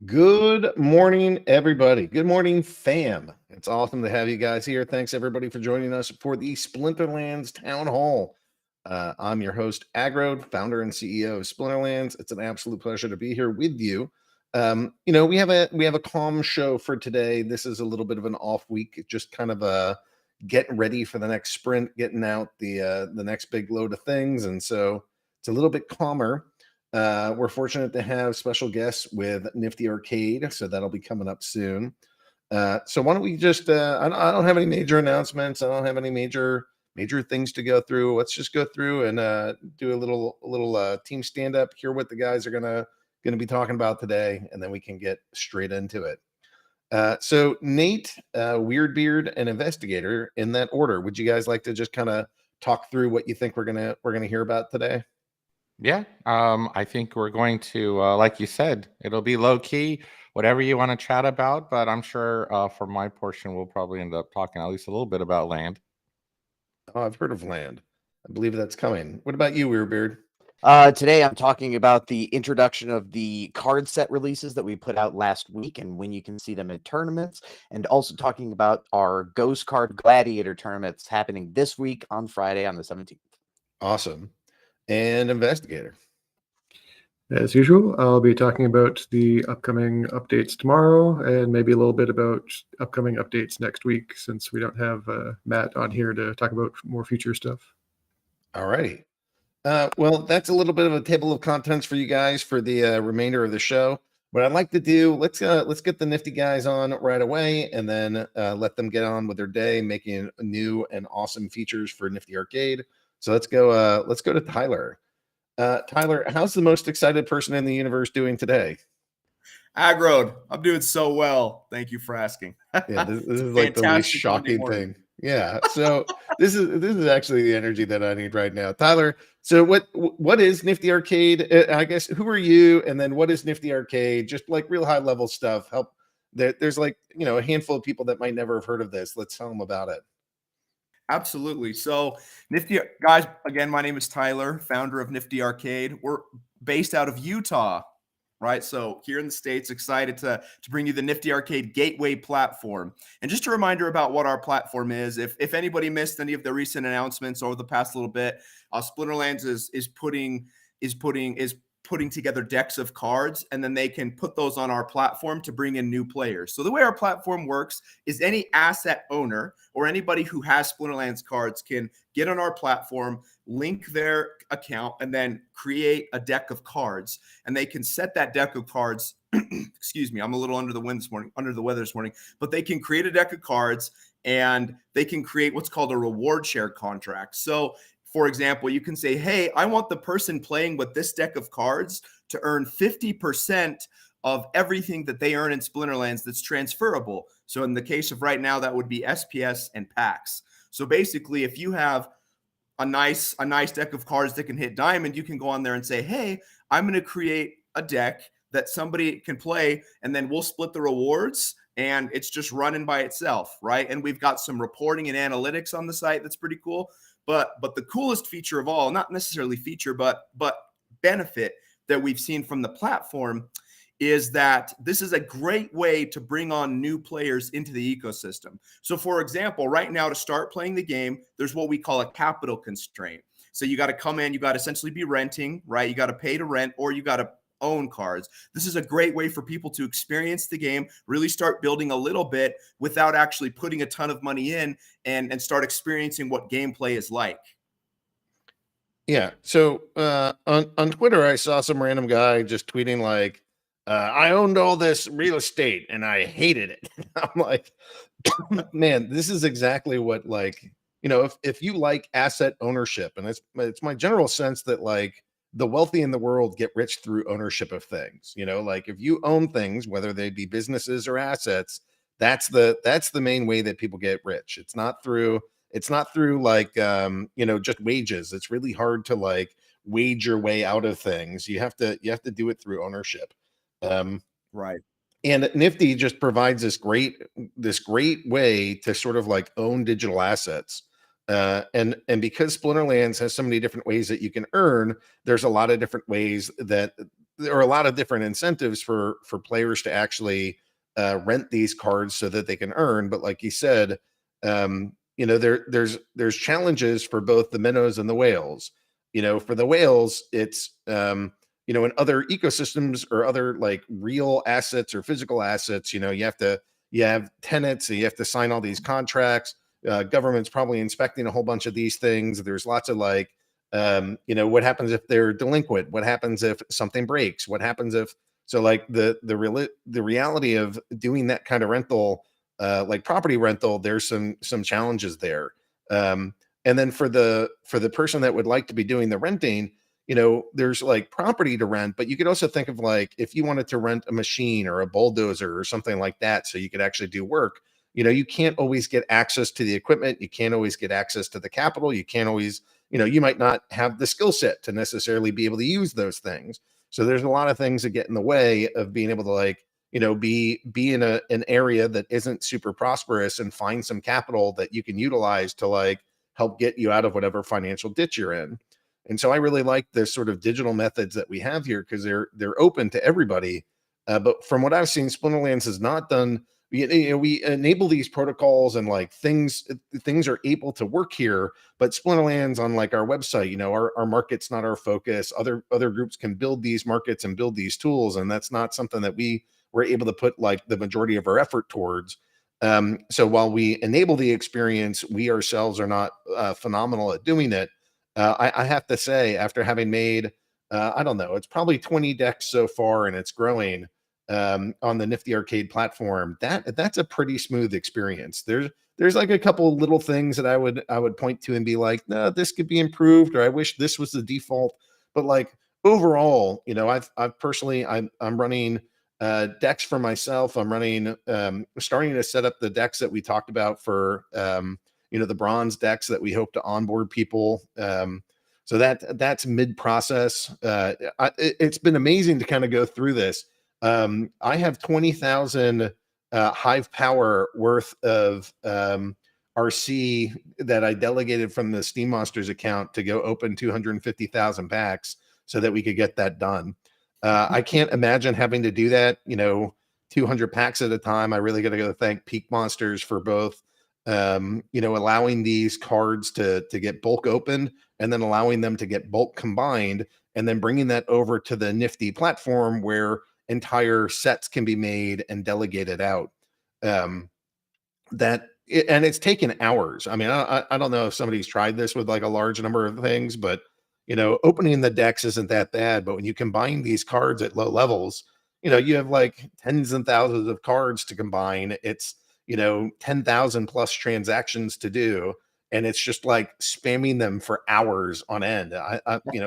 Good morning, everybody. Good morning, fam. It's awesome to have you guys here. Thanks, everybody, for joining us for the Splinterlands Town Hall. I'm your host, Agrode, founder and CEO of Splinterlands. It's an absolute pleasure to be here with you. We have a calm show for today. This is a little bit of an off week, just kind of getting ready for the next sprint, getting out the next big load of things, and so it's a little bit calmer. We're fortunate to have special guests with Nifty Arcade, so that'll be coming up soon. So why don't we just? I don't have any major announcements. I don't have any major things to go through. Let's just go through and do a little team stand up. Hear what the guys are gonna be talking about today, and then we can get straight into it. So Nate, Weirdbeard, and InvestyGator, in that order. Would you guys like to just kind of talk through what you think we're gonna hear about today? Yeah, I think we're going to, like you said, it'll be low key, whatever you want to chat about. But I'm sure for my portion, we'll probably end up talking at least a little bit about land. Oh, I've heard of land. I believe that's coming. What about you, Weirdbeard? Today I'm talking about the introduction of the card set releases that we put out last week and when you can see them in tournaments, and also talking about our Ghost Card Gladiator tournaments happening this week on Friday on the 17th. Awesome. And InvestyGator. As usual, I'll be talking about the upcoming updates tomorrow and maybe a little bit about upcoming updates next week, since we don't have Matt on here to talk about more future stuff. All righty. Well, that's a little bit of a table of contents for you guys for the remainder of the show. What I'd like to do, let's get the Nifty guys on right away, and then let them get on with their day, making new and awesome features for Nifty Arcade. So let's go to Tyler. Tyler, how's the most excited person in the universe doing today? Agrode, I'm doing so well. Thank you for asking. Yeah, this is like the least shocking thing. Yeah, so this is actually the energy that I need right now, Tyler. So what is Nifty Arcade? I guess, who are you, and then what is Nifty Arcade? Just like real high level stuff. Help. There's like a handful of people that might never have heard of this. Let's tell them about it. Absolutely. So Nifty guys, again, my name is Tyler, founder of Nifty Arcade. We're based out of Utah, right? So here in the States, excited to bring you the Nifty Arcade Gateway platform. And just a reminder about what our platform is. If anybody missed any of the recent announcements over the past little bit, Splinterlands is putting together decks of cards, and then they can put those on our platform to bring in new players. So the way our platform works is any asset owner or anybody who has Splinterlands cards can get on our platform, link their account, and then create a deck of cards. And they can set that deck of cards. Excuse me, I'm a little under the weather this morning, but they can create a deck of cards and they can create what's called a reward share contract. So for example, you can say, hey, I want the person playing with this deck of cards to earn 50% of everything that they earn in Splinterlands that's transferable. So in the case of right now, that would be SPS and packs. So basically, if you have a nice deck of cards that can hit diamond, you can go on there and say, hey, I'm going to create a deck that somebody can play, and then we'll split the rewards, and it's just running by itself, right? And we've got some reporting and analytics on the site that's pretty cool. But the coolest feature of all, not necessarily feature, but benefit that we've seen from the platform is that this is a great way to bring on new players into the ecosystem. So for example, right now to start playing the game, there's what we call a capital constraint. So you got to come in, you got to essentially be renting, right? You got to pay to rent, or you got to own cards. This is a great way for people to experience the game, really start building a little bit without actually putting a ton of money in, and start experiencing what gameplay is like. Yeah. So on Twitter, I saw some random guy just tweeting like, I owned all this real estate and I hated it. I'm like, man, this is exactly what, like, if you like asset ownership, and it's my general sense that like the wealthy in the world get rich through ownership of things. Like if you own things, whether they be businesses or assets, that's the main way that people get rich. It's not through like just wages. It's really hard to like wage your way out of things. You have to do it through ownership. Right. And Nifty just provides this great way to sort of like own digital assets. And because Splinterlands has so many different ways that you can earn, there's a lot of different ways that there are a lot of different incentives for players to actually rent these cards so that they can earn. But like you said, there's challenges for both the minnows and the whales. For the whales, it's in other ecosystems or other like real assets or physical assets, you have tenants, and you have to sign all these contracts. Government's probably inspecting a whole bunch of these things. There's lots of like, what happens if they're delinquent? What happens if something breaks? What happens if like the reality of doing that kind of rental, like property rental, there's some challenges there. And then for the person that would like to be doing the renting, there's like property to rent, but you could also think of like if you wanted to rent a machine or a bulldozer or something like that, so you could actually do work. You can't always get access to the equipment. You can't always get access to the capital. You can't always, you might not have the skill set to necessarily be able to use those things. So there's a lot of things that get in the way of being able to like, be in an area that isn't super prosperous and find some capital that you can utilize to like help get you out of whatever financial ditch you're in. And so I really like the sort of digital methods that we have here because they're open to everybody. But from what I've seen, Splinterlands has not done. We enable these protocols and like things are able to work here, but Splinterlands on like our website, our market's not our focus. Other groups can build these markets and build these tools, and that's not something that we were able to put like the majority of our effort towards. So while we enable the experience, we ourselves are not phenomenal at doing it. I have to say, after having made, I don't know, it's probably 20 decks so far, and it's growing on the Nifty Arcade platform. That's a pretty smooth experience. There's like a couple little things that I would point to and be like, no, this could be improved, or I wish this was the default. But like overall, I've personally, I'm running decks for myself. I'm running, starting to set up the decks that we talked about for, the bronze decks that we hope to onboard people. So that's mid-process. It's been amazing to kind of go through this. I have 20,000 Hive Power worth of RC that I delegated from the Steam Monsters account to go open 250,000 packs so that we could get that done. I can't imagine having to do that, 200 packs at a time. I really got to go thank Peak Monsters for both, allowing these cards to get bulk opened and then allowing them to get bulk combined and then bringing that over to the Nifty platform where entire sets can be made and delegated out. And it's taken hours. I mean, I don't know if somebody's tried this with like a large number of things, but opening the decks isn't that bad. But when you combine these cards at low levels, you have like tens and thousands of cards to combine. It's 10,000 plus transactions to do, and it's just like spamming them for hours on end.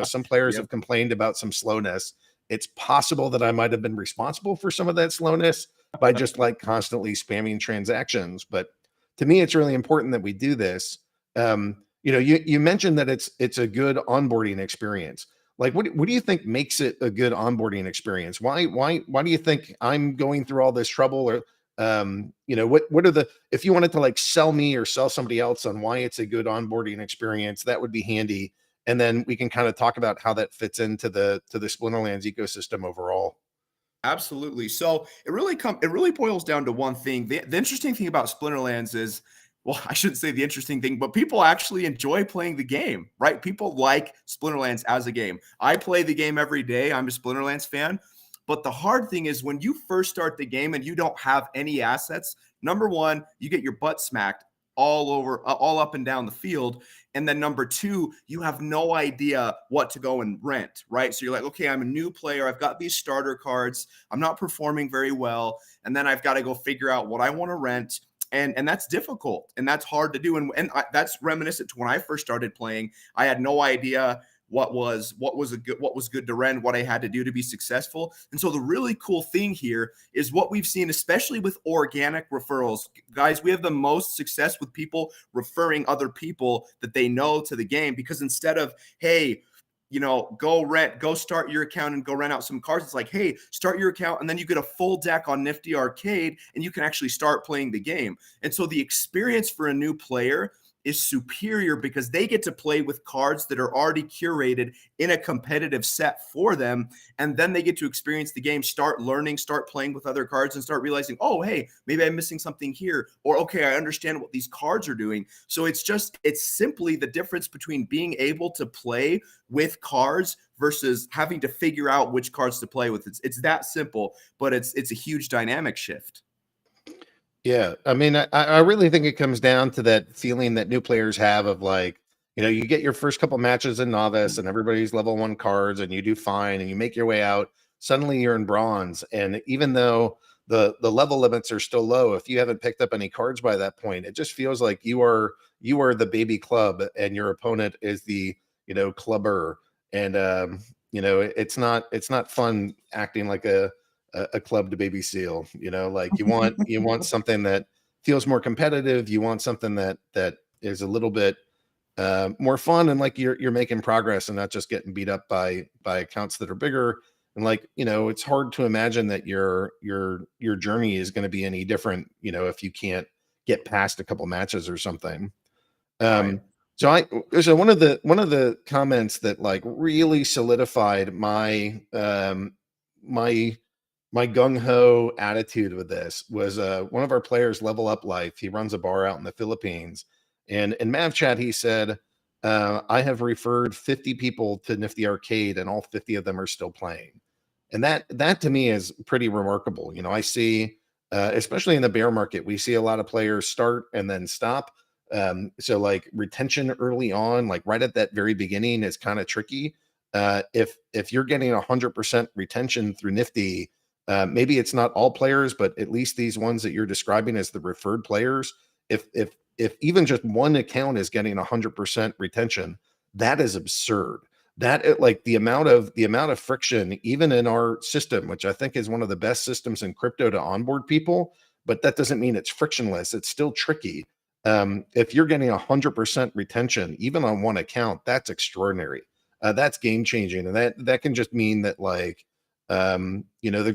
Some players have complained about some slowness. It's possible that I might have been responsible for some of that slowness by just like constantly spamming transactions. But to me, it's really important that we do this. You mentioned that it's a good onboarding experience. Like, what do you think makes it a good onboarding experience? Why do you think I'm going through all this trouble? Or what are if you wanted to like sell me or sell somebody else on why it's a good onboarding experience, that would be handy. And then we can kind of talk about how that fits into the Splinterlands ecosystem overall. Absolutely. So it really boils down to one thing. The interesting thing about Splinterlands is, well, I shouldn't say the interesting thing, but people actually enjoy playing the game, right? People like Splinterlands as a game. I play the game every day. I'm a Splinterlands fan. But the hard thing is when you first start the game and you don't have any assets, number one, you get your butt smacked all up and down the field. And then number two, you have no idea what to go and rent, right? So you're like, okay, I'm a new player. I've got these starter cards. I'm not performing very well. And then I've got to go figure out what I want to rent. And that's difficult and that's hard to do. And that's reminiscent to when I first started playing. I had no idea what was good to rent, what I had to do to be successful. And so the really cool thing here is what we've seen, especially with organic referrals. Guys, we have the most success with people referring other people that they know to the game, because instead of, hey, go start your account and go rent out some cards. It's like, hey, start your account and then you get a full deck on Nifty Arcade and you can actually start playing the game. And so the experience for a new player is superior because they get to play with cards that are already curated in a competitive set for them. And then they get to experience the game, start learning, start playing with other cards, and start realizing, oh, hey, maybe I'm missing something here. Or, okay, I understand what these cards are doing. So it's simply the difference between being able to play with cards versus having to figure out which cards to play with. It's that simple, but it's a huge dynamic shift. Yeah, I mean, I really think it comes down to that feeling that new players have of like, you get your first couple matches in novice and everybody's level 1 cards and you do fine and you make your way out. Suddenly you're in bronze, and even though the level limits are still low, if you haven't picked up any cards by that point, it just feels like you are the baby club and your opponent is the clubber, and it's not fun acting like a club to baby seal. Like you want something that feels more competitive. You want something that is a little bit more fun, and like you're making progress and not just getting beat up by accounts that are bigger. And like it's hard to imagine that your journey is going to be any different if you can't get past a couple matches or something. Right. So one of the comments that like really solidified my my gung-ho attitude with this was one of our players, Level Up Life. He runs a bar out in the Philippines, and in Mav Chat he said, I have referred 50 people to Nifty Arcade and all 50 of them are still playing. And that to me is pretty remarkable. I see especially in the bear market, we see a lot of players start and then stop. So like retention early on, like right at that very beginning, is kind of tricky. If you're getting 100% retention through Nifty, maybe it's not all players, but at least these ones that you're describing as the referred players, if even just one account is getting 100% retention, that is absurd. That like the amount of friction, even in our system, which I think is one of the best systems in crypto to onboard people, but that doesn't mean it's frictionless. It's still tricky. If you're getting 100% retention, even on one account, that's extraordinary. That's game changing, and that can just mean that like the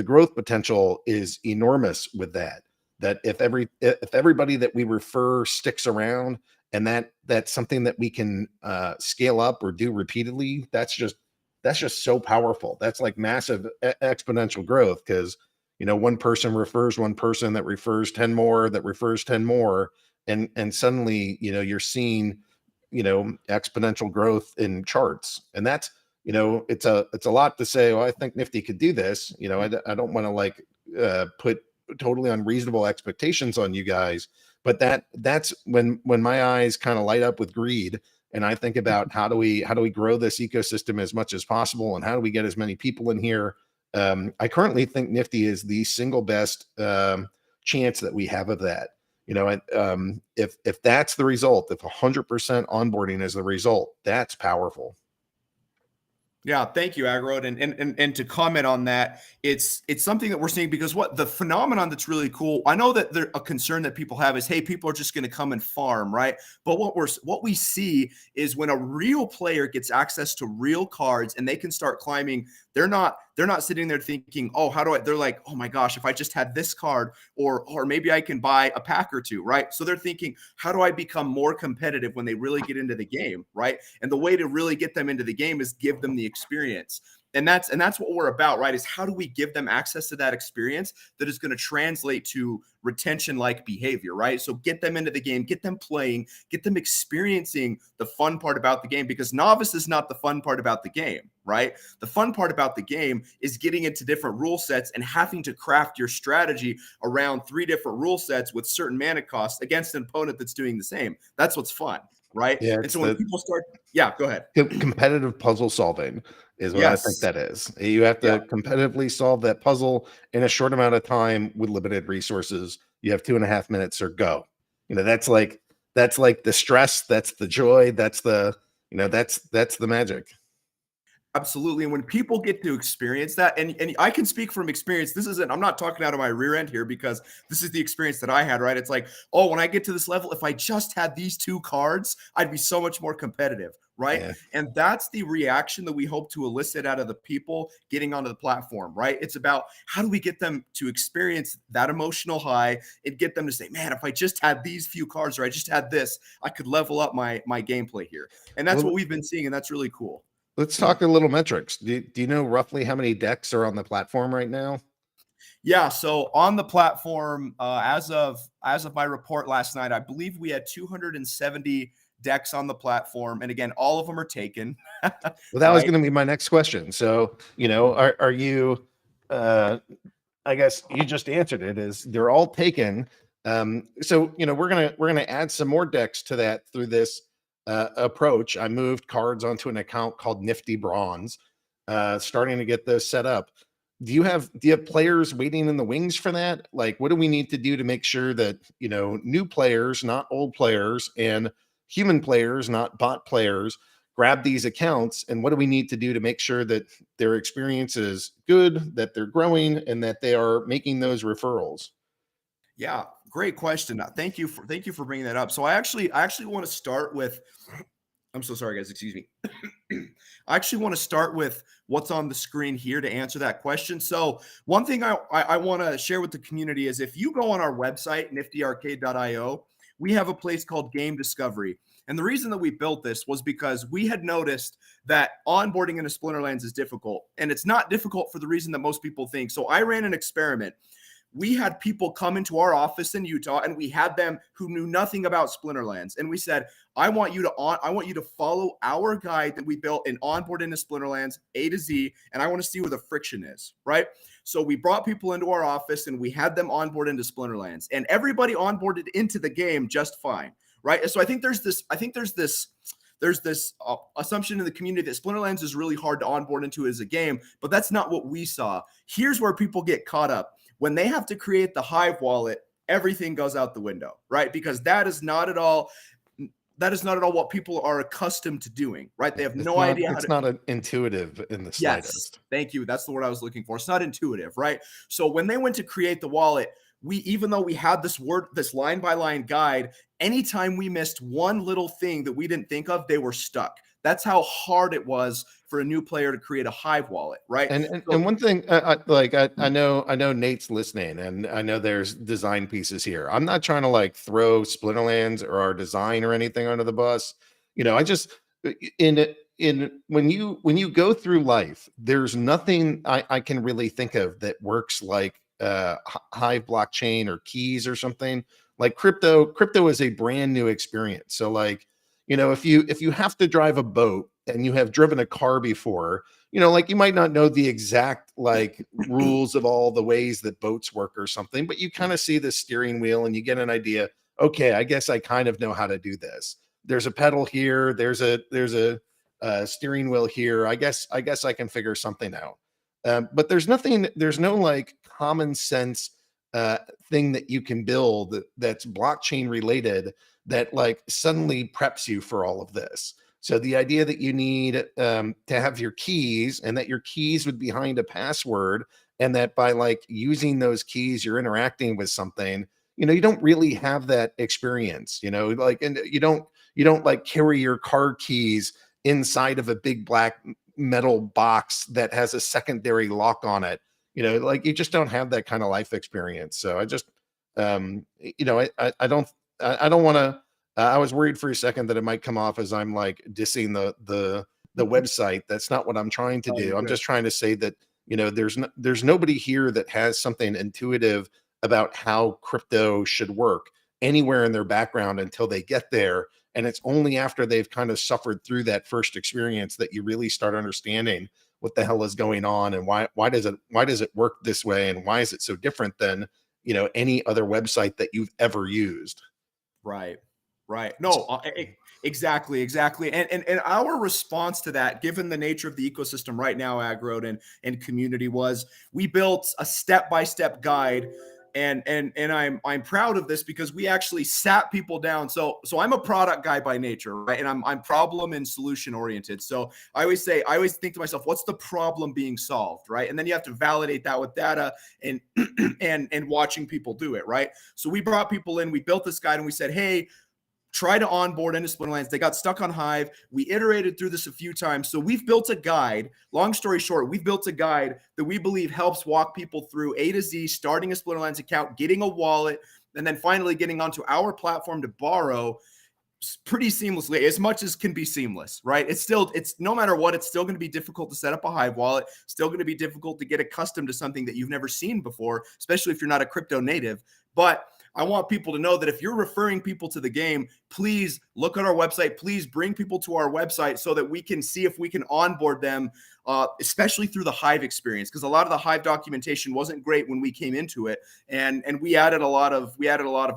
growth potential is enormous with that. That if everybody that we refer sticks around, and that's something that we can scale up or do repeatedly, that's just so powerful. That's like massive exponential growth, because one person refers one person that refers 10 more that refers 10 more, and suddenly you're seeing exponential growth in charts. And that's it's a lot to say, well, I think Nifty could do this. I don't want to like put totally unreasonable expectations on you guys, but that's when my eyes kind of light up with greed, and I think about how do we grow this ecosystem as much as possible, and how do we get as many people in here. I currently think Nifty is the single best chance that we have of that. If that's the result, if 100% onboarding is the result, that's powerful. Yeah, thank you, Agrod. And to comment on that, it's something that we're seeing, because what the phenomenon that's really cool, I know that a concern that people have is, hey, people are just going to come and farm, right? But what we see is when a real player gets access to real cards and they can start climbing, they're not sitting there thinking, oh, they're like, oh my gosh, if I just had this card, or maybe I can buy a pack or two, right? So they're thinking, how do I become more competitive when they really get into the game, right? And the way to really get them into the game is give them the experience. And that's what we're about, right? Is how do we give them access to that experience that is going to translate to retention-like behavior, right? So get them into the game, get them playing, get them experiencing the fun part about the game, because novice is not the fun part about the game, right? The fun part about the game is getting into different rule sets and having to craft your strategy around 3 different rule sets with certain mana costs against an opponent that's doing the same. That's what's fun, right? Yeah, and so when people start, go ahead. Competitive puzzle solving is what I think that is. You have to competitively solve that puzzle in a short amount of time with limited resources. You have 2.5 minutes or go. That's like the stress, that's the joy, that's the that's the magic. Absolutely. And when people get to experience that, and I can speak from experience, I'm not talking out of my rear end here because this is the experience that I had, right? It's like, oh, when I get to this level, if I just had these 2 cards, I'd be so much more competitive, right? Yeah. And that's the reaction that we hope to elicit out of the people getting onto the platform, right? It's about how do we get them to experience that emotional high and get them to say, man, if I just had these few cards or I just had this, I could level up my gameplay here. And that's Well, what we've been seeing, and that's really cool. let's talk a little metrics. Do you know roughly how many decks are on the platform right now? Yeah, so on the platform, as of my report last night, I believe we had 270 decks on the platform, and again, all of them are taken. Well, that was Right? going to be my next question. So, are you? I guess you just answered it. Is they're all taken. So we're gonna add some more decks to that through this approach. I moved cards onto an account called Nifty Bronze, starting to get those set up. Do you have players waiting in the wings for that? Like, what do we need to do to make sure that new players, not old players, and human players, not bot players, grab these accounts? And what do we need to do to make sure that their experience is good, that they're growing, and that they are making those referrals? Yeah, great question. Thank you for bringing that up. So I actually want to start with. I'm so sorry, guys. Excuse me. I actually want to start with what's on the screen here to answer that question. So one thing I want to share with the community is if you go on our website, niftyarcade.io, we have a place called Game Discovery. And the reason that we built this was because we had noticed that onboarding into Splinterlands is difficult. And it's not difficult for the reason that most people think. So I ran an experiment. We had people come into our office in Utah, and we had them who knew nothing about Splinterlands. And we said, I want you to follow our guide that we built and onboard into Splinterlands A to Z, and I want to see where the friction is, right? So we brought people into our office and we had them onboard into Splinterlands, and everybody onboarded into the game just fine, right? So I think there's this assumption in the community that Splinterlands is really hard to onboard into as a game, but that's not what we saw. Here's where people get caught up. When they have to create the Hive wallet, everything goes out the window, right? Because that is not at all what people are accustomed to doing, right? They have no idea how to. It's not intuitive in the slightest. Yes, thank you. That's the word I was looking for. It's not intuitive, right? So when they went to create the wallet, even though we had this line by line guide, anytime we missed one little thing that we didn't think of, they were stuck. That's how hard it was for a new player to create a Hive wallet, right? And one thing, I know Nate's listening, and I know there's design pieces here. I'm not trying to like throw Splinterlands or our design or anything under the bus. I just when you go through life, there's nothing I can really think of that works like Hive blockchain or keys or something. Like crypto is a brand new experience. So like, if you have to drive a boat and you have driven a car before, like you might not know the exact like rules of all the ways that boats work or something, but you kind of see the steering wheel and you get an idea. Okay, I guess I kind of know how to do this. There's a pedal here. There's a steering wheel here. I guess I can figure something out. But there's no like common sense thing that you can build that's blockchain related that like suddenly preps you for all of this. So the idea that you need to have your keys and that your keys would be behind a password, and that by like using those keys, you're interacting with something, you don't really have that experience, like, and you don't like carry your car keys inside of a big black metal box that has a secondary lock on it. Like you just don't have that kind of life experience. So I just, I don't want to. I was worried for a second that it might come off as I'm like dissing the website. That's not what I'm trying to do. I'm just trying to say that there's nobody here that has something intuitive about how crypto should work anywhere in their background until they get there. And it's only after they've kind of suffered through that first experience that you really start understanding what the hell is going on and why does it work this way and why is it so different than any other website that you've ever used. Right. No, exactly. And our response to that, given the nature of the ecosystem right now, Agrode and community, was we built a step-by-step guide and I'm proud of this because we actually sat people down. So I'm a product guy by nature, right? And I'm problem and solution oriented. So I always think to myself, what's the problem being solved, right? And then you have to validate that with data and and watching people do it, right? So we brought people in, we built this guide, and we said, hey, try to onboard into Splinterlands. They got stuck on Hive. We iterated through this a few times. So we've built a guide. Long story short, we've built a guide that we believe helps walk people through A to Z, starting a Splinterlands account, getting a wallet, and then finally getting onto our platform to borrow pretty seamlessly, as much as can be seamless, right? It's no matter what, it's still going to be difficult to set up a Hive wallet, still going to be difficult to get accustomed to something that you've never seen before, especially if you're not a crypto native. But I want people to know that if you're referring people to the game, please look at our website. Please bring people to our website so that we can see if we can onboard them, especially through the Hive experience, because a lot of the Hive documentation wasn't great when we came into it, and we added a lot of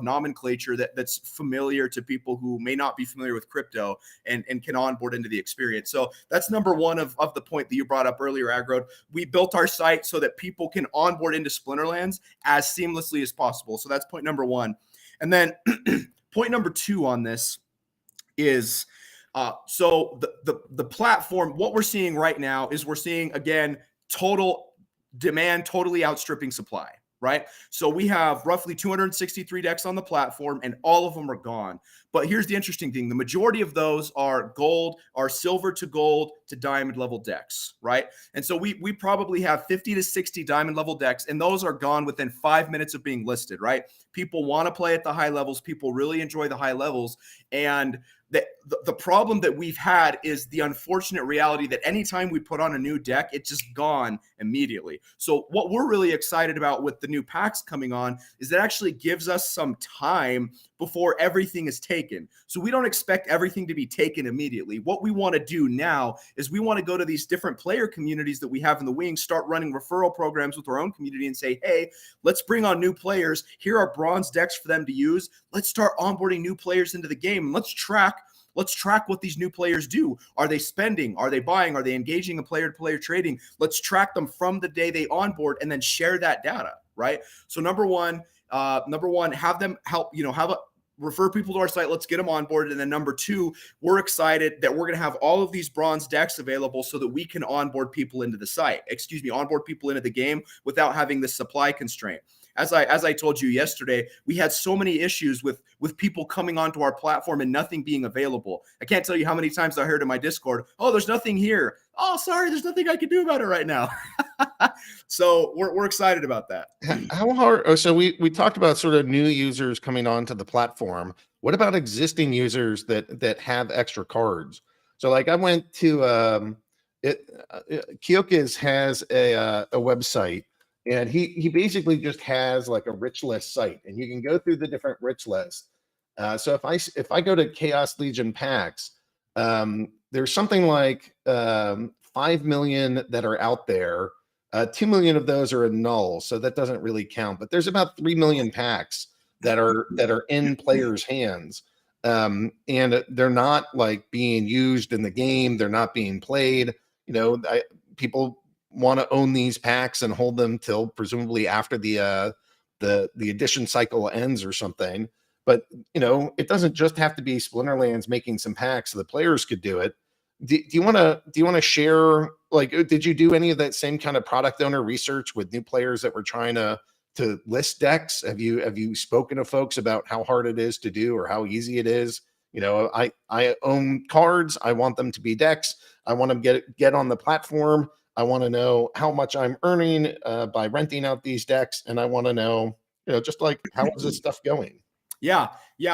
nomenclature that's familiar to people who may not be familiar with crypto and can onboard into the experience. So that's number one of the point that you brought up earlier, Agrode. We built our site so that people can onboard into Splinterlands as seamlessly as possible. So that's point number one. And then point number two on this is so the platform, what we're seeing right now is we're seeing, again, total demand totally outstripping supply, right? So we have roughly 263 decks on the platform, and all of them are gone. But here's the interesting thing. The majority of those are silver to gold to diamond level decks, right? And so we probably have 50 to 60 diamond level decks, and those are gone within 5 minutes of being listed, right? People want to play at the high levels. People really enjoy the high levels. And the problem that we've had is the unfortunate reality that anytime we put on a new deck, it's just gone immediately. So what we're really excited about with the new packs coming on is it actually gives us some time before everything is taken. So we don't expect everything to be taken immediately. What we want to do now is we want to go to these different player communities that we have in the wings, start running referral programs with our own community and say, hey, let's bring on new players. Here are bronze decks for them to use. Let's start onboarding new players into the game, and let's track what these new players do. Are they spending? Are they buying? Are they engaging in player-to-player trading? Let's track them from the day they onboard and then share that data, right? So number one, have them help, refer people to our site. Let's get them onboarded. And then number two, we're excited that we're going to have all of these bronze decks available so that we can onboard people into the site, onboard people into the game without having this supply constraint. As I told you yesterday, we had so many issues with people coming onto our platform and nothing being available. I can't tell you how many times I heard in my Discord, oh, there's nothing here. Oh, sorry, there's nothing I can do about it right now. So we're excited about that. How hard? So we talked about sort of new users coming onto the platform. What about existing users that have extra cards? So like I went to Kyoka's has a website. And he basically just has like a rich list site, and you can go through the different rich lists. So if I go to Chaos Legion packs, there's something like 5 million that are out there. 2 million of those are in null, so that doesn't really count. But there's about 3 million packs that are in players' hands, and they're not like being used in the game. They're not being played. People want to own these packs and hold them till presumably after the edition cycle ends or something. But it doesn't just have to be Splinterlands making some packs so the players could do it. Do you want to share, like, did you do any of that same kind of product owner research with new players that were trying to list decks? Have you spoken to folks about how hard it is to do or how easy it is? I own cards. I want them to be decks. I want to get on the platform. I want to know how much I'm earning by renting out these decks, and I want to know, just like, how is this stuff going? Yeah.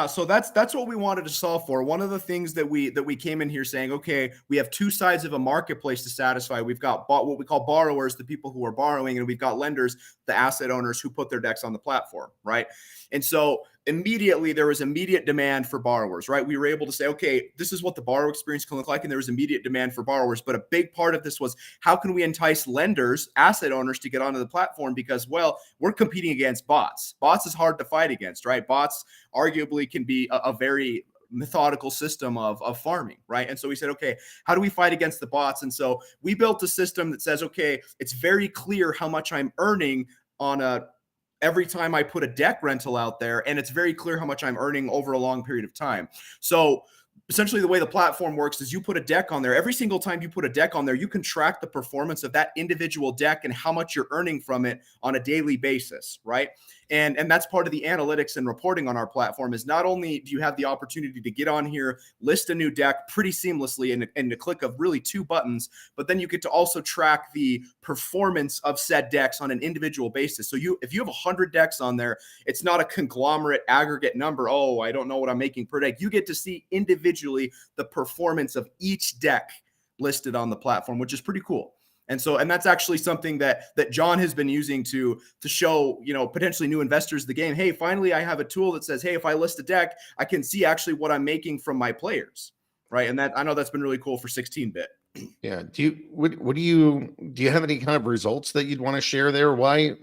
So that's what we wanted to solve for. One of the things that we came in here saying, okay, we have two sides of a marketplace to satisfy. We've got what we call borrowers, the people who are borrowing, and we've got lenders, the asset owners who put their decks on the platform, right? And so immediately there was immediate demand for borrowers, right? We were able to say, okay, this is what the borrower experience can look like, and there was immediate demand for borrowers. But a big part of this was, how can we entice lenders, asset owners, to get onto the platform? Because, well, we're competing against bots. Bots is hard to fight against, right? Bots arguably can be a very methodical system of farming, right? And so we said, okay, how do we fight against the bots? And so we built a system that says, okay, it's very clear how much I'm earning on a every time I put a deck rental out there, and it's very clear how much I'm earning over a long period of time. So essentially the way the platform works is you put a deck on there. Every single time you put a deck on there, you can track the performance of that individual deck and how much you're earning from it on a daily basis, right? And that's part of the analytics and reporting on our platform. Is not only do you have the opportunity to get on here, list a new deck pretty seamlessly in the click of really 2 buttons, but then you get to also track the performance of said decks on an individual basis. So if you have 100 decks on there, it's not a conglomerate aggregate number. Oh, I don't know what I'm making per deck. You get to see individually the performance of each deck listed on the platform, which is pretty cool. And that's actually something that John has been using to show, potentially new investors the game. Hey, finally, I have a tool that says, hey, if I list a deck, I can see actually what I'm making from my players, right? And I know that's been really cool for 16-bit. Yeah. Do you have any kind of results that you'd want to share there? Why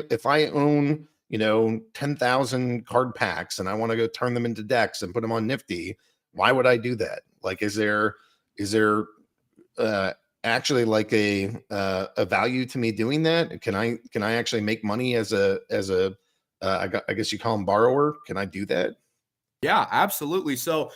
if I own 10,000 card packs and I want to go turn them into decks and put them on Nifty, why would I do that? Like, is there actually like a value to me doing that? Can I actually make money as a I guess you call them borrower? Can I do that? Yeah, absolutely. So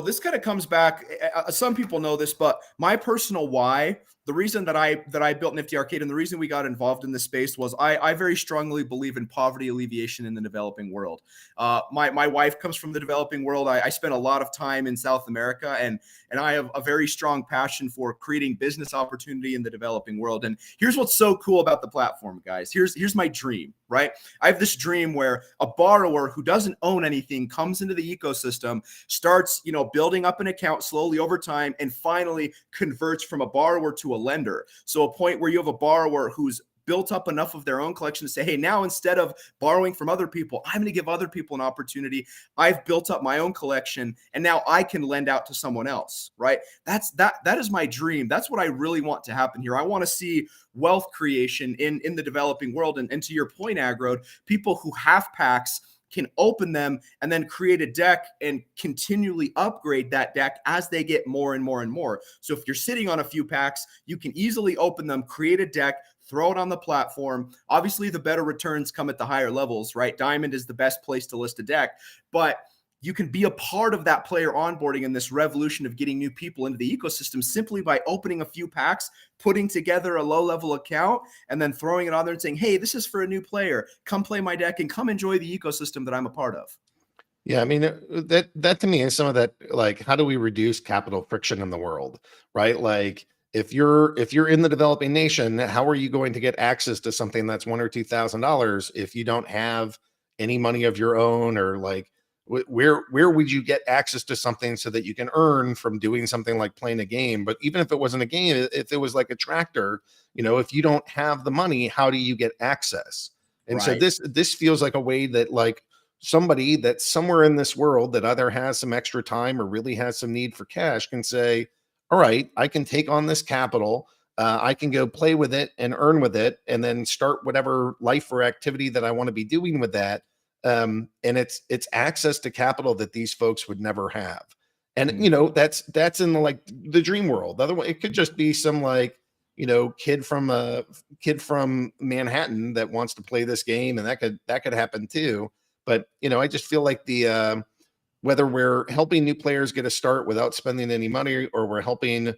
this kind of comes back. Some people know this, but my personal why, the reason that I built Nifty Arcade and the reason we got involved in this space was I very strongly believe in poverty alleviation in the developing world. My wife comes from the developing world. I spent a lot of time in South America, and I have a very strong passion for creating business opportunity in the developing world. And here's what's so cool about the platform, guys. Here's my dream, right? I have this dream where a borrower who doesn't own anything comes into the ecosystem, starts, building up an account slowly over time, and finally converts from a borrower to a lender. So a point where you have a borrower who's built up enough of their own collection to say, hey, now instead of borrowing from other people, I'm going to give other people an opportunity. I've built up my own collection, and now I can lend out to someone else, right? That is my dream. That's what I really want to happen here. I want to see wealth creation in the developing world. And to your point, Agrode, people who have packs can open them and then create a deck and continually upgrade that deck as they get more and more and more. So if you're sitting on a few packs, you can easily open them, create a deck, throw it on the platform. Obviously, the better returns come at the higher levels, right? Diamond is the best place to list a deck, but you can be a part of that player onboarding in this revolution of getting new people into the ecosystem simply by opening a few packs, putting together a low-level account, and then throwing it on there and saying, hey, this is for a new player. Come play my deck and come enjoy the ecosystem that I'm a part of. Yeah, I mean, that to me is some of that, like, how do we reduce capital friction in the world, right? Like, if you're in the developing nation, how are you going to get access to something that's $1,000 or $2,000 if you don't have any money of your own? Or like, where would you get access to something so that you can earn from doing something like playing a game? But even if it wasn't a game, if it was like a tractor, if you don't have the money, how do you get access? And so this feels like a way that, like, somebody that's somewhere in this world that either has some extra time or really has some need for cash can say, all right, I can take on this capital. I can go play with it and earn with it, and then start whatever life or activity that I want to be doing with that. And it's access to capital that these folks would never have. And, that's in the dream world. Otherwise, it could just be some kid from Manhattan that wants to play this game, and that could happen too. But, I just feel like whether we're helping new players get a start without spending any money, or we're helping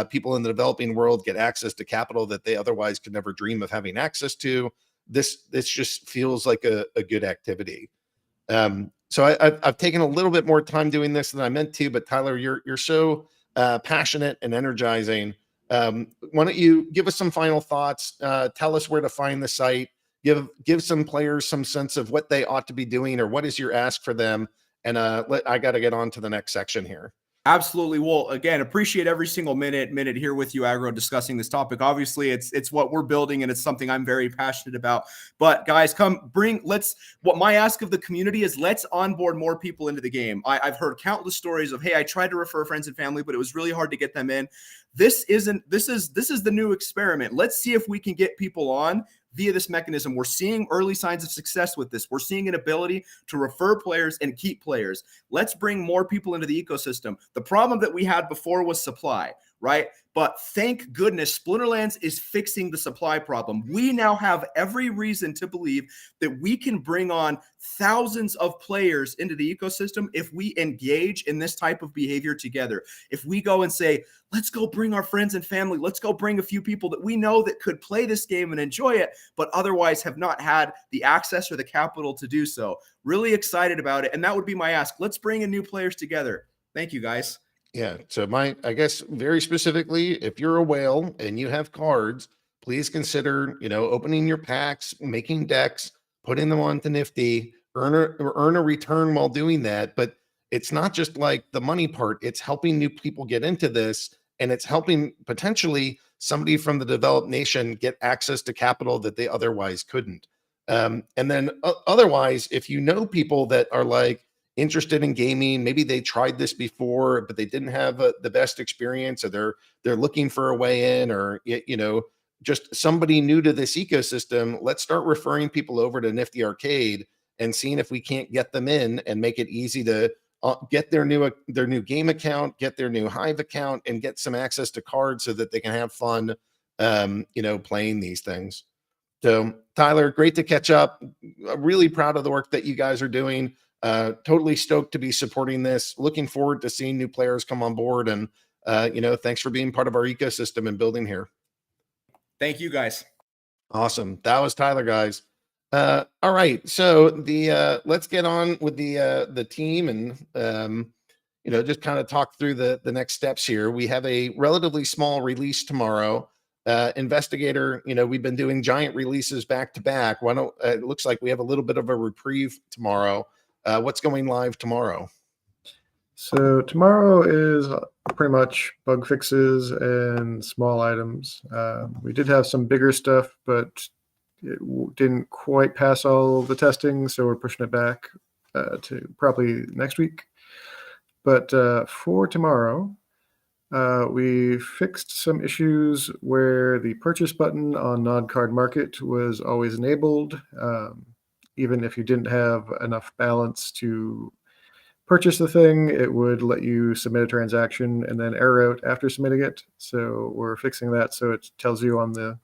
people in the developing world get access to capital that they otherwise could never dream of having access to, this just feels like a good activity. So I've taken a little bit more time doing this than I meant to, but Tyler, you're so passionate and energizing. Why don't you give us some final thoughts? Tell us where to find the site. Give some players some sense of what they ought to be doing, or what is your ask for them. And I got to get on to the next section here. Absolutely. Well, again, appreciate every single minute here with you, Agrode, discussing this topic. Obviously, it's what we're building, and it's something I'm very passionate about. But guys, what my ask of the community is, let's onboard more people into the game. I've heard countless stories of, hey, I tried to refer friends and family, but it was really hard to get them in. This is the new experiment. Let's see if we can get people on via this mechanism. We're seeing early signs of success with this. We're seeing an ability to refer players and keep players. Let's bring more people into the ecosystem. The problem that we had before was supply, right? But thank goodness Splinterlands is fixing the supply problem. We now have every reason to believe that we can bring on thousands of players into the ecosystem if we engage in this type of behavior together. If we go and say, let's go bring our friends and family, let's go bring a few people that we know that could play this game and enjoy it, but otherwise have not had the access or the capital to do so. Really excited about it. And that would be my ask. Let's bring in new players together. Thank you, guys. Yeah. So I guess very specifically, if you're a whale and you have cards, please consider, opening your packs, making decks, putting them onto Nifty, earn a return while doing that. But it's not just like the money part, it's helping new people get into this, and it's helping potentially somebody from the developed nation get access to capital that they otherwise couldn't. And then otherwise, if you know people that are like interested in gaming, maybe they tried this before, but they didn't have the best experience, or they're looking for a way in, or just somebody new to this ecosystem, let's start referring people over to Nifty Arcade and seeing if we can't get them in and make it easy to get their new game account, get their new Hive account, and get some access to cards so that they can have fun playing these things. So Tyler, great to catch up. Really proud of the work that you guys are doing. Totally stoked to be supporting this. Looking forward to seeing new players come on board, and thanks for being part of our ecosystem and building here. Thank you, guys. Awesome. That was Tyler, guys. All right, so let's get on with the team and just kind of talk through the next steps here. We have a relatively small release tomorrow. InvestyGator, we've been doing giant releases back to back. It looks like we have a little bit of a reprieve tomorrow. What's going live tomorrow? So tomorrow is pretty much bug fixes and small items. We did have some bigger stuff, but it didn't quite pass all the testing, so we're pushing it back to probably next week. But for tomorrow, we fixed some issues where the purchase button on Nod Card Market was always enabled, even if you didn't have enough balance to purchase the thing, it would let you submit a transaction and then error out after submitting it. So we're fixing that so it tells you on the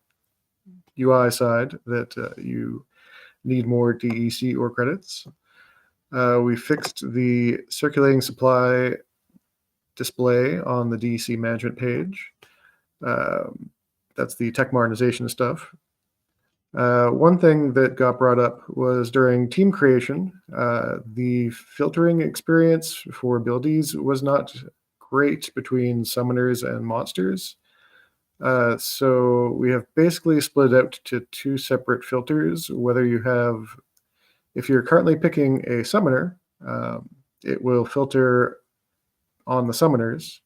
UI side that you need more DEC or credits. We fixed the circulating supply display on the DEC management page. That's the tech modernization stuff. One thing that got brought up was during team creation, the filtering experience for abilities was not great between summoners and monsters. So we have basically split out to two separate filters. If you're currently picking a summoner, it will filter on the summoners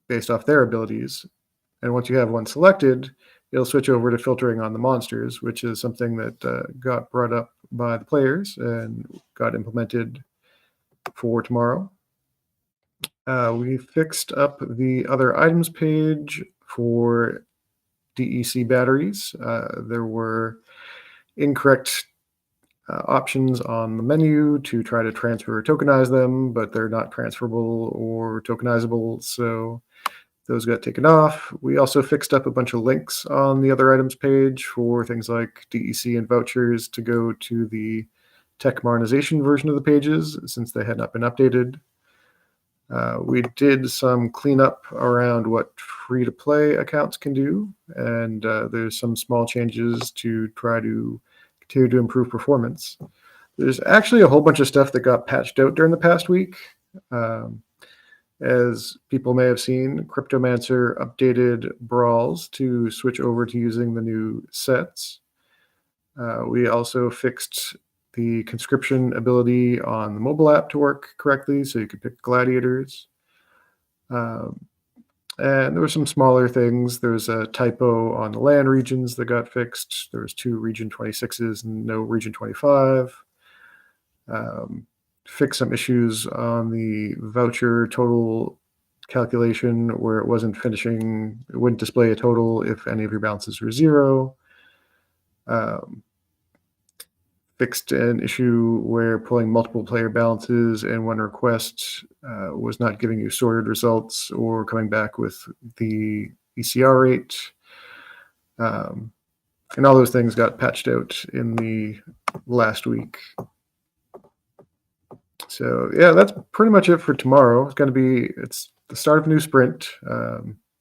based off their abilities. And once you have one selected, it'll switch over to filtering on the monsters, which is something that got brought up by the players and got implemented for tomorrow. We fixed up the other items page for DEC batteries. There were incorrect options on the menu to try to transfer or tokenize them, but they're not transferable or tokenizable, so those got taken off. We also fixed up a bunch of links on the other items page for things like DEC and vouchers to go to the tech modernization version of the pages since they had not been updated. We did some cleanup around what free-to-play accounts can do, and there's some small changes to try to continue to improve performance. There's actually a whole bunch of stuff that got patched out during the past week. As people may have seen, Cryptomancer updated Brawls to switch over to using the new sets. We also fixed the conscription ability on the mobile app to work correctly, so you could pick gladiators. And there were some smaller things. There was a typo on the land regions that got fixed. There was 2 Region 26s and no Region 25. Fix some issues on the voucher total calculation where it wouldn't display a total if any of your balances were 0. fixed an issue where pulling multiple player balances in one request was not giving you sorted results or coming back with the ECR rate. And all those things got patched out in the last week. So yeah, that's pretty much it for tomorrow. It's the start of a new sprint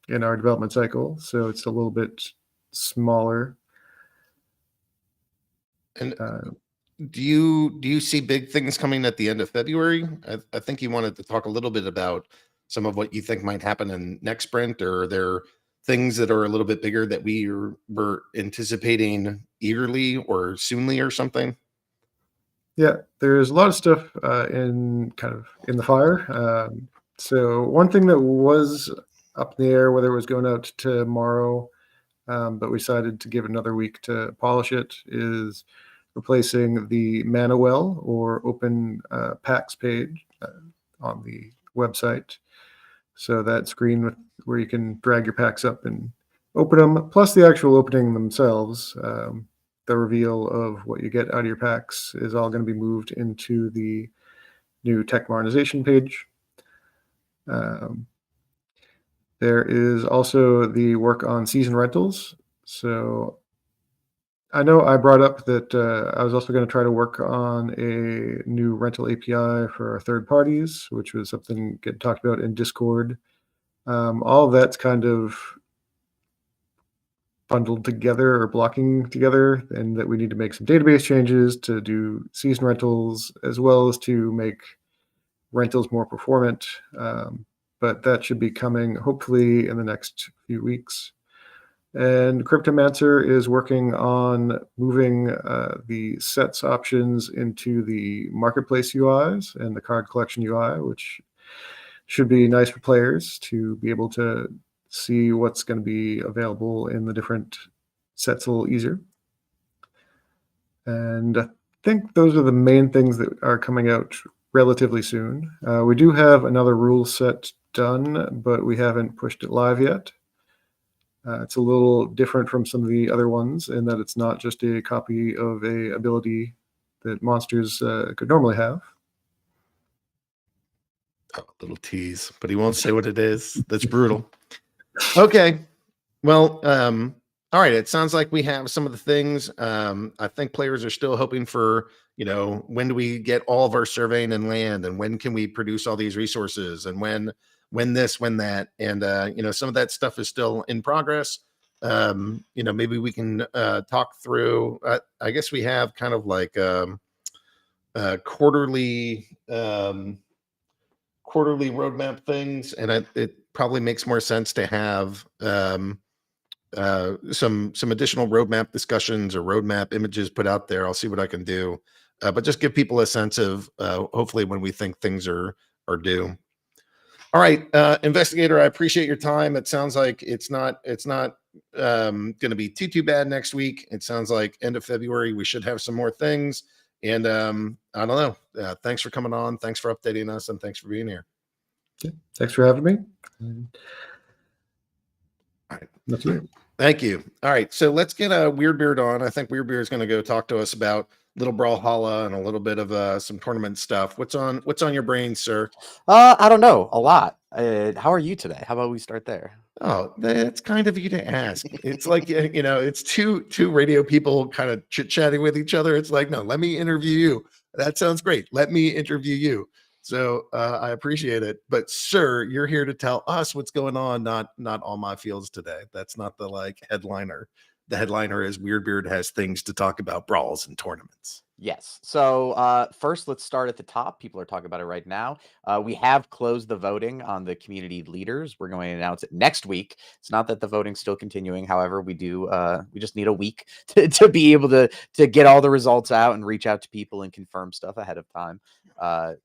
in our development cycle, so it's a little bit smaller. And do you see big things coming at the end of February? I think you wanted to talk a little bit about some of what you think might happen in next sprint, or are there things that are a little bit bigger that were anticipating eagerly or soonly or something? Yeah, there's a lot of stuff in the fire. So one thing that was up in the air, whether it was going out tomorrow, but we decided to give it another week to polish it, is replacing the mana well or open packs page on the website. So that screen where you can drag your packs up and open them, plus the actual opening themselves. The reveal of what you get out of your packs is all going to be moved into the new tech modernization page. There is also the work on season rentals. So I know I brought up that I was also going to try to work on a new rental API for our third parties, which was something getting talked about in Discord. All of that's kind of bundled together or blocking together, and that we need to make some database changes to do season rentals as well as to make rentals more performant. But that should be coming hopefully in the next few weeks. And Cryptomancer is working on moving the sets options into the marketplace UIs and the card collection UI, which should be nice for players to be able to see what's going to be available in the different sets a little easier. And I think those are the main things that are coming out relatively soon. We do have another rule set done, but we haven't pushed it live yet. It's a little different from some of the other ones in that it's not just a copy of a ability that monsters could normally have. Oh, little tease, but he won't say what it is. That's brutal. Okay. Well, all right. It sounds like we have some of the things. I think players are still hoping for, when do we get all of our surveying and land, and when can we produce all these resources, and when this, when that, and some of that stuff is still in progress. Maybe we can talk through. I guess we have kind of like quarterly roadmap things, and it probably makes more sense to have some additional roadmap discussions or roadmap images put out there. I'll see what I can do, but just give people a sense of hopefully when we think things are due. All right, InvestyGator, I appreciate your time. It sounds like it's not going to be too bad next week. It sounds like end of February we should have some more things. And I don't know. Thanks for coming on. Thanks for updating us, and thanks for being here. Yeah, thanks for having me. All right. That's it. Thank you. All right. So let's get Weirdbeard on. I think Weirdbeard is going to go talk to us about little Brawlhalla and a little bit of some tournament stuff. What's on your brain, sir? I don't know. A lot. How are you today? How about we start there? Oh, that's kind of you to ask. It's like, it's two radio people kind of chit-chatting with each other. It's like, no, let me interview you. That sounds great. Let me interview you. So I appreciate it. But sir, you're here to tell us what's going on, not all my fields today. That's not the headliner. The headliner is Weirdbeard has things to talk about, brawls and tournaments. Yes. So first, let's start at the top. People are talking about it right now. We have closed the voting on the community leaders. We're going to announce it next week. It's not that the voting's still continuing. However, we just need a week to be able to get all the results out and reach out to people and confirm stuff ahead of time.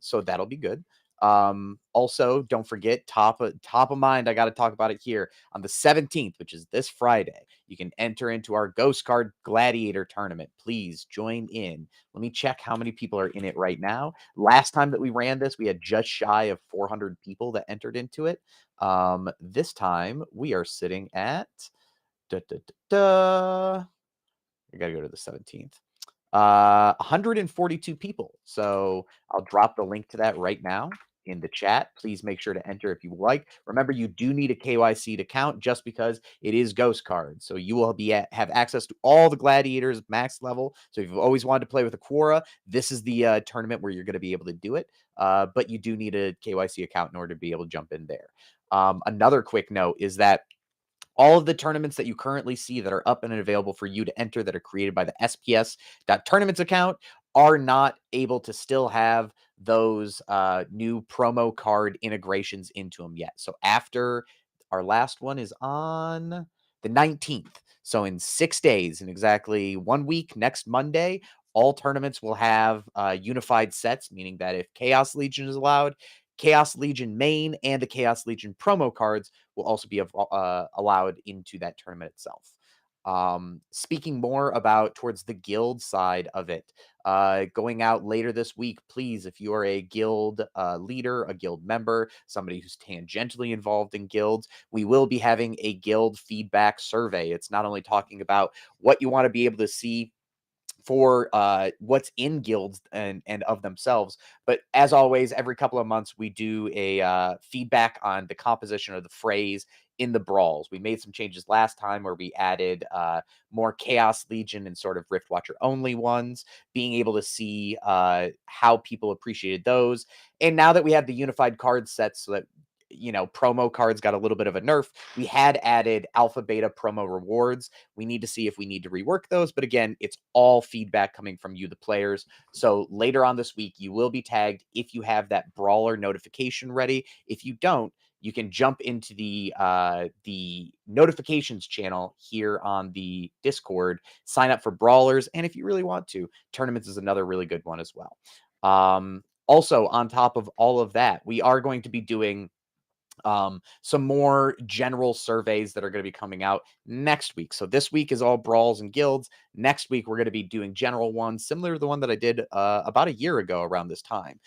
So that'll be good. Also, don't forget, top of mind, I got to talk about it here on the 17th, which is this Friday. You can enter into our Ghost Card Gladiator tournament. Please join in. Let me check how many people are in it right now. Last time that we ran this, we had just shy of 400 people that entered into it. This time we are sitting at I gotta go to the 17th. 142 people. So I'll drop the link to that right now in the chat. Please make sure to enter if you like. Remember, you do need a KYC to count just because it is ghost cards. So you will have access to all the gladiators max level. So if you've always wanted to play with a Quora, this is the tournament where you're going to be able to do it. But you do need a KYC account in order to be able to jump in there. Another quick note is that all of the tournaments that you currently see that are up and available for you to enter that are created by the SPS.tournaments account are not able to still have those new promo card integrations into them yet. So after our last one is on the 19th. So in 6 days, in exactly 1 week, next Monday, all tournaments will have unified sets, meaning that if Chaos Legion is allowed, Chaos Legion main and the Chaos Legion promo cards will also be allowed into that tournament itself. Speaking more about towards the guild side of it, going out later this week, please, if you are a guild leader, a guild member, somebody who's tangentially involved in guilds, we will be having a guild feedback survey. It's not only talking about what you want to be able to see for what's in guilds and of themselves. But as always, every couple of months, we do a feedback on the composition of the phrase in the brawls. We made some changes last time where we added more Chaos Legion and sort of Rift Watcher only ones, being able to see how people appreciated those. And now that we have the unified card sets so that promo cards got a little bit of a nerf, we had added alpha beta promo rewards. We need to see if we need to rework those. But again, it's all feedback coming from you, the players. So later on this week, you will be tagged if you have that brawler notification ready. If you don't, you can jump into the notifications channel here on the Discord, sign up for brawlers. And if you really want to, tournaments is another really good one as well. Also, on top of all of that, we are going to be doing some more general surveys that are going to be coming out next week. So this week is all brawls and guilds. Next week, we're going to be doing general ones, similar to the one that I did about a year ago around this time,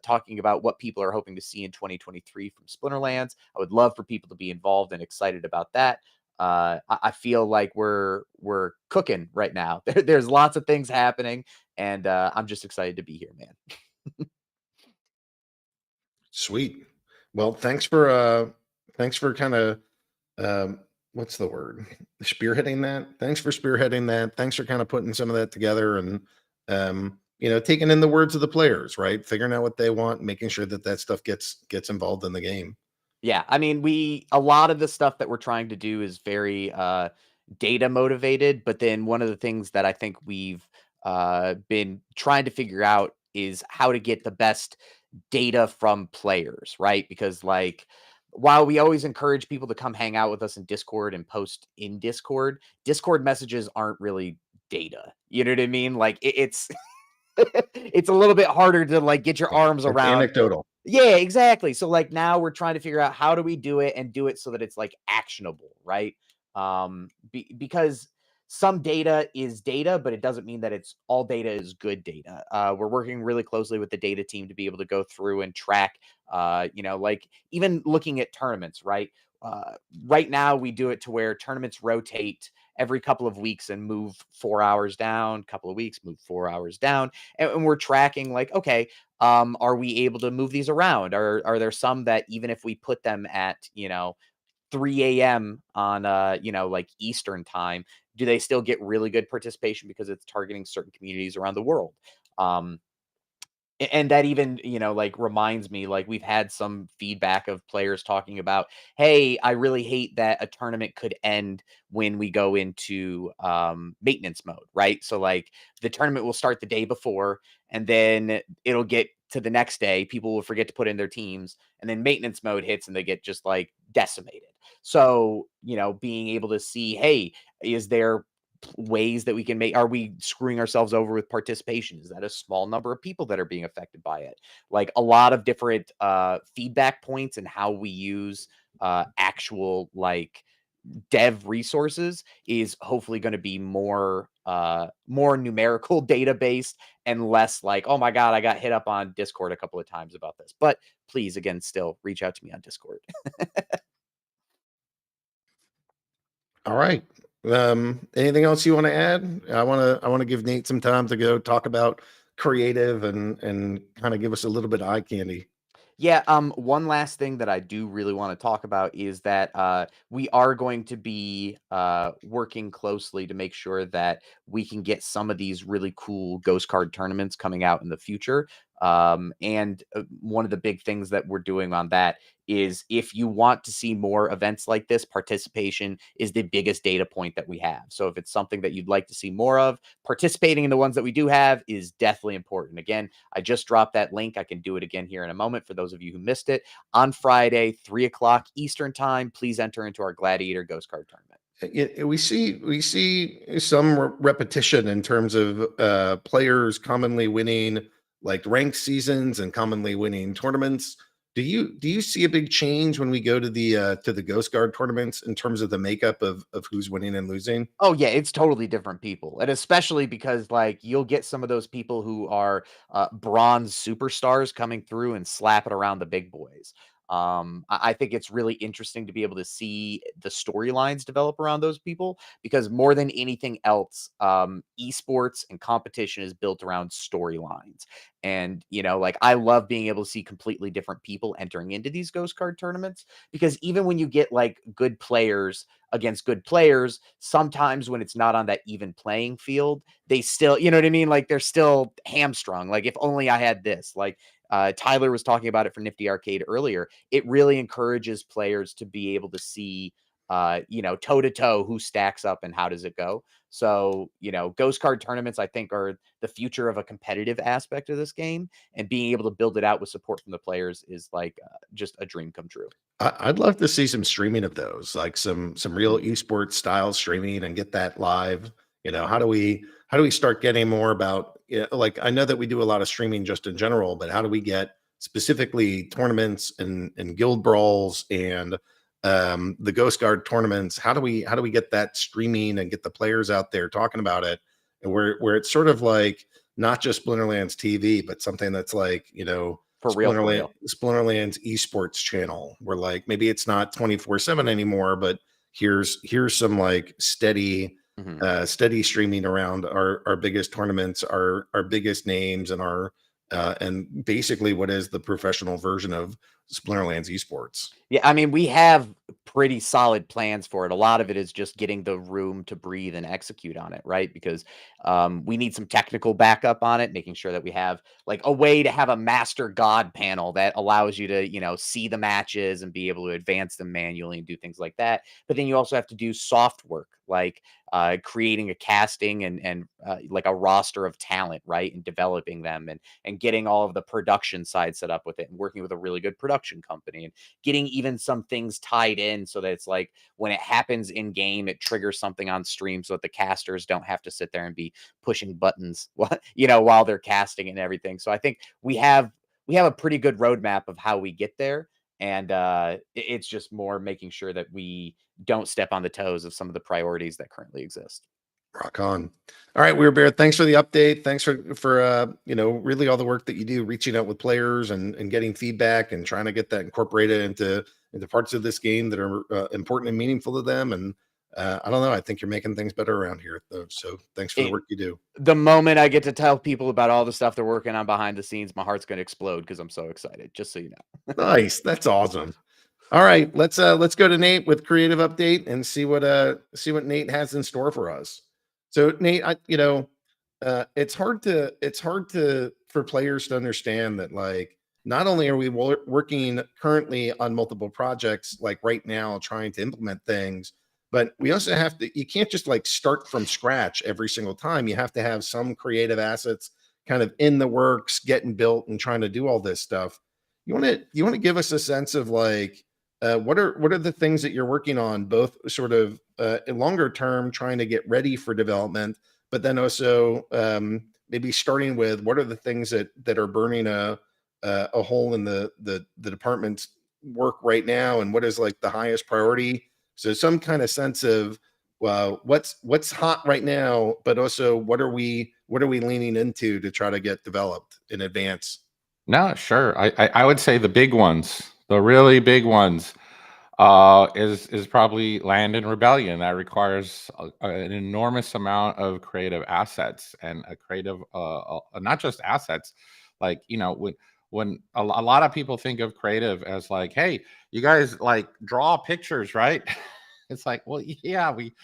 talking about what people are hoping to see in 2023 from Splinterlands. I would love for people to be involved and excited about that. I feel like we're cooking right now. There's lots of things happening, and I'm just excited to be here, man. Sweet. Well, thanks for kind of what's the word? Spearheading that. Thanks for spearheading that. Thanks for kind of putting some of that together and taking in the words of the players, right? Figuring out what they want, making sure that stuff gets involved in the game. Yeah, I mean, a lot of the stuff that we're trying to do is very data motivated, but then one of the things that I think we've been trying to figure out is how to get the best data from players, right? Because while we always encourage people to come hang out with us in Discord and post in Discord messages aren't really data. You know what I mean? It's it's a little bit harder to get your arms around. Anecdotal. Yeah, exactly. So now we're trying to figure out how do we do it and do it so that it's actionable, right? Because some data is data, but it doesn't mean that it's all data is good data. We're working really closely with the data team to be able to go through and track, even looking at tournaments, right? Right now we do it to where tournaments rotate every couple of weeks and move 4 hours down, couple of weeks, move 4 hours down. And we're tracking okay, are we able to move these around? Are there some that even if we put them at, 3 a.m. on, Eastern time, do they still get really good participation because it's targeting certain communities around the world? And that even, reminds me, we've had some feedback of players talking about, hey, I really hate that a tournament could end when we go into maintenance mode, right? So the tournament will start the day before and then it'll get to the next day. People will forget to put in their teams and then maintenance mode hits and they get just decimated. So, being able to see, hey, is there ways that we can are we screwing ourselves over with participation? Is that a small number of people that are being affected by it? A lot of different feedback points and how we use actual dev resources is hopefully going to be more numerical data based and less oh my god, I got hit up on Discord a couple of times about this. But please, again, still reach out to me on Discord. All right. Anything else you want to add? I want to give Nate some time to go talk about creative and kind of give us a little bit of eye candy. Yeah, one last thing that I do really want to talk about is that we are going to be working closely to make sure that we can get some of these really cool ghost card tournaments coming out in the future. And one of the big things that we're doing on that is if you want to see more events like this, participation is the biggest data point that we have. So if it's something that you'd like to see more of, participating in the ones that we do have is definitely important. Again, I just dropped that link. I can do it again here in a moment for those of you who missed it. On Friday, 3 o'clock Eastern time, please enter into our Gladiator Ghost Card Tournament. We see some repetition in terms of players commonly winning like ranked seasons and commonly winning tournaments. Do you see a big change when we go to the Ghost Guard tournaments in terms of the makeup of who's winning and losing? Oh yeah, it's totally different people. And especially because like you'll get some of those people who are bronze superstars coming through and slap it around the big boys. I think it's really interesting to be able to see the storylines develop around those people because more than anything else, esports and competition is built around storylines. And like I love being able to see completely different people entering into these ghost card tournaments because even when you get like good players against good players, sometimes when it's not on that even playing field, they still, you know what I mean? Like they're still hamstrung. Like if only I had this, like Tyler was talking about it for Nifty Arcade earlier. It really encourages players to be able to see, toe to toe who stacks up and how does it go. So, ghost card tournaments, I think, are the future of a competitive aspect of this game, and being able to build it out with support from the players is like just a dream come true. I'd love to see some streaming of those, like some real esports style streaming, and get that live. How do we start getting more about? Like I know that we do a lot of streaming just in general, but how do we get specifically tournaments and guild brawls and the Ghost Guard tournaments? How do we get that streaming and get the players out there talking about it, and where it's sort of like not just Splinterlands TV, but something that's like For real. Splinterlands esports channel, where like maybe it's not 24/7 anymore, but here's some like steady steady streaming around our biggest tournaments, our biggest names, and our and basically what is the professional version of Splinterlands esports. Yeah, I mean, we have pretty solid plans for it. A lot of it is just getting the room to breathe and execute on it, right? Because we need some technical backup on it, making sure that we have like a way to have a master god panel that allows you to, see the matches and be able to advance them manually and do things like that. But then you also have to do soft work, like creating a casting and like a roster of talent, right? And developing them and getting all of the production side set up with it and working with a really good production company and getting even some things tied in so that it's like when it happens in game, it triggers something on stream so that the casters don't have to sit there and be pushing buttons, while they're casting and everything. So I think we have a pretty good roadmap of how we get there. And it's just more making sure that we don't step on the toes of some of the priorities that currently exist. Rock on. All right, Weirdbeard, thanks for the update. Thanks for really all the work that you do, reaching out with players and getting feedback and trying to get that incorporated into parts of this game that are important and meaningful to them. And I don't know, I think you're making things better around here, though. So thanks for the work you do. The moment I get to tell people about all the stuff they're working on behind the scenes, my heart's going to explode because I'm so excited, just so you know. Nice. That's awesome. All right, let's go to Nate with creative update and see what Nate has in store for us. So Nate, it's hard for players to understand that like not only are we working currently on multiple projects like right now trying to implement things, but we also have to, you can't just like start from scratch every single time. You have to have some creative assets kind of in the works, getting built and trying to do all this stuff. You want to give us a sense of like what are the things that you're working on, both sort of longer term, trying to get ready for development, but then also maybe starting with what are the things that are burning a hole in the department's work right now, and what is like the highest priority. So some kind of sense of what's hot right now, but also what are we leaning into to try to get developed in advance. No, sure. I would say the big ones, the really big ones. is probably Land and Rebellion. That requires an enormous amount of creative assets and a creative, not just assets, like, you know, when a lot of people think of creative as like, hey, you guys like draw pictures, right? It's like, well, yeah, we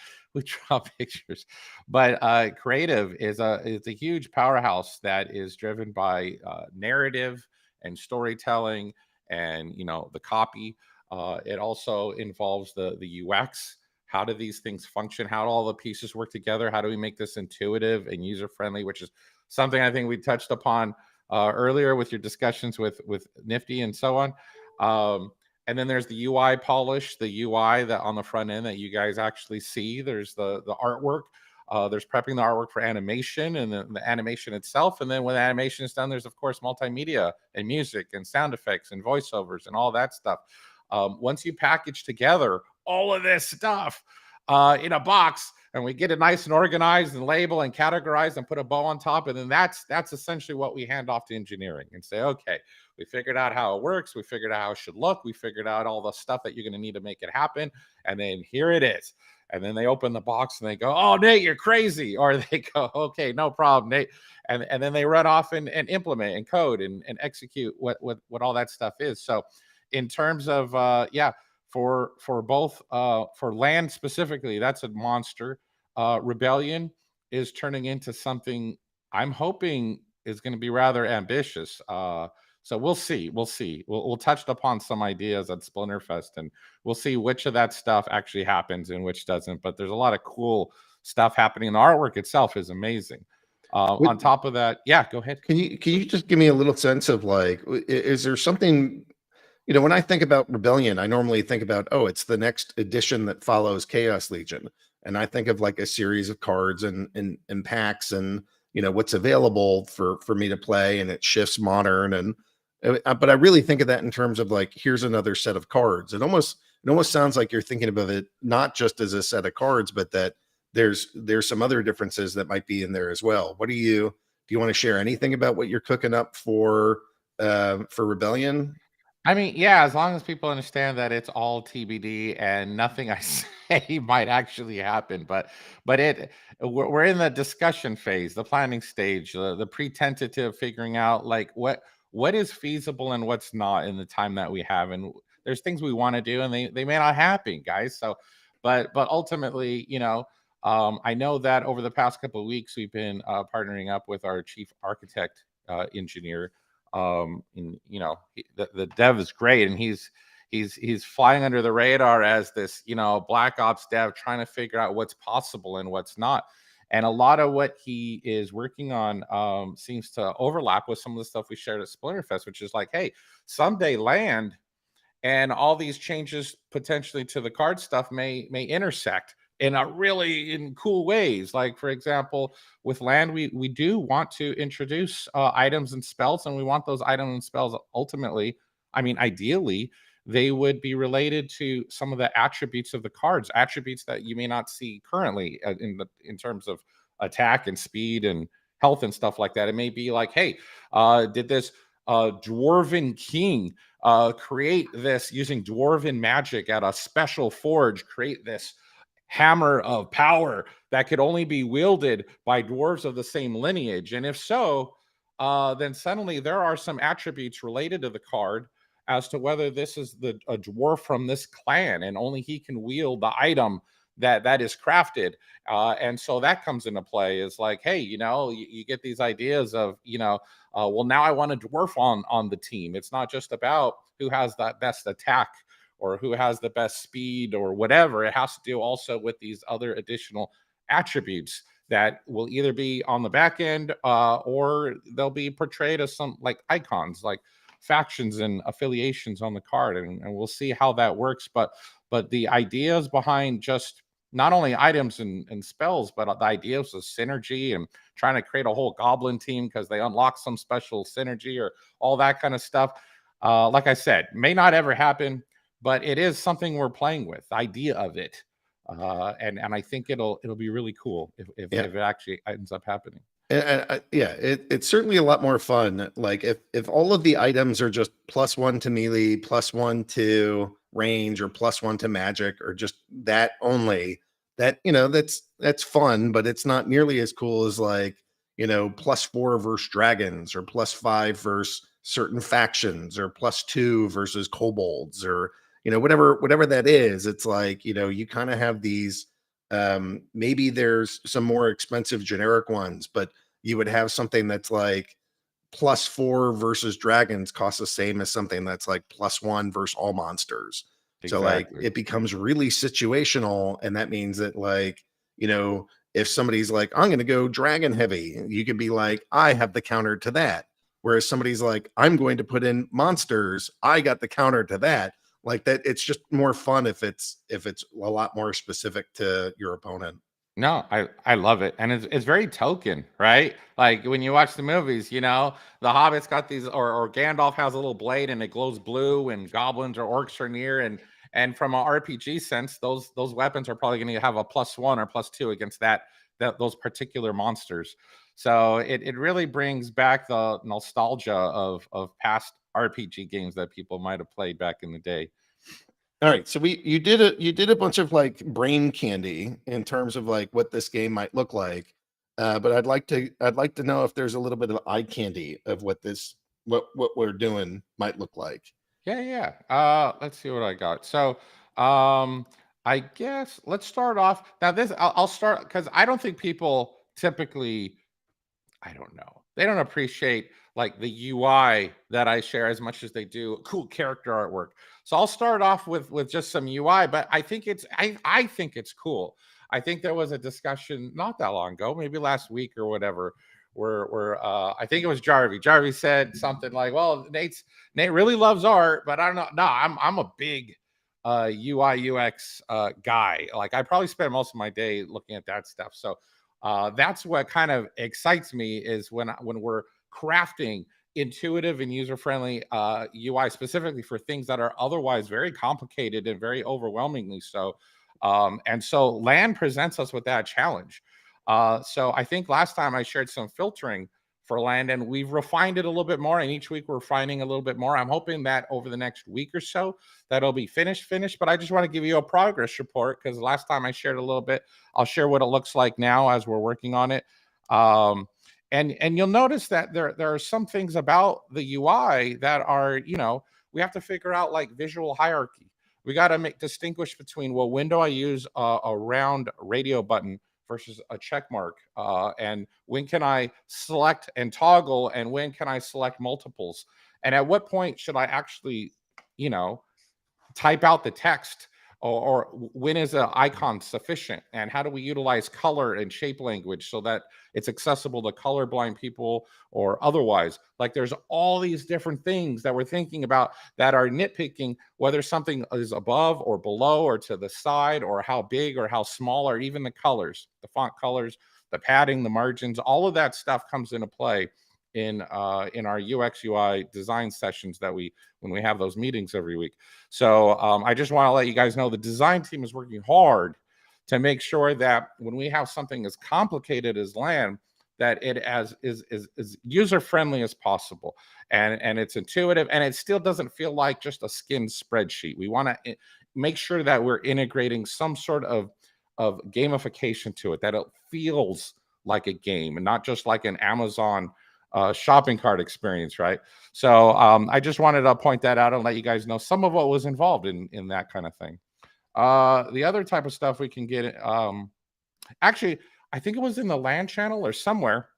draw pictures, but creative is a huge powerhouse that is driven by narrative and storytelling, and you know, the copy. It also involves the UX. How do these things function? How do all the pieces work together? How do we make this intuitive and user friendly? Which is something I think we touched upon earlier with your discussions with Nifty and so on. And then there's the UI polish, the UI that on the front end that you guys actually see. There's the artwork. There's prepping the artwork for animation, and the animation itself. And then when the animation is done, there's of course multimedia and music and sound effects and voiceovers and all that stuff. Once you package together all of this stuff in a box, and we get it nice and organized and label and categorize and put a bow on top, and then that's essentially what we hand off to engineering and say, okay, we figured out how it works, we figured out how it should look, we figured out all the stuff that you're going to need to make it happen, and then here it is. And then they open the box and they go, oh, Nate, you're crazy. Or they go, okay, no problem, Nate. And then they run off and implement and code and execute what all that stuff is. So in terms of for both for Land specifically, that's a monster. Rebellion is turning into something I'm hoping is going to be rather ambitious. So we'll see. We'll touch upon some ideas at Splinterfest, and we'll see which of that stuff actually happens and which doesn't. But there's a lot of cool stuff happening. The artwork itself is amazing. On top of that, yeah, go ahead. Can you just give me a little sense of like, is there something, you know, when I think about Rebellion, I normally think about, oh, it's the next edition that follows Chaos Legion. And I think of like a series of cards and packs and, you know, what's available for me to play, and it shifts modern. And, but I really think of that in terms of like, here's another set of cards. It almost sounds like you're thinking about it, not just as a set of cards, but that there's some other differences that might be in there as well. Do you want to share anything about what you're cooking up for Rebellion? I mean, yeah, as long as people understand that it's all TBD and nothing I say might actually happen, but we're in the discussion phase, the planning stage, the pre-tentative figuring out like what is feasible and what's not in the time that we have, and there's things we want to do and they may not happen, guys. So, but ultimately, you know, I know that over the past couple of weeks we've been partnering up with our chief architect engineer. And you know, the dev is great, and he's flying under the radar as this, you know, black ops dev trying to figure out what's possible and what's not. And a lot of what he is working on seems to overlap with some of the stuff we shared at Splinterfest, which is like, hey, someday Land and all these changes potentially to the card stuff may intersect in cool ways. Like, for example, with Land, we do want to introduce items and spells, and we want those items and spells ultimately, I mean, ideally, they would be related to some of the attributes of the cards, attributes that you may not see currently in terms of attack and speed and health and stuff like that. It may be like, hey, did this dwarven king create this using dwarven magic at a special forge, create this hammer of power that could only be wielded by dwarves of the same lineage? And if so, then suddenly there are some attributes related to the card as to whether this is a dwarf from this clan, and only he can wield the item that is crafted. And so that comes into play. Is like, hey, you know, you get these ideas of, you know, well, now I want a dwarf on the team. It's not just about who has that best attack or who has the best speed or whatever. It has to do also with these other additional attributes that will either be on the back end or they'll be portrayed as some like icons, like factions and affiliations on the card. And we'll see how that works. But the ideas behind just not only items and spells, but the ideas of synergy and trying to create a whole goblin team because they unlock some special synergy or all that kind of stuff. Like I said, may not ever happen, but it is something we're playing with, the idea of it. And I think it'll be really cool if it actually ends up happening. And yeah, it's certainly a lot more fun. Like if all of the items are just +1 to melee, +1 to range or +1 to magic or just that only, that, you know, that's fun, but it's not nearly as cool as like, you know, +4 versus dragons or +5 versus certain factions or +2 versus kobolds or, you know, whatever that is. It's like, you know, you kind of have these, maybe there's some more expensive generic ones, but you would have something that's like +4 versus dragons costs the same as something that's like +1 versus all monsters. So like Exactly. it becomes really situational, and that means that, like, you know, if somebody's like, I'm going to go dragon heavy, you could be like, I have the counter to that. Whereas somebody's like, I'm going to put in monsters, I got the counter to that. Like that, it's just more fun if it's a lot more specific to your opponent. No, I love it, and it's very token, right? Like when you watch the movies, you know, the Hobbit's got these, or Gandalf has a little blade and it glows blue, and goblins or orcs are near, and from an RPG sense, those weapons are probably going to have a +1 or +2 against those particular monsters. So it really brings back the nostalgia of past RPG games that people might have played back in the day. All right, so you did a bunch of like brain candy in terms of like what this game might look like, but I'd like to know if there's a little bit of eye candy of what we're doing might look like. Yeah. Let's see what I got. So, I guess let's start off now. I'll start because I don't think people typically, I don't know, they don't appreciate like the UI that I share as much as they do cool character artwork. So I'll start off with just some UI, but I think I think it's cool. I think there was a discussion not that long ago, maybe last week or whatever, where I think it was Jarvie. Jarvie said something like, "Well, Nate really loves art, but I don't know. No, I'm a big UI UX guy. Like I probably spend most of my day looking at that stuff. So that's what kind of excites me is when we're crafting intuitive and user-friendly UI specifically for things that are otherwise very complicated and very overwhelmingly so. And so land presents us with that challenge. So I think last time I shared some filtering for land, and we've refined it a little bit more, and each week we're refining a little bit more. I'm hoping that over the next week or so that'll be finished, but I just want to give you a progress report because last time I shared a little bit. I'll share what it looks like now as we're working on it. And you'll notice that there are some things about the UI that are, you know, we have to figure out like visual hierarchy. We got to distinguish between what window I use a round radio button versus a check mark, and when can I select and toggle, and when can I select multiples, and at what point should I actually, you know, type out the text, or when is an icon sufficient, and how do we utilize color and shape language so that it's accessible to colorblind people or otherwise. Like there's all these different things that we're thinking about that are nitpicking, whether something is above or below or to the side or how big or how small, or even the colors, the font colors, the padding, the margins, all of that stuff comes into play in our UX UI design sessions that when we have those meetings every week. So I just want to let you guys know the design team is working hard to make sure that when we have something as complicated as land, that it is user friendly as possible, and it's intuitive, and it still doesn't feel like just a skimmed spreadsheet. We want to make sure that we're integrating some sort of gamification to it, that it feels like a game and not just like an Amazon shopping cart experience, right? So I just wanted to point that out and let you guys know some of what was involved in that kind of thing. The other type of stuff we can get, actually, I think it was in the land channel or somewhere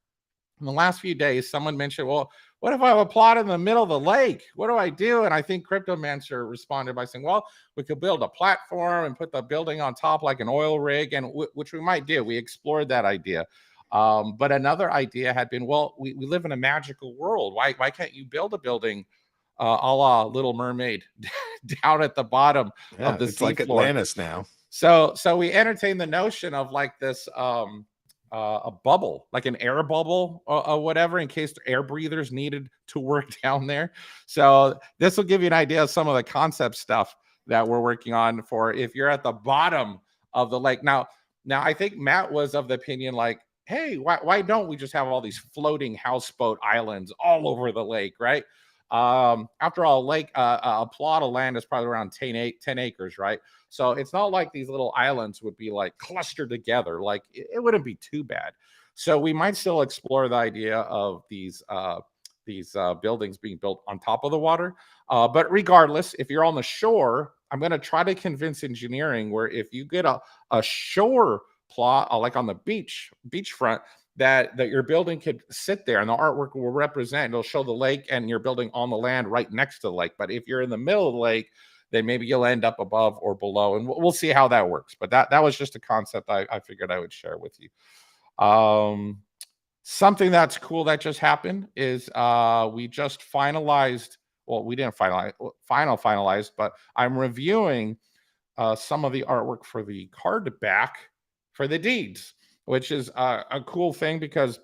in the last few days, someone mentioned, well, what if I have a plot in the middle of the lake? What do I do? And I think Cryptomancer responded by saying, well, we could build a platform and put the building on top like an oil rig, and which we might do. We explored that idea. But another idea had been, well, we live in a magical world. Why can't you build a building a la Little Mermaid down at the bottom of the it's sea like floor? Atlantis now. So we entertained the notion of like this a bubble, like an air bubble or whatever, in case air breathers needed to work down there. So this will give you an idea of some of the concept stuff that we're working on for if you're at the bottom of the lake. Now I think Matt was of the opinion like, hey, why don't we just have all these floating houseboat islands all over the lake, right? After all, lake, a plot of land is probably around 10 acres, right? So it's not like these little islands would be like clustered together. Like it wouldn't be too bad. So we might still explore the idea of these buildings being built on top of the water. But regardless, if you're on the shore, I'm going to try to convince engineering where if you get a shore plot, like on the beachfront, that your building could sit there and the artwork will represent, it'll show the lake and you're building on the land right next to the lake. But if you're in the middle of the lake, then maybe you'll end up above or below, and we'll see how that works. But that was just a concept I figured I would share with you. Something that's cool that just happened is we just finalized. Well, we didn't finalize, but I'm reviewing some of the artwork for the card back for the deeds, which is a cool thing because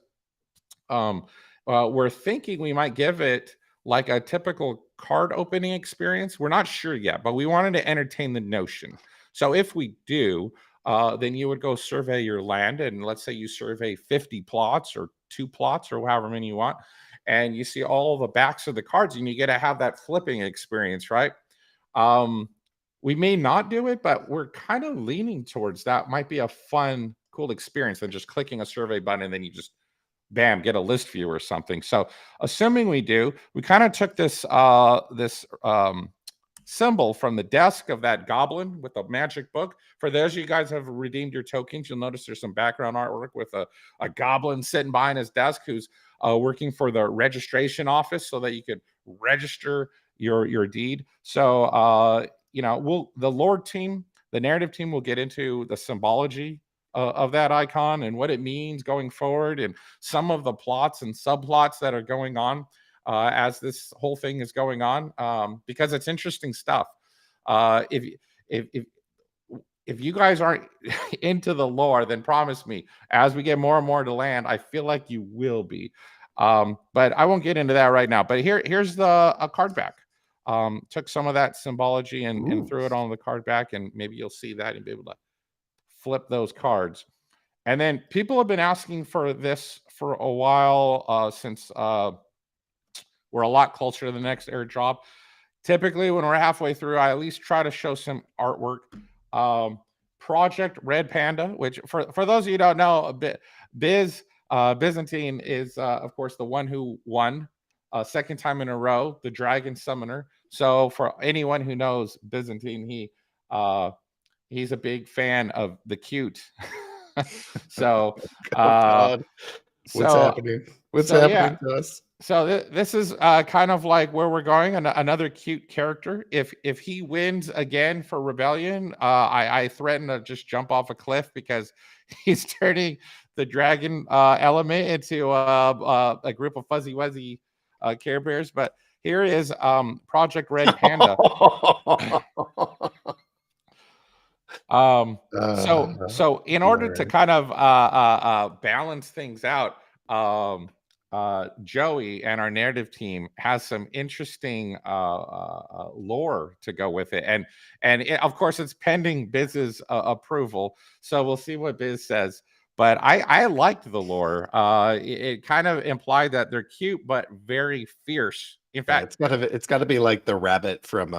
we're thinking we might give it like a typical card opening experience. We're not sure yet, but we wanted to entertain the notion. So if we do, then you would go survey your land, and let's say you survey 50 plots or 2 plots or however many you want, and you see all the backs of the cards, and you get to have that flipping experience, right? We may not do it, but we're kind of leaning towards that. Might be a fun, cool experience than just clicking a survey button and then you just bam, get a list view or something. So assuming we do, we kind of took this symbol from the desk of that goblin with a magic book. For those of you guys who have redeemed your tokens, you'll notice there's some background artwork with a goblin sitting behind his desk who's working for the registration office so that you could register your deed. So the lore team, the narrative team, will get into the symbology of that icon and what it means going forward, and some of the plots and subplots that are going on as this whole thing is going on, because it's interesting stuff. If you guys aren't into the lore, then promise me, as we get more and more to land, I feel like you will be. But I won't get into that right now. But here's a card back. Took some of that symbology and threw it on the card back, and maybe you'll see that and be able to flip those cards. And then people have been asking for this for a while, since we're a lot closer to the next airdrop. Typically, when we're halfway through, I at least try to show some artwork. Project Red Panda, which for those of you who don't know, Byzantine is, of course, the one who won second time in a row, the Dragon Summoner. So for anyone who knows Byzantine, he's a big fan of the cute. So, God. What's happening? What's happening to us? So this is kind of like where we're going. Another cute character. If he wins again for Rebellion, I threaten to just jump off a cliff because he's turning the dragon element into a group of fuzzy wuzzy Care Bears. But here is Project Red Panda. So in order to kind of balance things out, Joey and our narrative team has some interesting lore to go with it, and of course it's pending Biz's approval. So we'll see what Biz says. But I liked the lore. It kind of implied that they're cute but very fierce. In fact, it's got to be like the rabbit from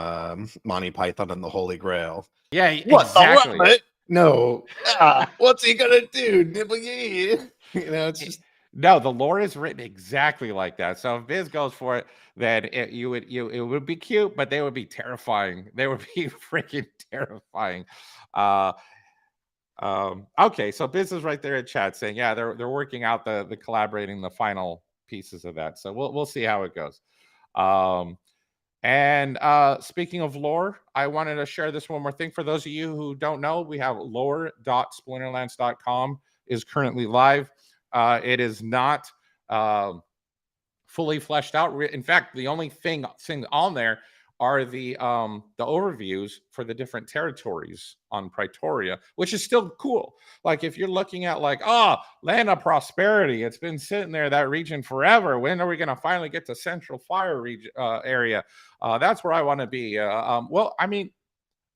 Monty Python and the Holy Grail. Yeah, what, exactly. The rabbit? No. What's he gonna do? Nibble ye? It's just. No, the lore is written exactly like that. So if Biz goes for it, then it would be cute, but they would be terrifying. They would be freaking terrifying. Okay, so Biz is right there in chat saying, yeah, they're working out the collaborating the final pieces of that. So we'll see how it goes. And speaking of lore, I wanted to share this one more thing. For those of you who don't know, we have lore.splinterlands.com is currently live. It is not fully fleshed out. In fact, the only thing on there are the overviews for the different territories on Praetoria, which is still cool. Like if you're looking at like, land of prosperity, it's been sitting there, that region forever. When are we going to finally get to Central Fire region area? That's where I want to be. Well, I mean,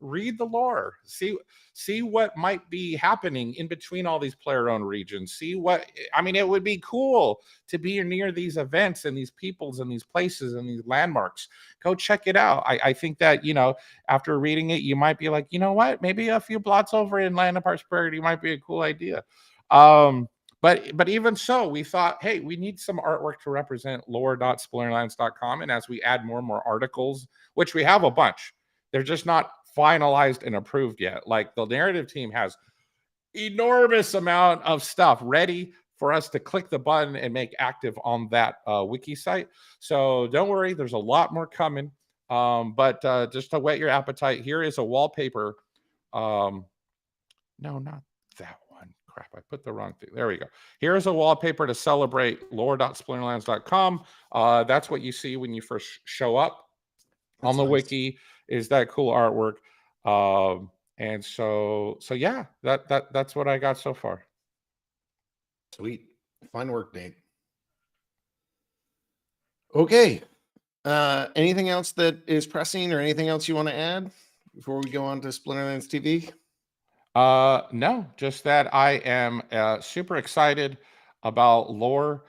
read the lore, see what might be happening in between all these player-owned regions. See what, I mean, it would be cool to be near these events and these peoples and these places and these landmarks. Go check it out. I think that, you know, after reading it, you might be like, you know what, maybe a few blocks over in Land of Prosperity might be a cool idea. But even so, we thought, hey, we need some artwork to represent lore.splinterlands.com. And as we add more and more articles, which we have a bunch, they're just not finalized and approved yet. Like the narrative team has enormous amount of stuff ready for us to click the button and make active on that wiki site. So don't worry, there's a lot more coming. But just to whet your appetite, here is a wallpaper. No, not that one. Crap, I put the wrong thing. There we go. Here's a wallpaper to celebrate lore.splinterlands.com. That's what you see when you first show up on the wiki, is that cool artwork. And so yeah, that's what I got so far. Sweet. Fine work, Nate. Okay. Anything else that is pressing or anything else you want to add before we go on to Splinterlands TV? No, just that I am super excited about lore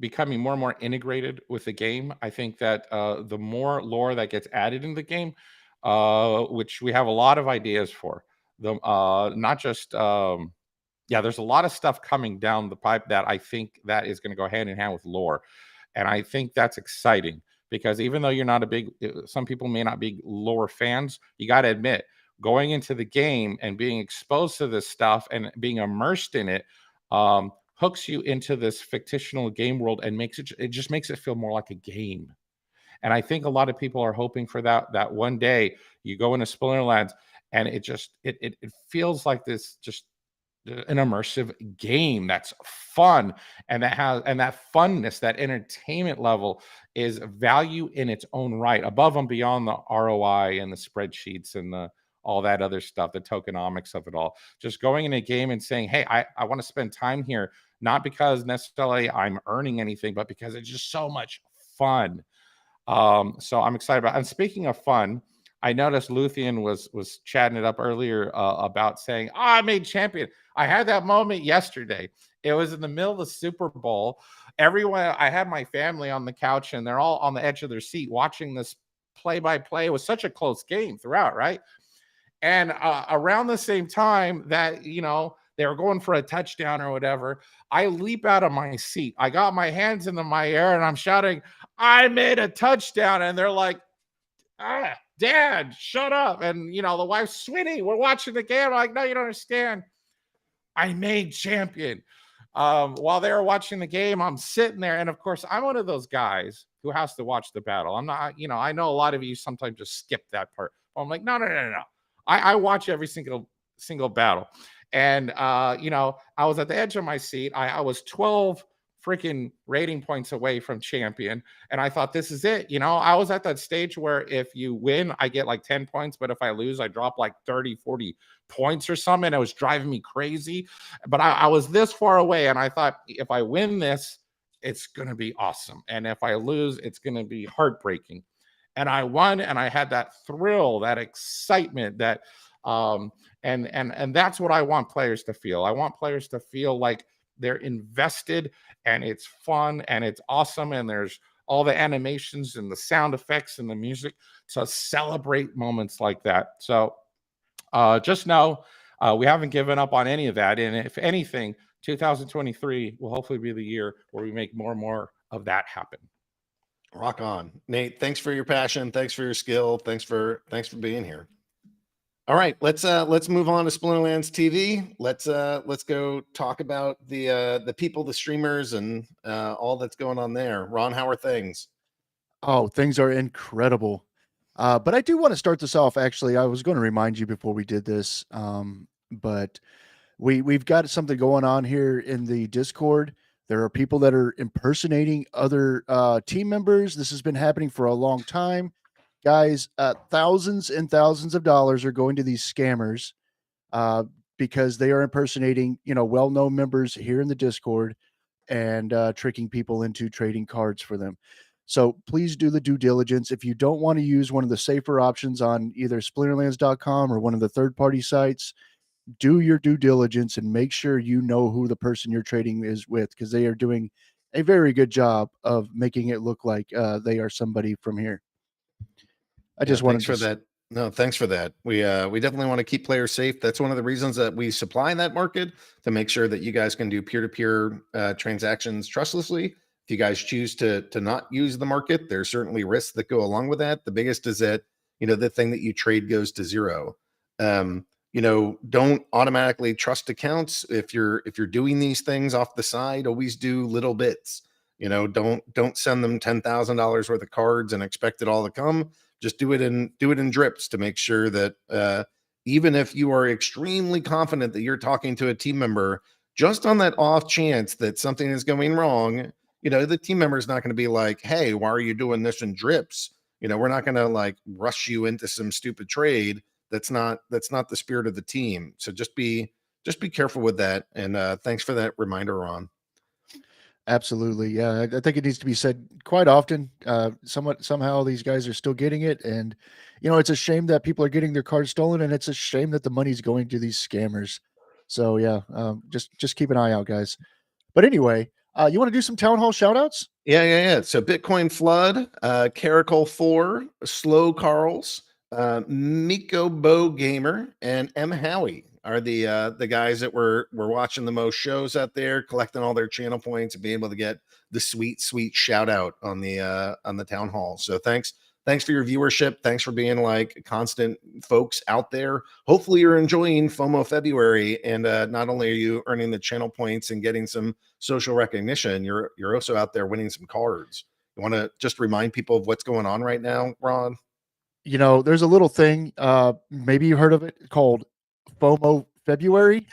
becoming more and more integrated with the game. I think that the more lore that gets added in the game, which we have a lot of ideas for, the not just there's a lot of stuff coming down the pipe that I think that is going to go hand in hand with lore, and I think that's exciting because even though you're not a big, some people may not be lore fans, you got to admit, going into the game and being exposed to this stuff and being immersed in it hooks you into this fictional game world and it just makes it feel more like a game. And I think a lot of people are hoping for that one day you go into Splinterlands and it feels like this, just an immersive game that's fun and that funness, that entertainment level is value in its own right, above and beyond the ROI and the spreadsheets and all that other stuff, the tokenomics of it all. Just going in a game and saying, hey, I want to spend time here, not because necessarily I'm earning anything, but because it's just so much fun. So I'm excited about it. And speaking of fun, I noticed Luthien was chatting it up earlier about saying, I made champion. I had that moment yesterday. It was in the middle of the Super Bowl. Everyone, I had my family on the couch and they're all on the edge of their seat watching this play-by-play. It was such a close game throughout, right? And around the same time that, you know, they were going for a touchdown or whatever, I leap out of my seat. I got my hands into my air and I'm shouting, I made a touchdown. And they're like, Dad, shut up. And, you know, the wife's, sweetie, we're watching the game. I'm like, no, you don't understand. I made champion. While they were watching the game, I'm sitting there. And of course, I'm one of those guys who has to watch the battle. I'm not, you know, I know a lot of you sometimes just skip that part. I'm like, no. I watch every single battle. And, you know, I was at the edge of my seat. I was 12 freaking rating points away from champion. And I thought, this is it. You know, I was at that stage where if you win, I get like 10 points. But if I lose, I drop like 30, 40 points or something. And it was driving me crazy. But I was this far away. And I thought, if I win this, it's going to be awesome. And if I lose, it's going to be heartbreaking. And I won, and I had that thrill, that excitement, that and that's what I want players to feel. I want players to feel like they're invested and it's fun and it's awesome and there's all the animations and the sound effects and the music to celebrate moments like that. So just know we haven't given up on any of that. And if anything, 2023 will hopefully be the year where we make more and more of that happen. Rock on, Nate. Thanks for your passion. Thanks for your skill. Thanks for being here. All right, let's move on to Splinterlands TV. Let's go talk about the people, the streamers, and all that's going on there. Ron, how are things? Oh, things are incredible. But I do want to start this off. Actually, I was going to remind you before we did this, but we've got something going on here in the Discord. There are people that are impersonating other team members. This has been happening for a long time. Guys, thousands and thousands of dollars are going to these scammers because they are impersonating, you know, well-known members here in the Discord and tricking people into trading cards for them. So please do the due diligence. If you don't want to use one of the safer options on either splinterlands.com or one of the third-party sites, do your due diligence and make sure you know who the person you're trading is with, because they are doing a very good job of making it look like they are somebody from here. I just wanted thanks for that. No, thanks for that. We definitely want to keep players safe. That's one of the reasons that we supply that market, to make sure that you guys can do peer-to-peer transactions trustlessly. If you guys choose to not use the market, there's certainly risks that go along with that. The biggest is that, the thing that you trade goes to zero. Don't automatically trust accounts. If you're doing these things off the side, always do little bits. Don't send them $10,000 worth of cards and expect it all to come. Just do it in drips, to make sure that even if you are extremely confident that you're talking to a team member, just on that off chance that something is going wrong, the team member is not going to be like, hey, why are you doing this in drips? We're not going to like rush you into some stupid trade. That's not the spirit of the team. So just be careful with that. And thanks for that reminder, Ron. Absolutely. Yeah. I think it needs to be said quite often. Somehow these guys are still getting it. And, it's a shame that people are getting their cards stolen, and it's a shame that the money's going to these scammers. So yeah, just keep an eye out, guys. But anyway, you want to do some town hall shout outs? Yeah. So Bitcoin Flood, Caracol 4, Slow Carls, Miko Bow Gamer, and M Howie are the guys that were watching the most shows out there, collecting all their channel points and being able to get the sweet shout out on the town hall. So thanks for your viewership. Thanks for being like constant folks out there. Hopefully you're enjoying FOMO February, and not only are you earning the channel points and getting some social recognition, you're also out there winning some cards. You want to just remind people of what's going on right now, Ron? There's a little thing, maybe you heard of it, called FOMO February.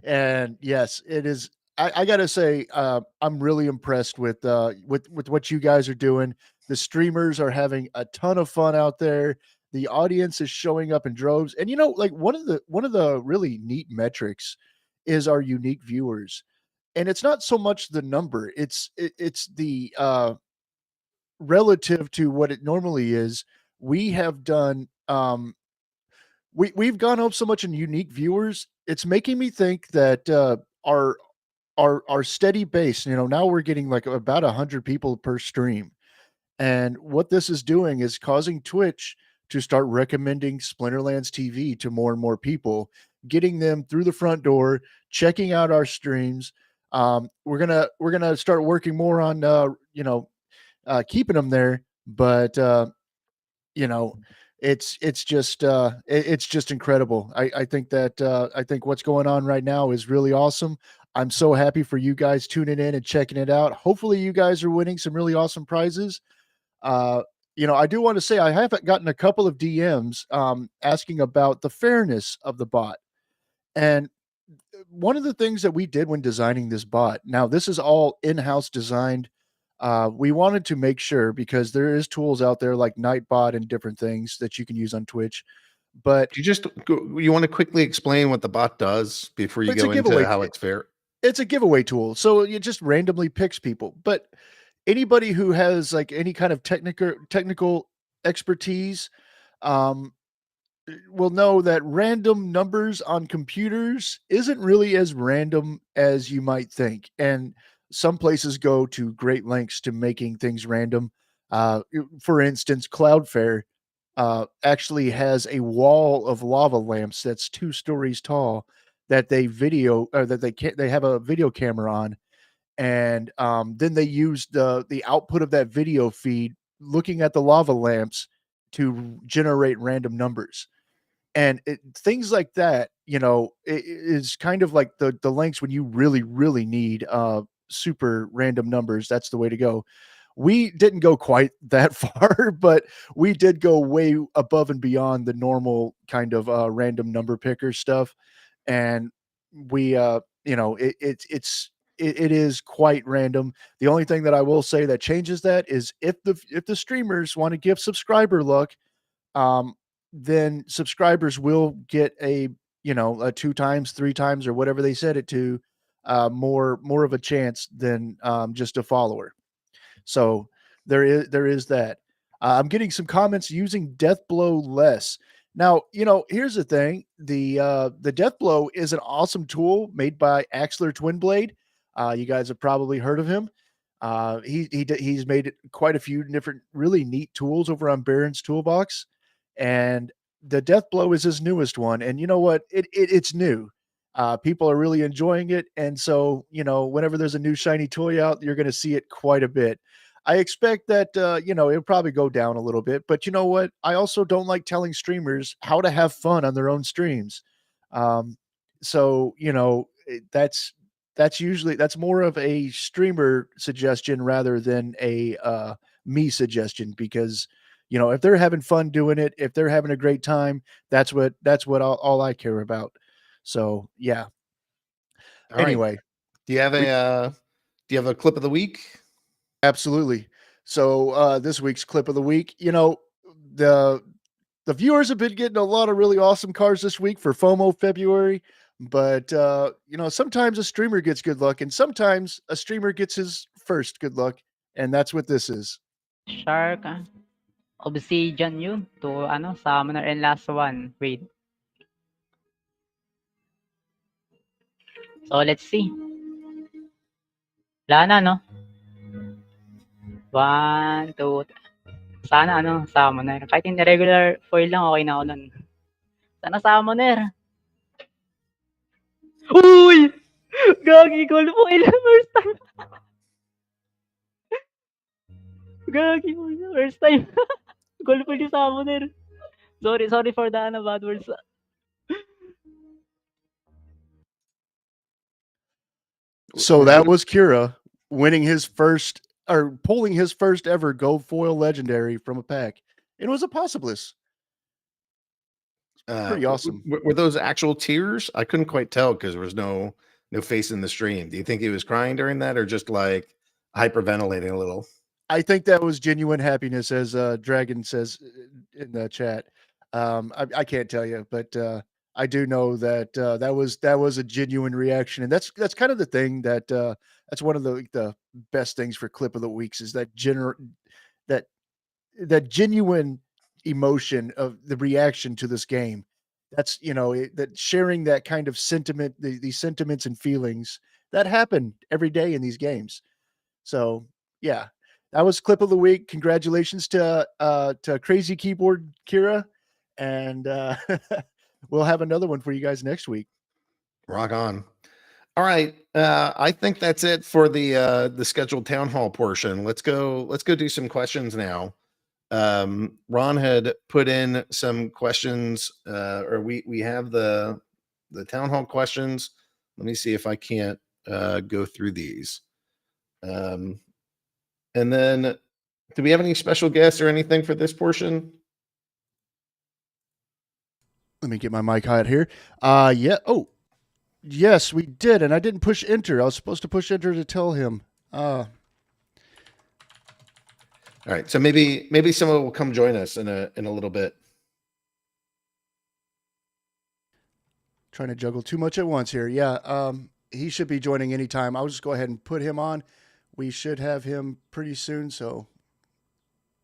And yes, it is. I gotta say, I'm really impressed with what you guys are doing. The streamers are having a ton of fun out there. The audience is showing up in droves. And like one of the really neat metrics is our unique viewers. And it's not so much the number, it's the relative to what it normally is. We have done we've gone up so much in unique viewers. It's making me think that our steady base, now we're getting like about 100 people per stream. And what this is doing is causing Twitch to start recommending Splinterlands TV to more and more people, getting them through the front door, checking out our streams. We're gonna start working more on keeping them there, but it's just incredible. I think what's going on right now is really awesome. I'm so happy for you guys tuning in and checking it out. Hopefully you guys are winning some really awesome prizes. I do want to say I have gotten a couple of DMs asking about the fairness of the bot. And one of the things that we did when designing this bot, now this is all in-house designed. We wanted to make sure, because there is tools out there like Nightbot and different things that you can use on Twitch. But you want to quickly explain what the bot does before you go into how it's fair? It's a giveaway tool. So it just randomly picks people. But anybody who has like any kind of technical expertise will know that random numbers on computers isn't really as random as you might think. And some places go to great lengths to making things random. For instance, Cloudflare actually has a wall of lava lamps that's 2 stories tall that they have a video camera on. And then they use the output of that video feed looking at the lava lamps to generate random numbers. And things like that, is kind of like the lengths when you really, really need super random numbers. That's the way to go. We didn't go quite that far, but we did go way above and beyond the normal kind of random number picker stuff. And we, it is quite random. The only thing that I will say that changes that is if the streamers want to give subscriber luck, then subscribers will get a 2 times, 3 times, or whatever they set it to, more of a chance than just a follower. So there is that. I'm getting some comments using Death Blow less. Now, here's the thing. The Death Blow is an awesome tool made by Axler Twinblade. You guys have probably heard of him. He's made quite a few different really neat tools over on Baron's Toolbox, and the Death Blow is his newest one. And you know what? It's new. People are really enjoying it, and so whenever there's a new shiny toy out, you're going to see it quite a bit. I expect that it'll probably go down a little bit, but you know what? I also don't like telling streamers how to have fun on their own streams. So that's more of a streamer suggestion rather than a me suggestion, because if they're having fun doing it, if they're having a great time, that's what all I care about. So yeah. All right. Anyway, do you have a clip of the week? Absolutely. So this week's clip of the week, the viewers have been getting a lot of really awesome cards this week for FOMO February, but sometimes a streamer gets good luck and sometimes a streamer gets his first good luck, and that's what this is. Shark, Obsidian yun to Summoner, and last one. Wait. So let's see. Wala na, no? 1, 2, sana Summoner. Kahit in regular foil lang, okay na ako nun. Sana Summoner. Uy! Gagi, gold foil. First time. Gagi, first time. Gold foil yung Summoner. Sorry for the bad words. So that was Kira winning his first, or pulling his first ever gold foil legendary from a pack. It was a Possibless. Pretty awesome. Were those actual tears? I couldn't quite tell because there was no face in the stream. Do you think he was crying during that, or just like hyperventilating a little? I think that was genuine happiness, as Dragon says in the chat. I can't tell you, but I do know that that was a genuine reaction, and that's kind of the thing that that's one of the best things for clip of the weeks is that that genuine emotion of the reaction to this game. That's that sharing that kind of sentiment, these sentiments and feelings that happen every day in these games. So yeah, that was clip of the week. Congratulations to Crazy Keyboard Kira, and we'll have another one for you guys next week. Rock on. All right. I think that's it for the scheduled town hall portion. Let's go do some questions now. Ron had put in some questions, or we have the town hall questions. Let me see if I can't go through these. And then do we have any special guests or anything for this portion? Let me get my mic hot here. Yeah. Oh, yes, we did. And I didn't push enter. I was supposed to push enter to tell him. All right. So maybe someone will come join us in a little bit. Trying to juggle too much at once here. Yeah. He should be joining anytime. I'll just go ahead and put him on. We should have him pretty soon. So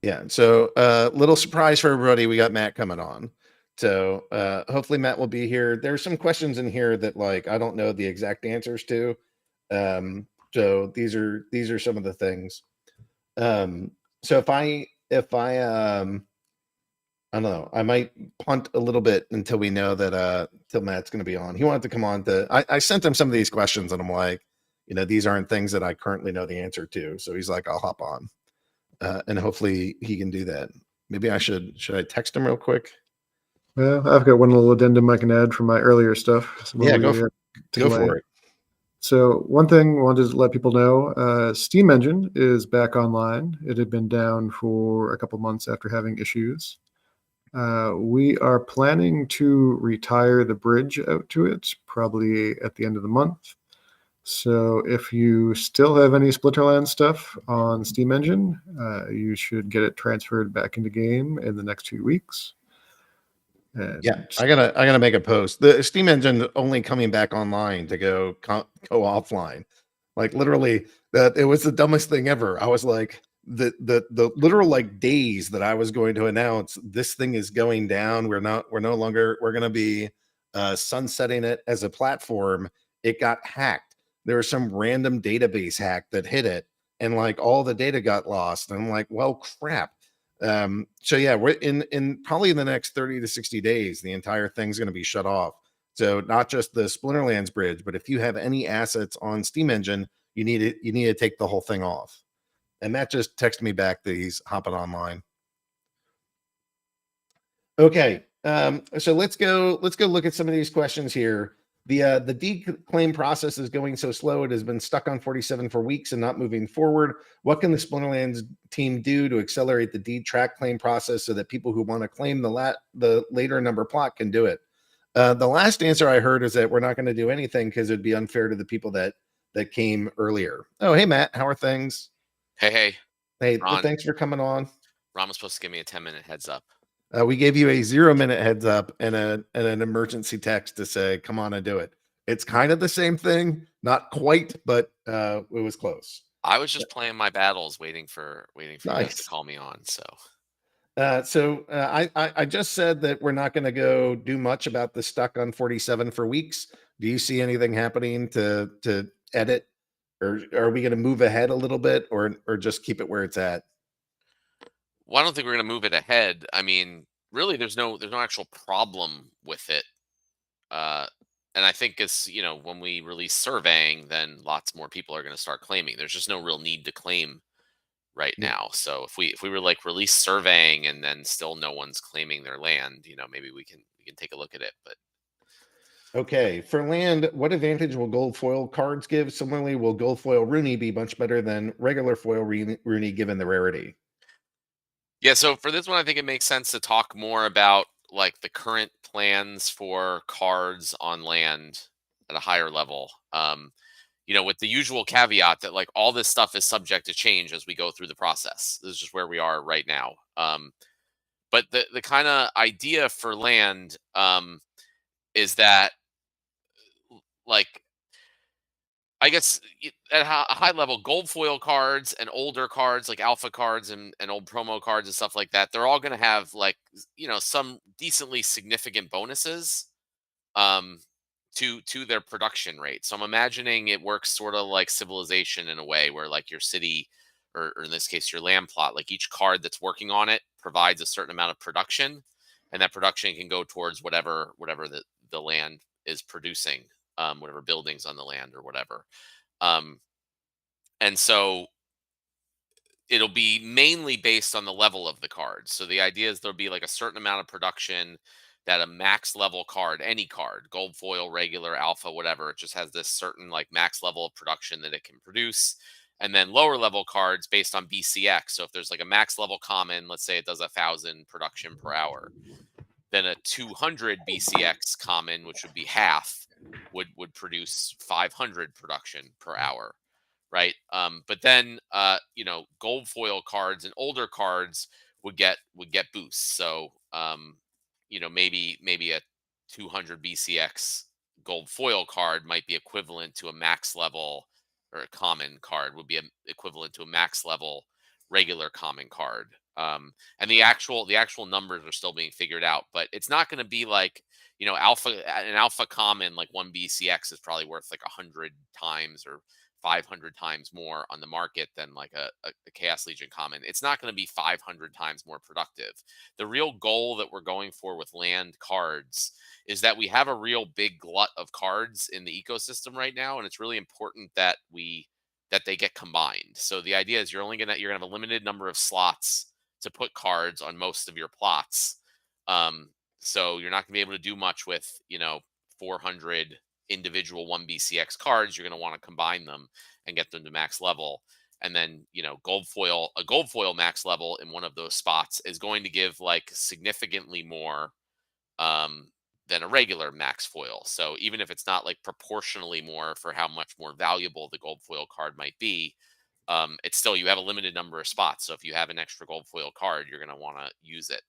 yeah. So little surprise for everybody. We got Matt coming on. So hopefully Matt will be here. There's some questions in here that I don't know the exact answers to. So these are some of the things. So if I don't know, I might punt a little bit until we know that till Matt's going to be on. He wanted to come on I sent him some of these questions and I'm like, these aren't things that I currently know the answer to. So he's like, I'll hop on. And hopefully he can do that. Maybe I should I text him real quick? Well, I've got one little addendum I can add from my earlier stuff. Yeah, go for it. So one thing I wanted to let people know, Steam Engine is back online. It had been down for a couple months after having issues. We are planning to retire the bridge out to it probably at the end of the month. So if you still have any Splinterlands stuff on Steam Engine, you should get it transferred back into game in the next 2 weeks. Yeah, I gotta make a post. The Steam Engine only coming back online to go offline. Like literally, that it was the dumbest thing ever. I was like, the literal like days that I was going to announce this thing is going down, we're no longer, we're going to be sunsetting it as a platform, it got hacked. There was some random database hack that hit it, and like all the data got lost. And I'm like, well, crap. So yeah, we're in probably in the next 30 to 60 days, the entire thing's going to be shut off. So not just the Splinterlands bridge, but if you have any assets on Steam Engine, you need to take the whole thing off. And Matt just texted me back that he's hopping online. Okay, so let's go look at some of these questions here. The deed claim process is going so slow; it has been stuck on 47 for weeks and not moving forward. What can the Splinterlands team do to accelerate the deed track claim process so that people who want to claim the later number plot can do it? The last answer I heard is that we're not going to do anything because it'd be unfair to the people that came earlier. Oh, hey Matt, how are things? Hey, Hey, Ron. thanks for coming on. Ron was supposed to give me a 10-minute heads up. We gave you a 0-minute heads up and an emergency text to say, come on and do it. It's kind of the same thing, not quite, but it was close. I was just playing my battles, waiting for you guys to call me on. So I just said that we're not going to go do much about the stuck on 47 for weeks. Do you see anything happening to edit, or are we going to move ahead a little bit, or just keep it where it's at? well, I don't think we're going to move it ahead. I mean, really, there's no actual problem with it. And I think it's, when we release surveying, then lots more people are going to start claiming. There's just no real need to claim right now. So if we were like release surveying and then still no one's claiming their land, maybe we can take a look at it. But okay, for land, what advantage will gold foil cards give? Similarly, will gold foil Rooney be much better than regular foil Rooney given the rarity? yeah, so for this one, I think it makes sense to talk more about like the current plans for cards on land at a higher level. With the usual caveat that like all this stuff is subject to change as we go through the process. This is just where we are right now. But the kind of idea for land is that, like, I guess at a high level, gold foil cards and older cards like alpha cards and old promo cards and stuff like that, they're all going to have like, some decently significant bonuses to their production rate. So I'm imagining it works sort of like Civilization in a way where like your city, or in this case, your land plot, like each card that's working on it provides a certain amount of production, and that production can go towards whatever the land is producing, whatever buildings on the land or whatever. And so it'll be mainly based on the level of the cards. So the idea is there'll be like a certain amount of production that a max level card, any card, gold foil, regular, alpha, whatever, it just has this certain like max level of production that it can produce. And then lower level cards based on BCX. So if there's like a max level common, let's say it does 1,000 production per hour, then a 200 BCX common, which would be half, would produce 500 production per hour, right? But then gold foil cards and older cards would get boosts. So maybe a 200 BCX gold foil card might be equivalent to a max level, or a common card would be equivalent to a max level regular common card. And the actual numbers are still being figured out, but it's not going to be like, an alpha common, like 1 BCX is probably worth like 100 times or 500 times more on the market than like a Chaos Legion common. It's not going to be 500 times more productive. The real goal that we're going for with land cards is that we have a real big glut of cards in the ecosystem right now, and it's really important that they get combined. So the idea is you're gonna have a limited number of slots to put cards on most of your plots. So you're not gonna be able to do much with 400 individual 1 BCX cards. You're going to want to combine them and get them to max level. And then, a gold foil max level in one of those spots is going to give like significantly more than a regular max foil. So even if it's not like proportionally more for how much more valuable the gold foil card might be, it's still, you have a limited number of spots. So if you have an extra gold foil card, you're going to want to use it.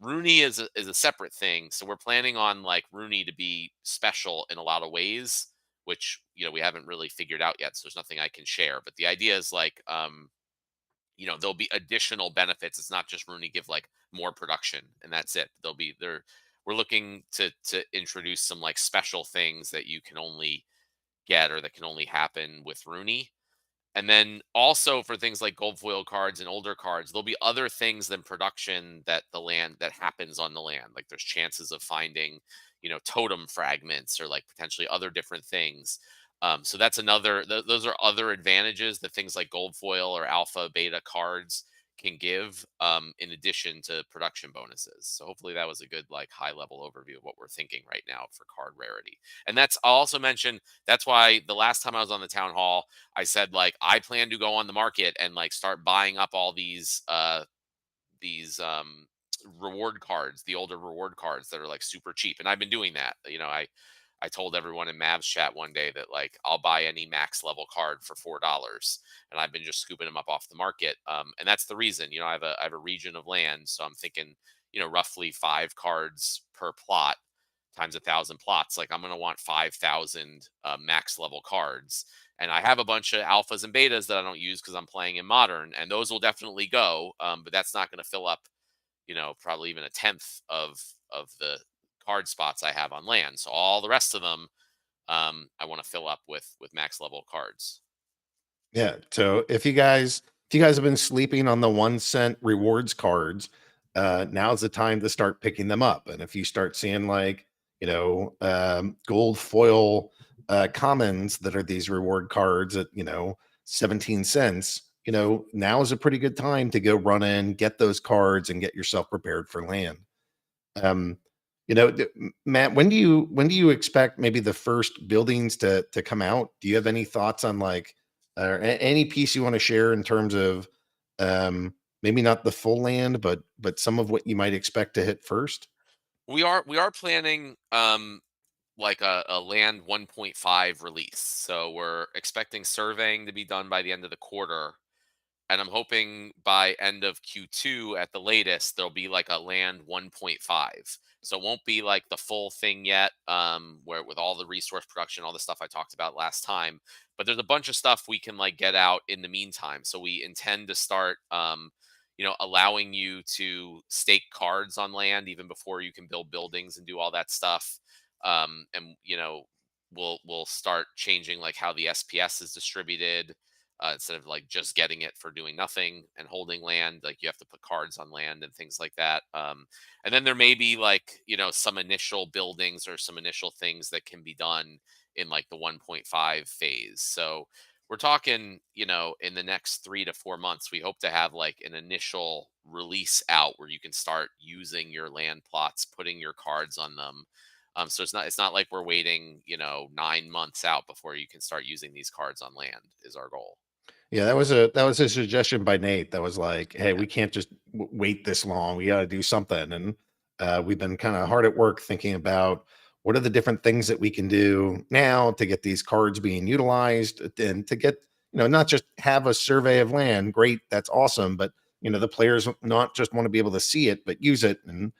Rooney is a separate thing. So we're planning on like Rooney to be special in a lot of ways, which, we haven't really figured out yet. So there's nothing I can share, but the idea is like, there'll be additional benefits. It's not just Rooney give like more production and that's it. We're looking to introduce some like special things that you can only get or that can only happen with Rooney. And then also for things like gold foil cards and older cards, there'll be other things than production that happens on the land. Like there's chances of finding, totem fragments or like potentially other different things. So that's those are other advantages that things like gold foil or alpha beta cards can give, in addition to production bonuses. So hopefully that was a good like high level overview of what we're thinking right now for card rarity. And I'll also mention that's why the last time I was on the town hall, I said like I plan to go on the market and like start buying up all these reward cards, the older reward cards that are like super cheap. And I've been doing that. I told everyone in Mavs chat one day that like I'll buy any max level card for $4, and I've been just scooping them up off the market. And that's the reason. I have a region of land, so I'm thinking roughly 5 cards per plot times 1,000 plots. Like I'm going to want 5,000 max level cards, and I have a bunch of alphas and betas that I don't use because I'm playing in modern, and those will definitely go. But that's not going to fill up, probably even a tenth of the card spots I have on land. So all the rest of them, I want to fill up with max level cards. Yeah. So if you guys have been sleeping on the 1 cent rewards cards, now's the time to start picking them up. And if you start seeing like, gold foil commons that are these reward cards at, 17 cents, now is a pretty good time to go run in, get those cards and get yourself prepared for land. Matt, when do you expect maybe the first buildings to come out? Do you have any thoughts on like any piece you want to share in terms of maybe not the full land, but some of what you might expect to hit first? We are planning like a land 1.5 release. So we're expecting surveying to be done by the end of the quarter. And I'm hoping by end of Q2 at the latest, there'll be like a land 1.5. So it won't be like the full thing yet, where with all the resource production, all the stuff I talked about last time. But there's a bunch of stuff we can like get out in the meantime. So we intend to start, allowing you to stake cards on land even before you can build buildings and do all that stuff. And we'll start changing like how the SPS is distributed. Instead of like just getting it for doing nothing and holding land, like you have to put cards on land and things like that. And then there may be like, some initial buildings or some initial things that can be done in like the 1.5 phase. So we're talking, in the next 3 to 4 months, we hope to have like an initial release out where you can start using your land plots, putting your cards on them. So it's not like we're waiting, 9 months out before you can start using these cards on land is our goal. Yeah, that was a suggestion by Nate. That was like, hey, we can't just wait this long. We got to do something. And we've been kind of hard at work thinking about what are the different things that we can do now to get these cards being utilized and to get, not just have a survey of land. Great, that's awesome. But, the players not just want to be able to see it, but use it and,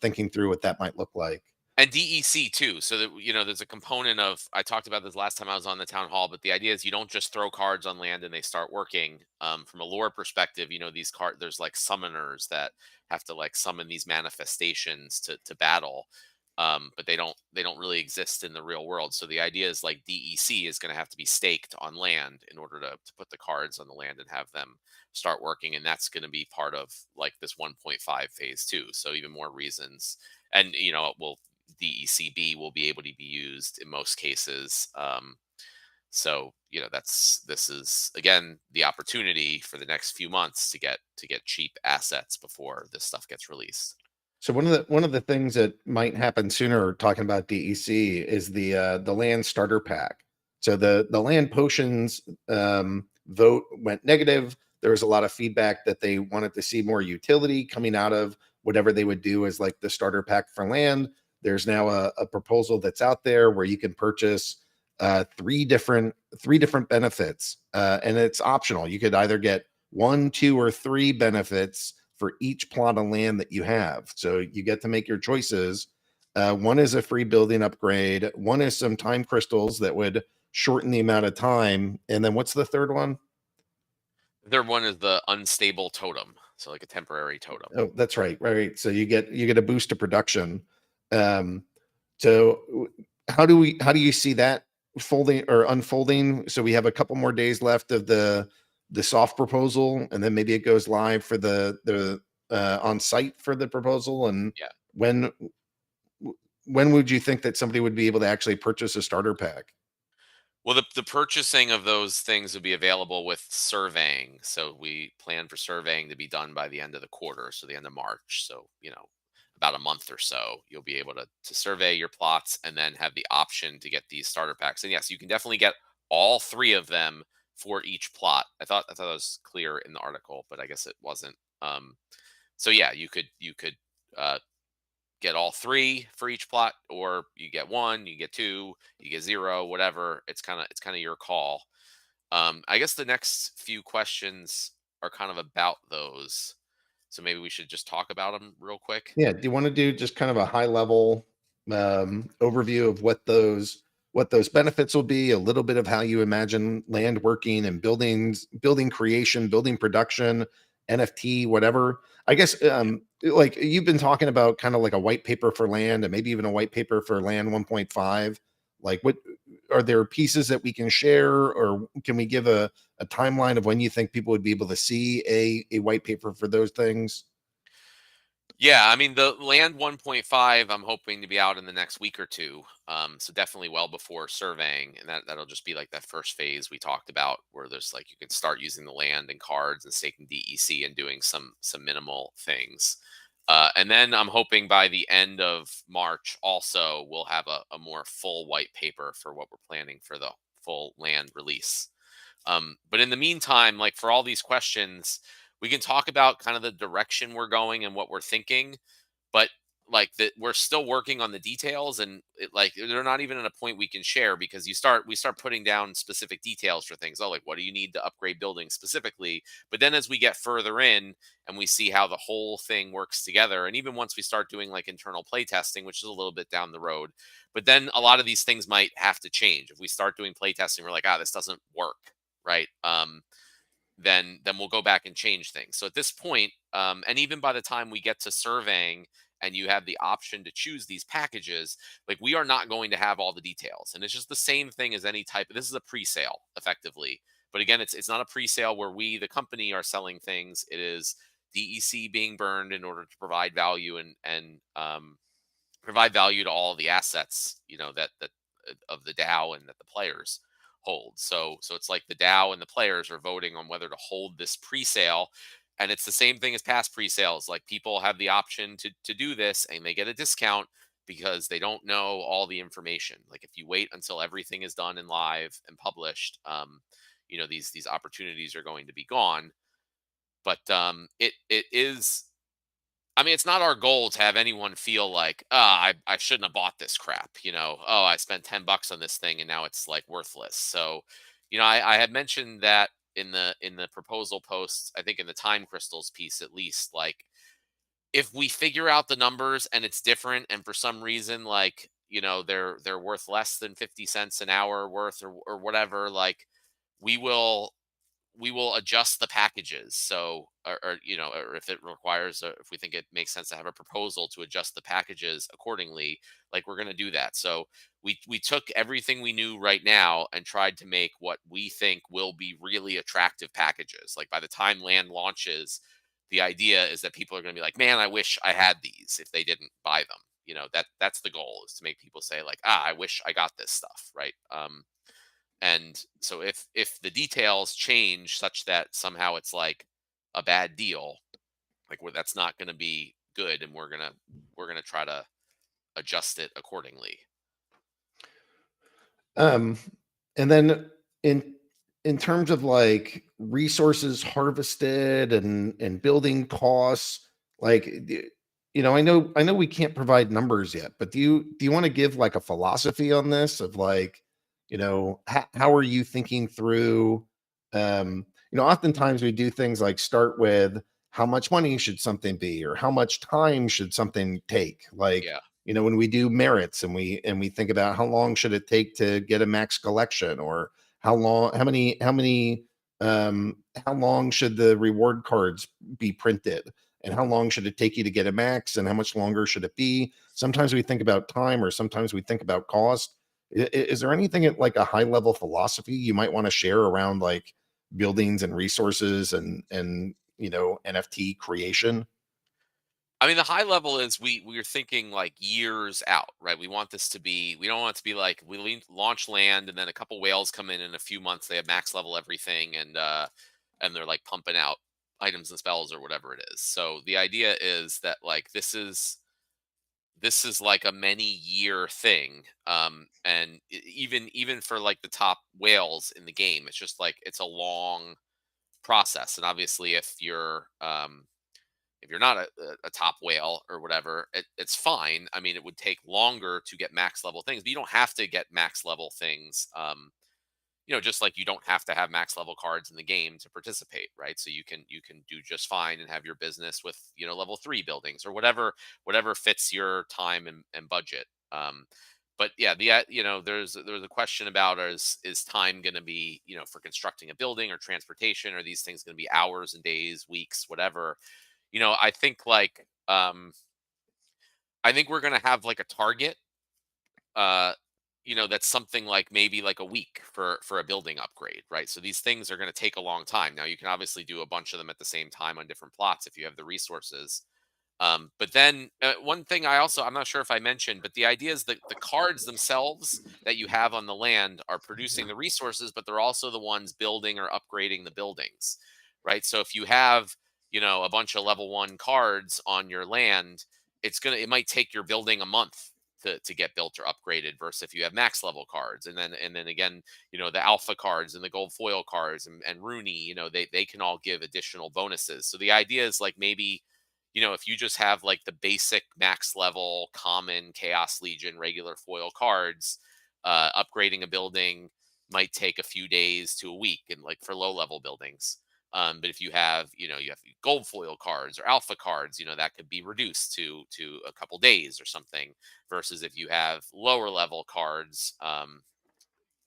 thinking through what that might look like. And DEC too. So that, there's a component of, I talked about this last time I was on the town hall, but the idea is you don't just throw cards on land and they start working. From a lore perspective, these cards, there's like summoners that have to like summon these manifestations to battle. But they don't really exist in the real world. So the idea is like DEC is going to have to be staked on land in order to put the cards on the land and have them start working. And that's going to be part of like this 1.5 phase 2. So even more reasons. And, DECB will be able to be used in most cases. So this is again the opportunity for the next few months to get cheap assets before this stuff gets released. So one of the things that might happen sooner, talking about DEC, is the land starter pack. So the land potions vote went negative. There was a lot of feedback that they wanted to see more utility coming out of whatever they would do as like the starter pack for land. There's now a proposal that's out there where you can purchase 3 different benefits, and it's optional. You could either get 1, 2, or 3 benefits for each plot of land that you have. So you get to make your choices. One is a free building upgrade. One is some time crystals that would shorten the amount of time. And then what's the third one? Third one is the unstable totem, so like a temporary totem. Oh, that's right. Right. So you get a boost to production. So how do you see that folding or unfolding? So we have a couple more days left of the soft proposal, and then maybe it goes live for the on site for the proposal. And Yeah. when would you think that somebody would be able to actually purchase a starter pack? Well, the purchasing of those things would be available with surveying. So we plan for surveying to be done by the end of the quarter, so the end of March. So, about a month or so, you'll be able to survey your plots and then have the option to get these starter packs. And yes, you can definitely get all 3 of them for each plot. I thought that was clear in the article, but I guess it wasn't. So yeah, you could uh, get all 3 for each plot, or you get 1, you get 2, you get 0, whatever. It's kind of your call. I guess the next few questions are kind of about those, so maybe we should just talk about them real quick. Yeah. Do you want to do just kind of a high level overview of what those benefits will be, a little bit of how you imagine land working and building creation, building production, NFT, whatever? I guess like you've been talking about kind of like a white paper for land and maybe even a white paper for land 1.5. Like, what are there pieces that we can share, or can we give a timeline of when you think people would be able to see a white paper for those things? Yeah, I mean, the land 1.5, I'm hoping to be out in the next week or two. So definitely well before surveying, and that'll just be like that first phase we talked about, where there's like you can start using the land and cards and staking DEC and doing some minimal things. And then I'm hoping by the end of March, also we'll have a more full white paper for what we're planning for the full land release. But in the meantime, like for all these questions, we can talk about kind of the direction we're going and what we're thinking, but like that we're still working on the details, and like they're not even at a point we can share, because we start putting down specific details for things. Oh, like what do you need to upgrade buildings specifically? But then as we get further in and we see how the whole thing works together, and even once we start doing like internal play testing, which is a little bit down the road, but then a lot of these things might have to change. If we start doing play testing, we're like, this doesn't work, right? Then we'll go back and change things. So at this point, and even by the time we get to surveying and you have the option to choose these packages, like we are not going to have all the details. And it's just the same thing as any type. This is a pre-sale effectively. But again, it's not a pre-sale where we, the company, are selling things. It is DEC being burned in order to provide value and provide value to all of the assets, that of the DAO and that the players hold. So it's like the DAO and the players are voting on whether to hold this pre-sale. And it's the same thing as past pre-sales. Like people have the option to do this, and they get a discount because they don't know all the information. Like if you wait until everything is done and live and published, these opportunities are going to be gone. But it is, I mean, it's not our goal to have anyone feel like, I shouldn't have bought this crap. I spent $10 on this thing and now it's like worthless. So, I had mentioned that in the proposal posts, I think in the time crystals piece, at least, like if we figure out the numbers and it's different, and for some reason, like, they're worth less than 50 cents an hour worth or whatever, like we will adjust the packages. So, or if it requires, if we think it makes sense to have a proposal to adjust the packages accordingly, like we're going to do that. So we took everything we knew right now and tried to make what we think will be really attractive packages. Like by the time land launches, the idea is that people are going to be like, man, I wish I had these if they didn't buy them. That's the goal, is to make people say like, I wish I got this stuff. Right. And so if the details change such that somehow it's like a bad deal, like that's not going to be good, and we're gonna try to adjust it accordingly. And then in terms of like resources harvested and building costs, like I know we can't provide numbers yet, but do you want to give like a philosophy on this of like, how are you thinking through, oftentimes we do things like start with how much money should something be, or how much time should something take? Like, Yeah. When we do merits and we think about how long should it take to get a max collection, or how many How long should the reward cards be printed? And how long should it take you to get a max? And how much longer should it be? Sometimes we think about time, or sometimes we think about cost. Is there anything at like a high level philosophy you might want to share around like buildings and resources and NFT creation? I mean, the high level is we're thinking like years out, right? We want this to be, we don't want it to be like launch land and then a couple whales come in a few months, they have max level everything, and they're like pumping out items and spells or whatever it is. So the idea is that like this is like a many year thing, and even for like the top whales in the game, it's just like it's a long process. And obviously if you're not a top whale or whatever, it's fine. I mean, it would take longer to get max level things, but you don't have to get max level things. Just like you don't have to have max level cards in the game to participate, right? So you can do just fine and have your business with level 3 buildings or whatever fits your time and budget. But yeah, there's a question about is time going to be for constructing a building or transportation, or these things going to be hours and days, weeks, whatever. I think like I think we're gonna have like a target, that's something like maybe like a week for a building upgrade, right? So these things are gonna take a long time. Now you can obviously do a bunch of them at the same time on different plots if you have the resources. But then one thing I'm not sure if I mentioned, but the idea is that the cards themselves that you have on the land are producing the resources, but they're also the ones building or upgrading the buildings, right? So if you have a bunch of level 1 cards on your land, it might take your building a month to get built or upgraded, versus if you have max level cards. And then again, the alpha cards and the gold foil cards and Rooney, they can all give additional bonuses. So the idea is like maybe if you just have like the basic max level common Chaos Legion regular foil cards, upgrading a building might take a few days to a week, and like for low level buildings. But if you have gold foil cards or alpha cards, that could be reduced to a couple days or something. Versus if you have lower level cards, then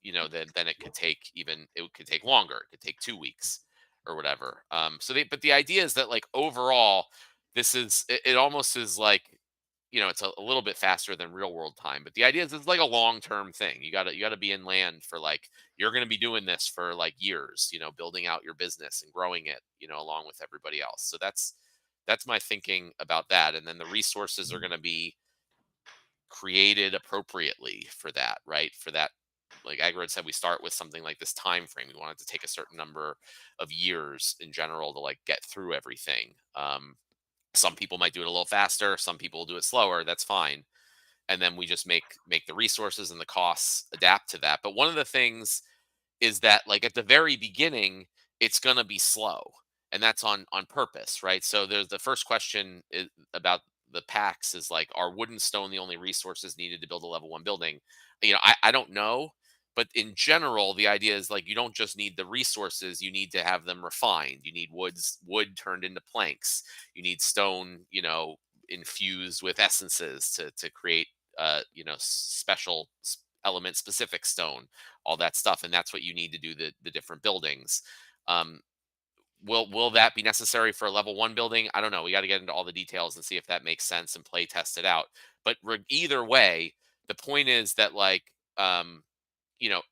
it could take longer. It could take 2 weeks or whatever. But the idea is that like overall, it almost is like it's a little bit faster than real world time, but the idea is it's like a long-term thing. You gotta be in land for like, you're going to be doing this for like years, building out your business and growing it, along with everybody else. So that's my thinking about that. And then the resources are going to be created appropriately for that, right? For that, like Agrod said, we start with something like this time frame. We want it to take a certain number of years in general to like get through everything. Some people might do it a little faster. Some people will do it slower. That's fine. And then we just make the resources and the costs adapt to that. But one of the things is that like at the very beginning, it's going to be slow, and that's on purpose, right? So there's the first question about the packs is like, are wood and stone the only resources needed to build a level 1 building? I don't know. But in general, the idea is like you don't just need the resources, you need to have them refined. You need wood turned into planks. You need stone, infused with essences to create special element specific stone, all that stuff. And that's what you need to do the different buildings. Will that be necessary for a level 1 building? I don't know. We got to get into all the details and see if that makes sense and play test it out. But either way, the point is that like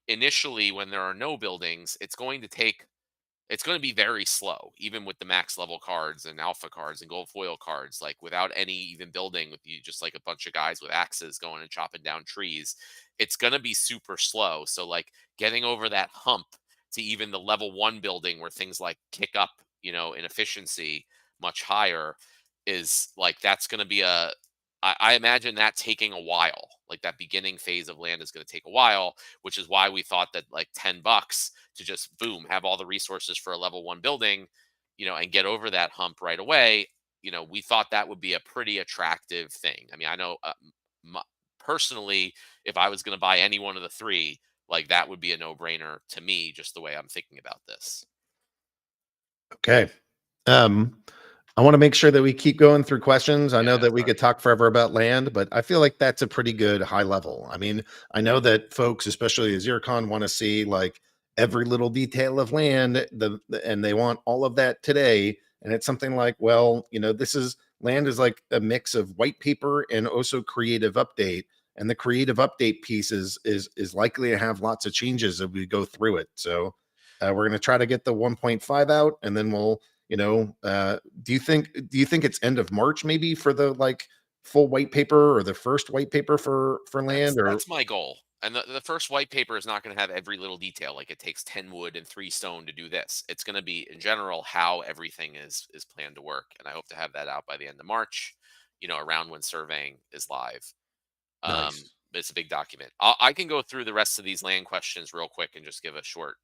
initially when there are no buildings, it's going to be very slow, even with the max level cards and alpha cards and gold foil cards, like without any even building, with you just like a bunch of guys with axes going and chopping down trees. It's going to be super slow. So like getting over that hump to even the level 1 building where things like kick up, in efficiency much higher, is like, that's going to be I imagine that taking a while. Like that beginning phase of land is going to take a while, which is why we thought that like $10 to just boom, have all the resources for a level 1 building, and get over that hump right away. We thought that would be a pretty attractive thing. I mean, I know personally, if I was going to buy any one of the 3, like that would be a no-brainer to me, just the way I'm thinking about this. Okay. I want to make sure that we keep going through questions. I know that we sorry. could talk forever about land, but I feel like that's a pretty good high level. I mean, I know that folks, especially at Zircon, want to see like every little detail of land, and they want all of that today. And it's something like, well, this is land is like a mix of white paper and also creative update. And the creative update piece is likely to have lots of changes as we go through it. So we're going to try to get the 1.5 out, and then we'll, do you think it's end of March maybe for the like full white paper, or the first white paper for land? Or That's my goal. And the first white paper is not going to have every little detail. Like it takes 10 wood and 3 stone to do this. It's going to be in general how everything is planned to work. And I hope to have that out by the end of March, around when surveying is live. Nice. But it's a big document. I can go through the rest of these land questions real quick and just give a short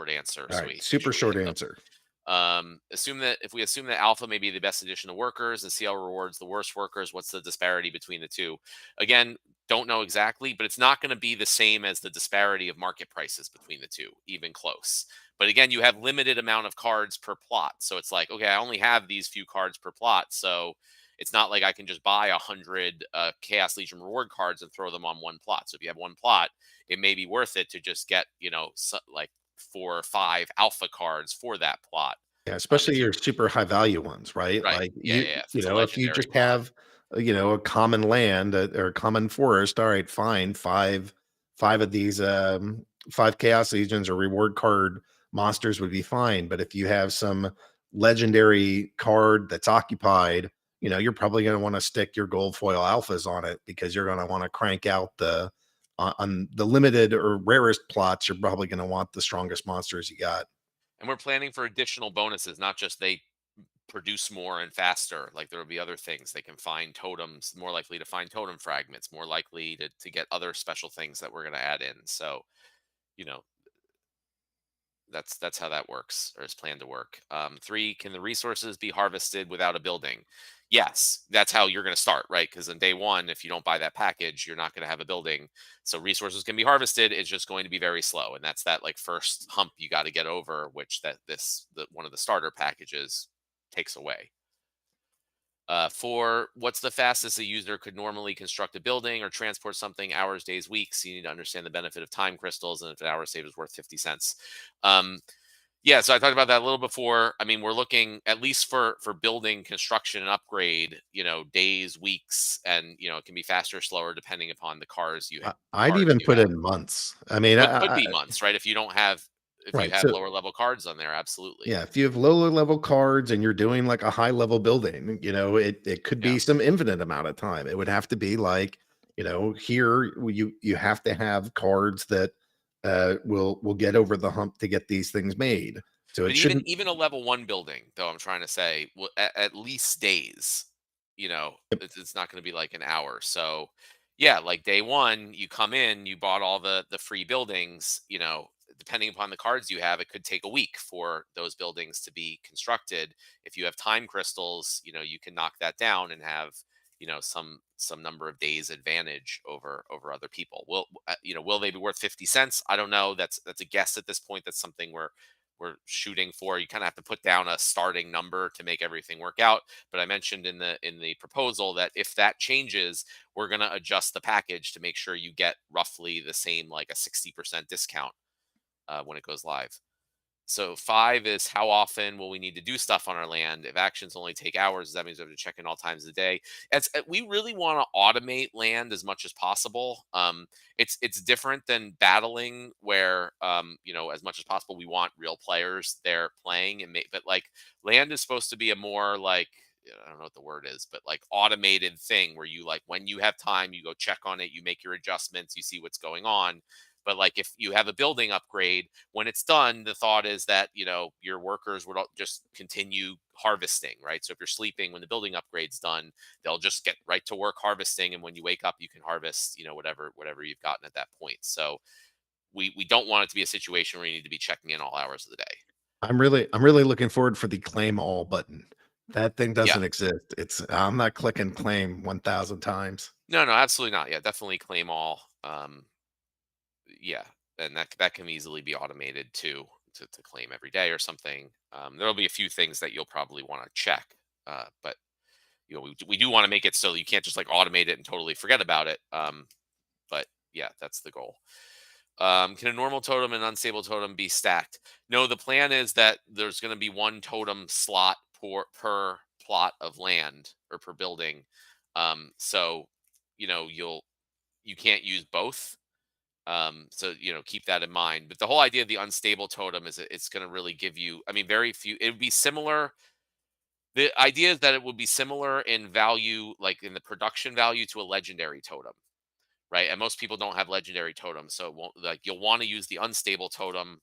answer. All right, super short answer. If we assume that alpha may be the best addition to workers and CL rewards the worst workers, what's the disparity between the two? Again, don't know exactly, but it's not going to be the same as the disparity of market prices between the two, even close. But again, you have limited amount of cards per plot. So it's like, okay, I only have these few cards per plot. So it's not like I can just buy 100 Chaos Legion reward cards and throw them on one plot. So if you have one plot, it may be worth it to just get, like 4 or 5 alpha cards for that plot. Yeah, especially your super high value ones, right? Right. Like Yeah. if you just have a common land or a common forest, all right, fine, five of these 5 Chaos Legions or reward card monsters would be fine. But if you have some legendary card that's occupied, you're probably going to want to stick your gold foil alphas on it, because you're going to want to crank out on the limited or rarest plots. You're probably going to want the strongest monsters you got. And we're planning for additional bonuses, not just they produce more and faster. Like there will be other things. They can find totems, more likely to find totem fragments, more likely to get other special things that we're going to add in. So, that's how that works, or is planned to work. 3, can the resources be harvested without a building? Yes, that's how you're going to start, right? Because on day 1, if you don't buy that package, you're not going to have a building. So resources can be harvested. It's just going to be very slow, and that's that like first hump you got to get over, which one of the starter packages takes away. 4, what's the fastest a user could normally construct a building or transport something? Hours, days, weeks. You need to understand the benefit of time crystals, and if an hour saved is worth 50 cents. Yeah, so I talked about that a little before. I mean, we're looking at least for building, construction, and upgrade, days, weeks, and it can be faster or slower depending upon the cars you have. I'd even put in months. I mean, it could be months, right? If you don't have Right, you have so- lower level cards on there, absolutely. Yeah, if you have lower level cards and you're doing like a high level building, it could be Yeah. some infinite amount of time. It would have to be like, here you have to have cards that will get over the hump to get these things made. So But it shouldn't. even a level 1 building, though, I'm trying to say, well, at least days. It's not going to be like an hour. So yeah, like day 1, you come in, you bought all the free buildings. Depending upon the cards you have, it could take a week for those buildings to be constructed. If you have time crystals, you can knock that down and have some number of days advantage over other people. Will they be worth 50 cents? I don't know. That's a guess at this point. That's something we're shooting for. You kind of have to put down a starting number to make everything work out. But I mentioned in the proposal that if that changes, we're going to adjust the package to make sure you get roughly the same, like a 60% discount when it goes live. So 5 is how often will we need to do stuff on our land? If actions only take hours, that means we have to check in all times of the day. We really want to automate land as much as possible. It's different than battling, where as much as possible we want real players there playing, but like land is supposed to be a more like, I don't know what the word is, but like automated thing where you, like, when you have time, you go check on it, you make your adjustments, you see what's going on. But like if you have a building upgrade, when it's done, the thought is that, your workers would just continue harvesting, right? So if you're sleeping, when the building upgrade's done, they'll just get right to work harvesting. And when you wake up, you can harvest, whatever you've gotten at that point. So we don't want it to be a situation where you need to be checking in all hours of the day. I'm really looking forward for the claim all button. That thing doesn't Yeah. exist. I'm not clicking claim 1,000 times. No, absolutely not. Yeah, definitely claim all. Yeah, and that can easily be automated too, to claim every day or something. There'll be a few things that you'll probably want to check, but we do want to make it so you can't just like automate it and totally forget about it. But yeah, that's the goal. Can a normal totem and unstable totem be stacked? No, the plan is that there's going to be one totem slot per plot of land or per building. So, you can't use both. So keep that in mind. But the whole idea of the unstable totem is it's going to really give you. I mean, very few. It would be similar. The idea is that it would be similar in value, like in the production value, to a legendary totem, right? And most people don't have legendary totems, so it won't, like, you'll want to use the unstable totem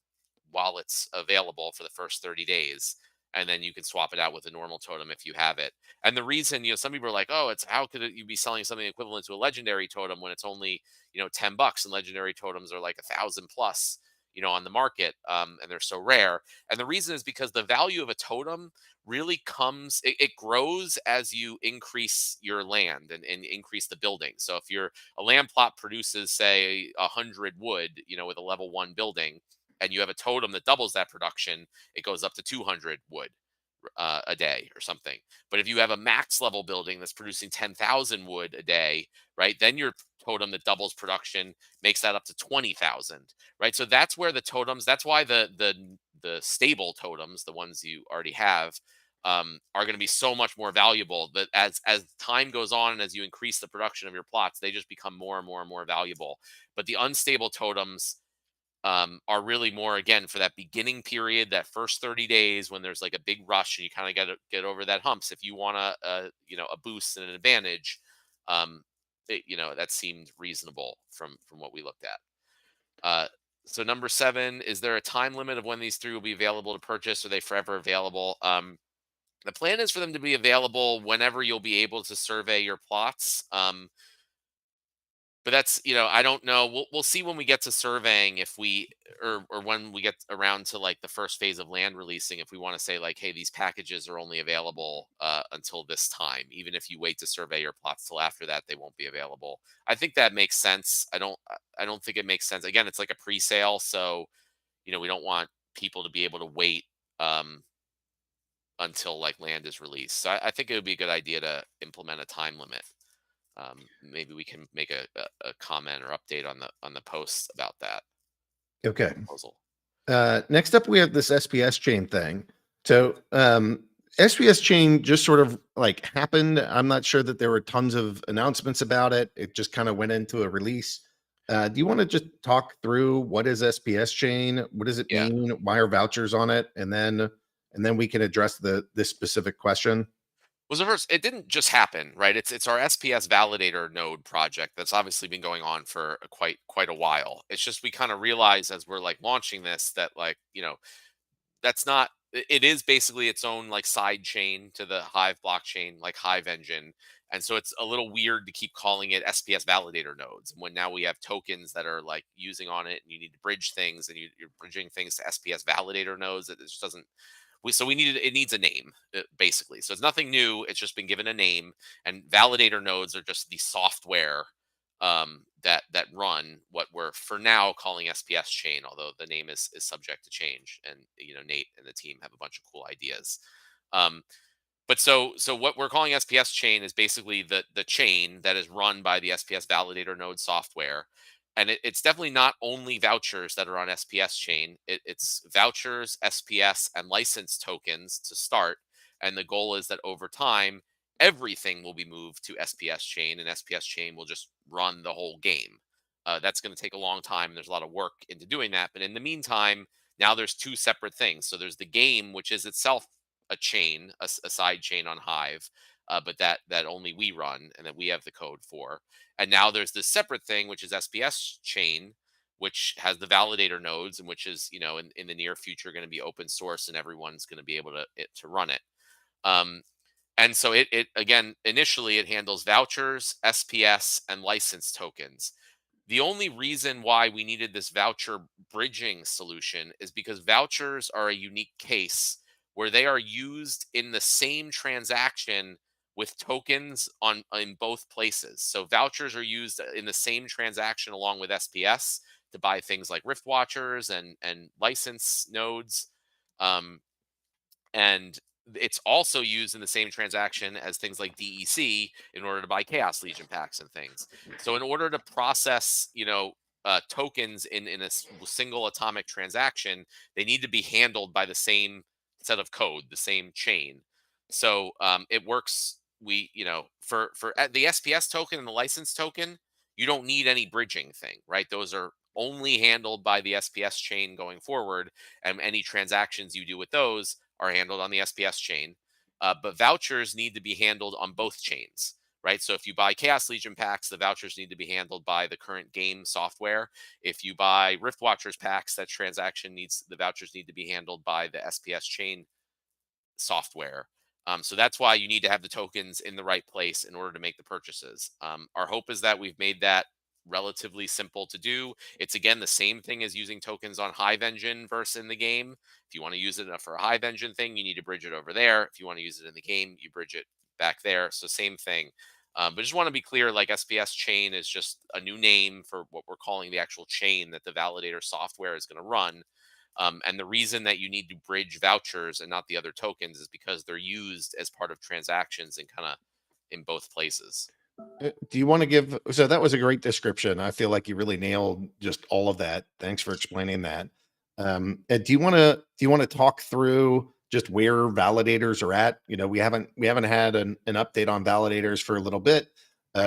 while it's available for the first 30 days, and then you can swap it out with a normal totem if you have it. And the reason, some people are like, oh, it's how could you be selling something equivalent to a legendary totem when it's only $10, and legendary totems are like 1,000 plus on the market, and they're so rare. And the reason is because the value of a totem really comes, it grows as you increase your land and increase the building. So if a land plot produces, say, 100 wood, with a level 1 building, and you have a totem that doubles that production, it goes up to 200 wood a day or something. But if you have a max level building that's producing 10,000 wood a day, right, then your totem that doubles production makes that up to 20,000, right? So that's where the totems, that's why the stable totems, the ones you already have, are going to be so much more valuable. That as time goes on and as you increase the production of your plots, they just become more and more and more valuable. But the unstable totems are really more, again, for that beginning period, that first 30 days when there's like a big rush and you kind of got to get over that humps. If you want a boost and an advantage, that seemed reasonable from what we looked at. So number 7, is there a time limit of when these 3 will be available to purchase? Are they forever available? The plan is for them to be available whenever you'll be able to survey your plots. But that's, I don't know. We'll see when we get to surveying, if we or when we get around to like the first phase of land releasing, if we want to say like, hey, these packages are only available until this time. Even if you wait to survey your plots till after that, they won't be available. I think that makes sense. I don't think it makes sense. Again, it's like a pre-sale, so we don't want people to be able to wait until like land is released. So I think it would be a good idea to implement a time limit. Maybe we can make a comment or update on the post about that. Okay. Proposal. Next up, we have this SPS chain thing. So SPS chain just sort of like happened. I'm not sure that there were tons of announcements about it. It just kind of went into a release. Do you want to just talk through what is SPS chain? What does it mean? Why are vouchers on it? And then we can address this specific question. Well, so first, it didn't just happen, right? It's our SPS validator node project that's obviously been going on for quite a while. It's just we kind of realize as we're like launching this that like that's not. It is basically its own like side chain to the Hive blockchain, like Hive engine, and so it's a little weird to keep calling it SPS validator nodes. And when now we have tokens that are like using on it, and you need to bridge things, and you're bridging things to SPS validator nodes, it just doesn't. It needs a name, basically. So it's nothing new. It's just been given a name, and validator nodes are just the software that run what we're for now calling SPS chain, although the name is subject to change. And Nate and the team have a bunch of cool ideas. But so what we're calling SPS chain is basically the chain that is run by the SPS validator node software. And it's definitely not only vouchers that are on SPS chain. It's vouchers, SPS, and license tokens to start. And the goal is that over time, everything will be moved to SPS chain, and SPS chain will just run the whole game. That's going to take a long time. There's a lot of work into doing that. But in the meantime, now there's 2 separate things. So there's the game, which is itself a chain, a side chain on Hive, but that only we run and that we have the code for. And now there's this separate thing, which is SPS chain, which has the validator nodes, and which is in the near future going to be open source, and everyone's going to be able to run it. And so it again, initially it handles vouchers, SPS, and license tokens. The only reason why we needed this voucher bridging solution is because vouchers are a unique case where they are used in the same transaction with tokens in both places. So vouchers are used in the same transaction along with SPS to buy things like Rift Watchers and license nodes. And it's also used in the same transaction as things like DEC in order to buy Chaos Legion packs and things. So in order to process, tokens in a single atomic transaction, they need to be handled by the same set of code, the same chain. So it works. For the SPS token and the license token, you don't need any bridging thing, right? Those are only handled by the SPS chain going forward, and any transactions you do with those are handled on the SPS chain. But vouchers need to be handled on both chains, right? So if you buy Chaos Legion packs, the vouchers need to be handled by the current game software. If you buy Rift Watchers packs, that transaction the vouchers need to be handled by the SPS chain software. So that's why you need to have the tokens in the right place in order to make the purchases. Our hope is that we've made that relatively simple to do. It's again the same thing as using tokens on Hive Engine versus in the game. If you want to use it for a Hive Engine thing, you need to bridge it over there. If you want to use it in the game, you bridge it back there. So same thing. But just want to be clear, like SPS chain is just a new name for what we're calling the actual chain that the validator software is going to run. And the reason that you need to bridge vouchers and not the other tokens is because they're used as part of transactions and kind of in both places. Do you want to give? So that was a great description. I feel like you really nailed just all of that. Thanks for explaining that. Do you want to talk through just where validators are at? We haven't had an update on validators for a little bit.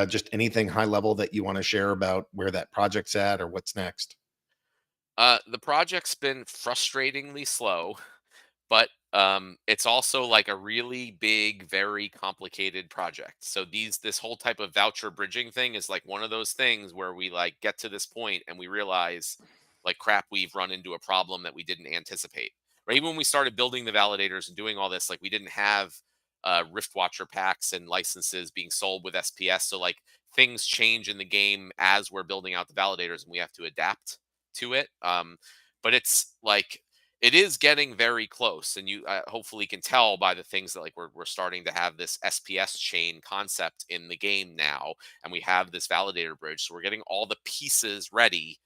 Just anything high level that you want to share about where that project's at or what's next? The project's been frustratingly slow, but it's also like a really big, very complicated project. So this whole type of voucher bridging thing is like one of those things where we like get to this point and we realize like crap, we've run into a problem that we didn't anticipate. Right? Even when we started building the validators and doing all this, like we didn't have Rift Watcher packs and licenses being sold with SPS. So like things change in the game as we're building out the validators and we have to adapt to it. But it's like it is getting very close, and you hopefully can tell by the things that like we're starting to have this SPS chain concept in the game now, and we have this validator bridge. So we're getting all the pieces ready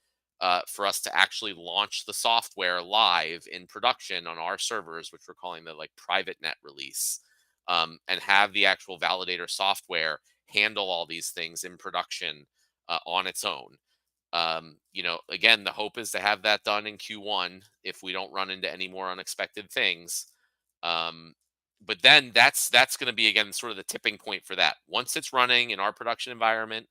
for us to actually launch the software live in production on our servers, which we're calling the like private net release, and have the actual validator software handle all these things in production on its own. Again, the hope is to have that done in Q1 if we don't run into any more unexpected things. But then that's going to be again sort of the tipping point for that. Once it's running in our production environment,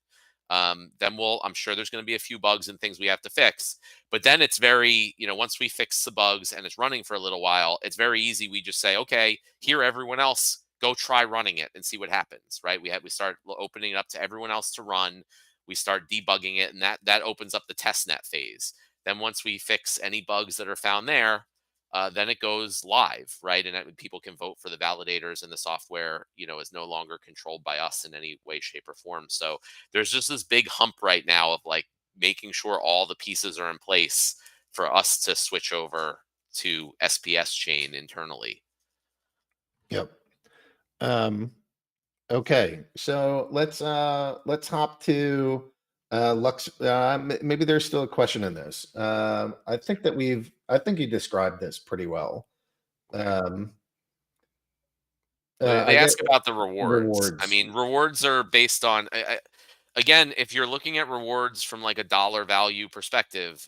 then I'm sure there's going to be a few bugs and things we have to fix. But then it's very, once we fix the bugs and it's running for a little while, it's very easy. We just say, okay, here, everyone else, go try running it and see what happens, right? We start opening it up to everyone else to run. We start debugging it, and that opens up the test net phase. Then once we fix any bugs that are found there, then it goes live, right? And people can vote for the validators, and the software, is no longer controlled by us in any way, shape, or form. So there's just this big hump right now of like making sure all the pieces are in place for us to switch over to SPS chain internally. Yep. Okay, so let's hop to Lux. Maybe there's still a question in this. I think you described this pretty well. They ask about the rewards. I mean, rewards are based on again, if you're looking at rewards from like a dollar value perspective,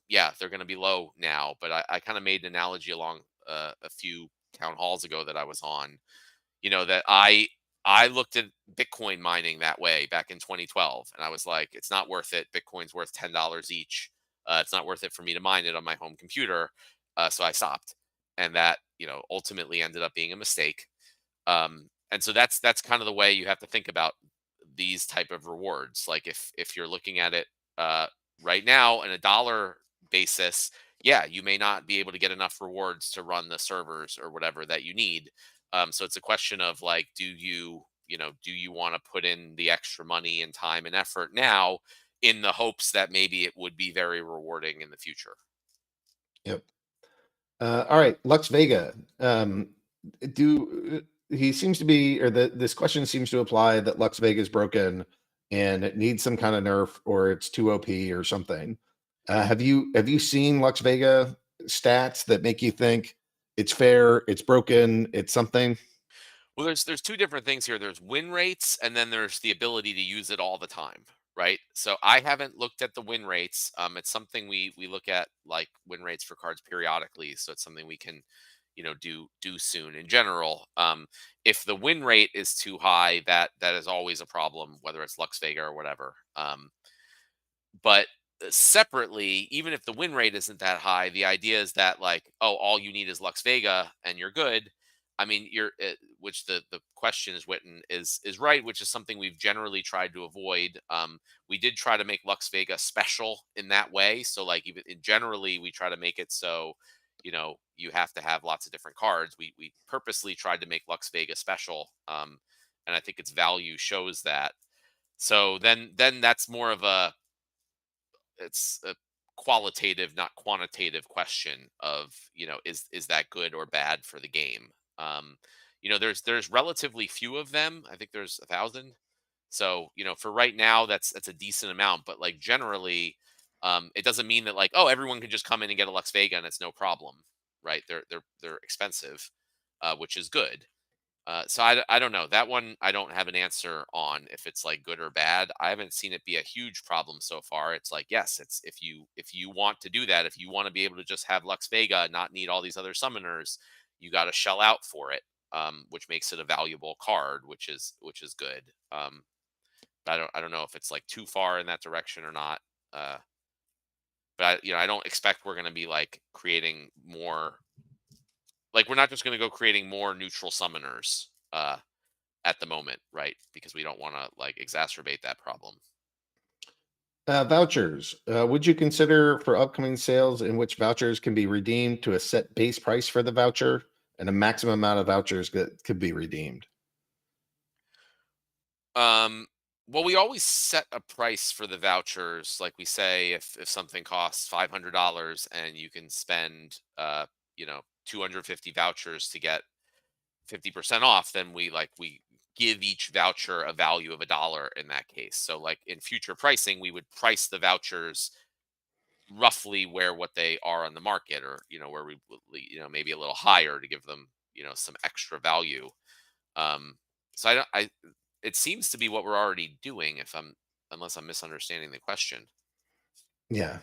yeah, they're going to be low now. But I kind of made an analogy along a few town halls ago that I was on. That I looked at Bitcoin mining that way back in 2012, and I was like, it's not worth it. Bitcoin's worth $10 each. It's not worth it for me to mine it on my home computer. So I stopped, and that ultimately ended up being a mistake. And so that's kind of the way you have to think about these type of rewards. Like if you're looking at it right now in a dollar basis, yeah, you may not be able to get enough rewards to run the servers or whatever that you need. So it's a question of like, do you want to put in the extra money and time and effort now in the hopes that maybe it would be very rewarding in the future? Yep. All right, Lux Vega. He seems to be, or this question seems to apply that Lux Vega is broken and it needs some kind of nerf, or it's too OP or something. Have you seen Lux Vega stats that make you think it's fair, it's broken, it's something? Well, there's two different things here. There's win rates, and then there's the ability to use it all the time, right? So I haven't looked at the win rates. It's something we look at, like win rates for cards periodically. So it's something we can, do soon. In general, if the win rate is too high, that is always a problem, whether it's Lux Vega or whatever. But separately, even if the win rate isn't that high, the idea is that, like, oh, all you need is Lux Vega and you're good. I mean, which the question is written is right, which is something we've generally tried to avoid. We did try to make Lux Vega special in that way, so like even generally we try to make it so you have to have lots of different cards. We purposely tried to make Lux Vega special, and I think its value shows that. So then that's more of it's a qualitative, not quantitative question of, is that good or bad for the game? There's relatively few of them. I think there's 1,000. So, for right now, that's a decent amount. But like generally, it doesn't mean that, like, oh, everyone can just come in and get a Lux Vega and it's no problem, right? They're expensive, which is good. So I don't know. That one I don't have an answer on if it's like good or bad. I haven't seen it be a huge problem so far. It's like, yes, it's if you want to do that, if you want to be able to just have Lux Vega and not need all these other summoners, you got to shell out for it, which makes it a valuable card, which is good. But I don't know if it's like too far in that direction or not. But I don't expect we're going to be like creating more. Like, we're not just going to go creating more neutral summoners at the moment, right? Because we don't want to like exacerbate that problem. Vouchers. Would you consider for upcoming sales in which vouchers can be redeemed to a set base price for the voucher and a maximum amount of vouchers that could be redeemed? Well, we always set a price for the vouchers. Like we say, if something costs $500 and you can spend 250 vouchers to get 50% off, then we give each voucher a value of $1 in that case. So like in future pricing, we would price the vouchers roughly where what they are on the market, or where we maybe a little higher to give them some extra value. So it seems to be what we're already doing, unless I'm misunderstanding the question. Yeah,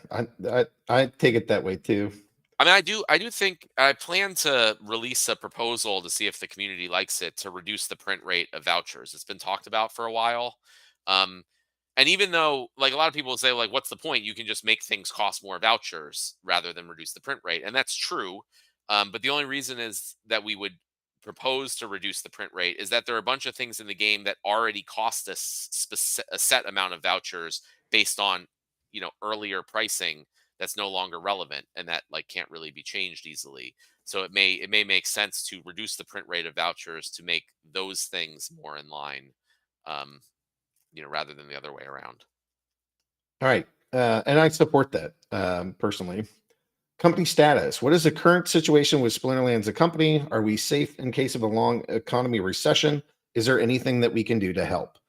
I take it that way too. I mean, I do think I plan to release a proposal to see if the community likes it, to reduce the print rate of vouchers. It's been talked about for a while. And even though, like, a lot of people say, like, what's the point? You can just make things cost more vouchers rather than reduce the print rate. And that's true. But the only reason is that we would propose to reduce the print rate is that there are a bunch of things in the game that already cost us a set amount of vouchers based on, earlier pricing, that's no longer relevant and that like can't really be changed easily. So it may make sense to reduce the print rate of vouchers to make those things more in line, rather than the other way around. All right. And I support that personally. Company status. What is the current situation with Splinterlands, a company? Are we safe in case of a long economy recession? Is there anything that we can do to help?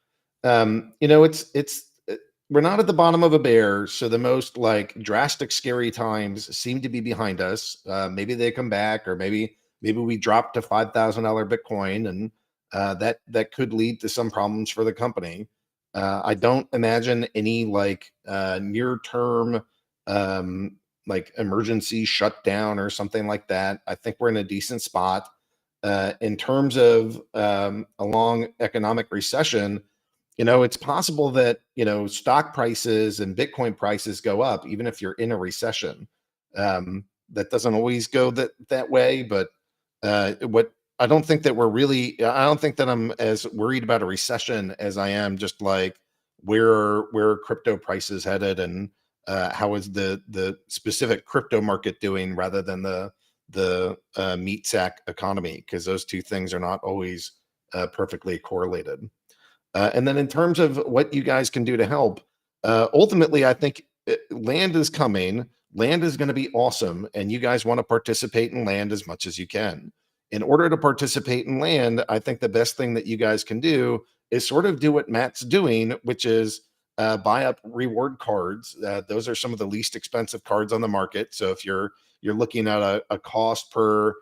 We're not at the bottom of a bear, so the most like drastic, scary times seem to be behind us. Maybe they come back, or maybe we drop to $5,000 Bitcoin, and that could lead to some problems for the company. I don't imagine any like near term like emergency shutdown or something like that. I think we're in a decent spot. In terms of a long economic recession, it's possible that, stock prices and Bitcoin prices go up, even if you're in a recession. That doesn't always go that way, but I don't think that I'm as worried about a recession as I am just like where crypto prices headed, and how is the specific crypto market doing rather than the meat sack economy, because those two things are not always perfectly correlated. And then in terms of what you guys can do to help, ultimately, I think land is coming. Land is going to be awesome. And you guys want to participate in land as much as you can. In order to participate in land, I think the best thing that you guys can do is sort of do what Matt's doing, which is buy up reward cards. Those are some of the least expensive cards on the market. So if you're looking at a cost per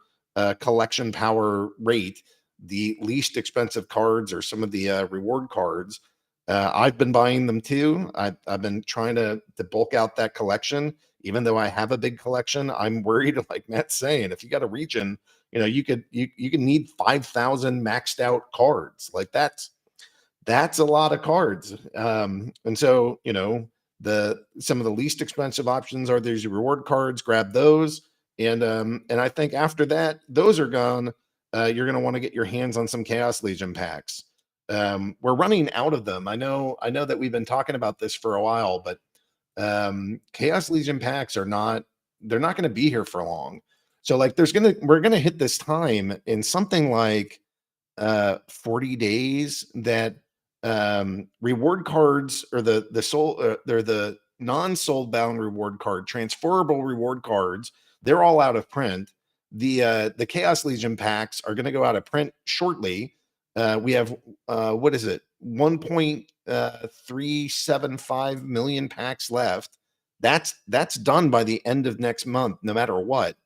collection power rate, the least expensive cards are some of the reward cards. I've been buying them too. I've been trying to bulk out that collection, even though I have a big collection. I'm worried, like Matt's saying, if you got a region, you could need 5,000 maxed out cards. Like that's a lot of cards. And so, some of the least expensive options are these reward cards. Grab those. And I think after that, those are gone. You're going to want to get your hands on some Chaos Legion packs. We're running out of them. I know that we've been talking about this for a while, but Chaos Legion packs they're not going to be here for long. So like we're going to hit this time in something like 40 days that reward cards or they're the non-sold bound reward card, transferable reward cards, they're all out of print. The Chaos Legion packs are going to go out of print shortly. We have what is it, 1.375 million packs left. That's done by the end of next month, no matter what.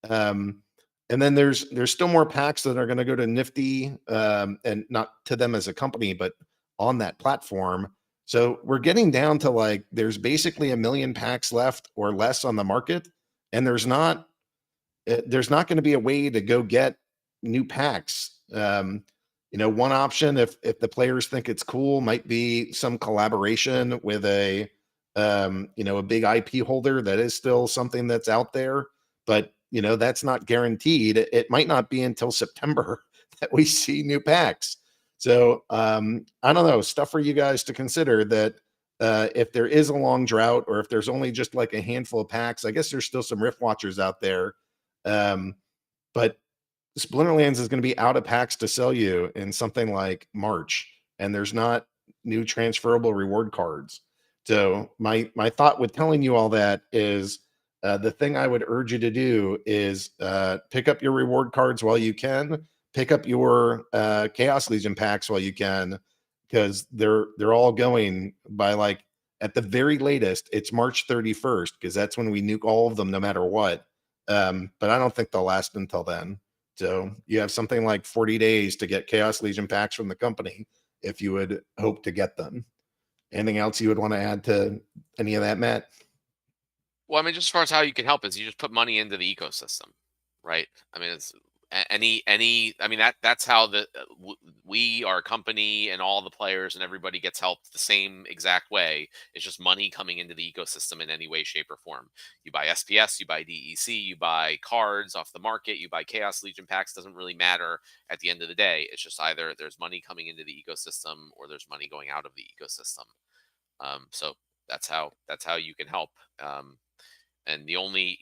And then there's still more packs that are going to go to NFTy, and not to them as a company, but on that platform. So we're getting down to like there's basically 1 million packs left or less on the market, and there's not going to be a way to go get new packs. One option, if the players think it's cool, might be some collaboration with a big IP holder. That is still something that's out there, but that's not guaranteed. It might not be until September that we see new packs. So I don't know, stuff for you guys to consider that if there is a long drought or if there's only just like a handful of packs. I guess there's still some Rift Watchers out there. But Splinterlands is going to be out of packs to sell you in something like March, and there's not new transferable reward cards. So my thought with telling you all that is the thing I would urge you to do is pick up your reward cards while you can, pick up your Chaos Legion packs while you can, because they're all going by, like, at the very latest, it's March 31st, because that's when we nuke all of them no matter what. But I don't think they'll last until then. So you have something like 40 days to get Chaos Legion packs from the company if you would hope to get them. Anything else you would want to add to any of that, Matt? Well, I mean, just as far as how you can help is you just put money into the ecosystem, right? I mean, it's any. I mean, that's how we, our company, and all the players and everybody gets helped the same exact way. It's just money coming into the ecosystem in any way, shape, or form. You buy SPS, you buy DEC, you buy cards off the market, you buy Chaos Legion packs. Doesn't really matter at the end of the day. It's just either there's money coming into the ecosystem or there's money going out of the ecosystem. So that's how you can help. And the only,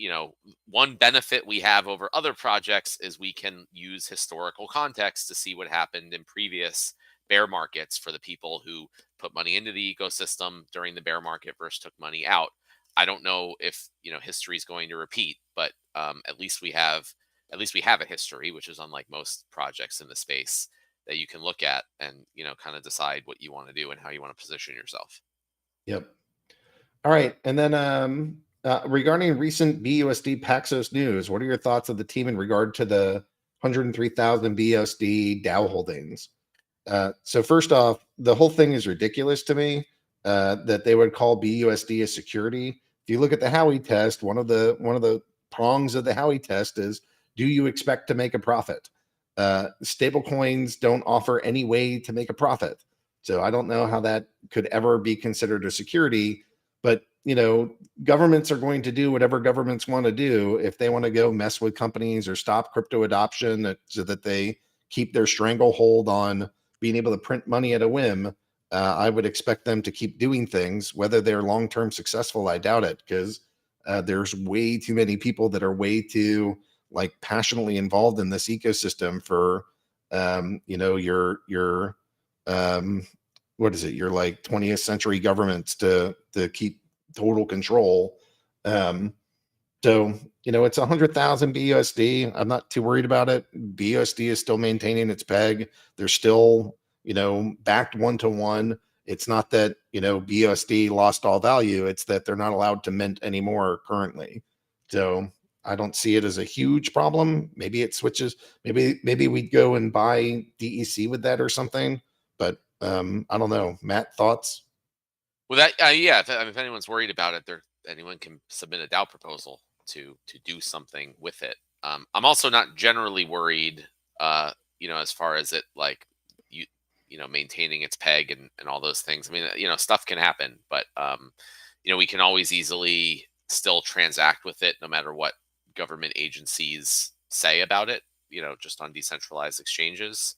one benefit we have over other projects is we can use historical context to see what happened in previous bear markets for the people who put money into the ecosystem during the bear market versus took money out. I don't know if, history is going to repeat, but at least we have a history, which is unlike most projects in the space, that you can look at and, kind of decide what you want to do and how you want to position yourself. Yep. All right. And then regarding recent BUSD Paxos news, what are your thoughts of the team in regard to the 103,000 BUSD DAO holdings? So first off, the whole thing is ridiculous to me, that they would call BUSD a security. If you look at the Howey test, one of the prongs of the Howey test is, do you expect to make a profit? Stable coins don't offer any way to make a profit. So I don't know how that could ever be considered a security, but governments are going to do whatever governments want to do. If they want to go mess with companies or stop crypto adoption so that they keep their stranglehold on being able to print money at a whim, I would expect them to keep doing things. Whether they're long-term successful, I doubt it, because there's way too many people that are way too passionately involved in this ecosystem for your what is it? Your 20th century governments to keep total control. So it's 100,000 BUSD. I'm not too worried about it. BUSD is still maintaining its peg. They're still, backed 1-to-1. It's not that, BUSD lost all value. It's that they're not allowed to mint anymore currently. So I don't see it as a huge problem. Maybe it switches. Maybe we'd go and buy DEC with that or something. But I don't know. Matt, thoughts? Well, that yeah, if anyone's worried about it, anyone can submit a DAO proposal to do something with it. I'm also not generally worried, as far as it like maintaining its peg and all those things. I mean, stuff can happen, but we can always easily still transact with it, no matter what government agencies say about it. Just on decentralized exchanges.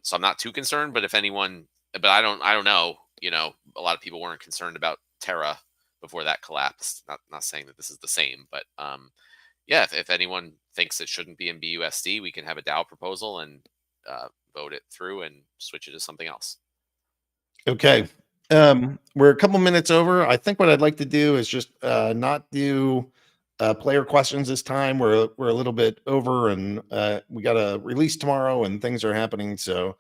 So I'm not too concerned. But I don't know. A lot of people weren't concerned about Terra before that collapsed. Not saying that this is the same, but yeah, if anyone thinks it shouldn't be in BUSD, we can have a DAO proposal and vote it through and switch it to something else. Okay. We're a couple minutes over. I think what I'd like to do is just not do player questions this time. We're a little bit over, and we got a release tomorrow and things are happening. So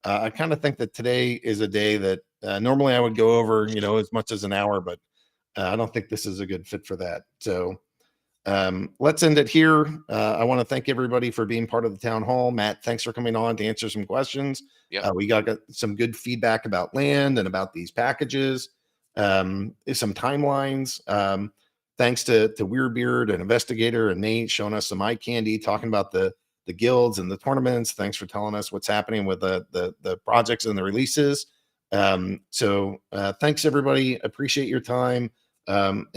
I kind of think that today is a day that normally I would go over, as much as an hour, but I don't think this is a good fit for that. So let's end it here. I want to thank everybody for being part of the town hall. Matt, thanks for coming on to answer some questions. Yeah, we got some good feedback about land and about these packages, some timelines. Thanks to Weirdbeard and InvestyGator and Nate showing us some eye candy, talking about the guilds and the tournaments. Thanks for telling us what's happening with the projects and the releases. So thanks everybody. Appreciate your time. And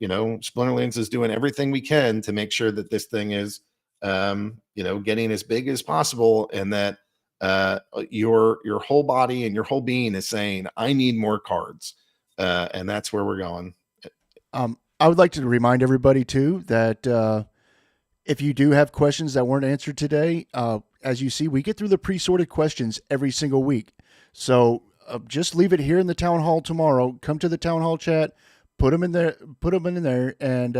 Splinterlands is doing everything we can to make sure that this thing is getting as big as possible, and that your whole body and your whole being is saying, I need more cards. And that's where we're going. I would like to remind everybody too that if you do have questions that weren't answered today, as you see, we get through the pre-sorted questions every single week. So just leave it here in the town hall tomorrow. Come to the town hall chat, put them in there, and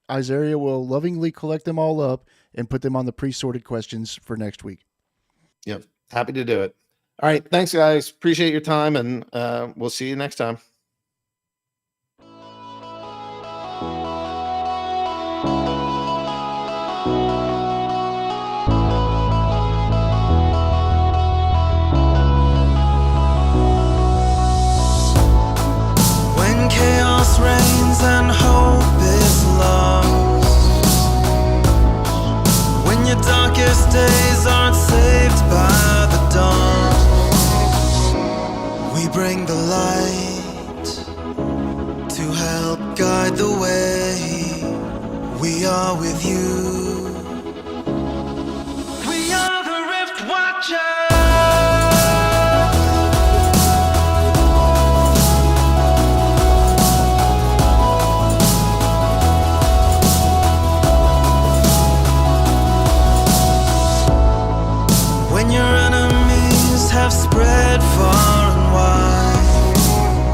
Isaiah will lovingly collect them all up and put them on the pre-sorted questions for next week. Yep. Happy to do it. All right. Thanks, guys. Appreciate your time, and we'll see you next time. Chaos reigns and hope is lost. When your darkest days aren't saved by the dawn, we bring the light to help guide the way. We are with you.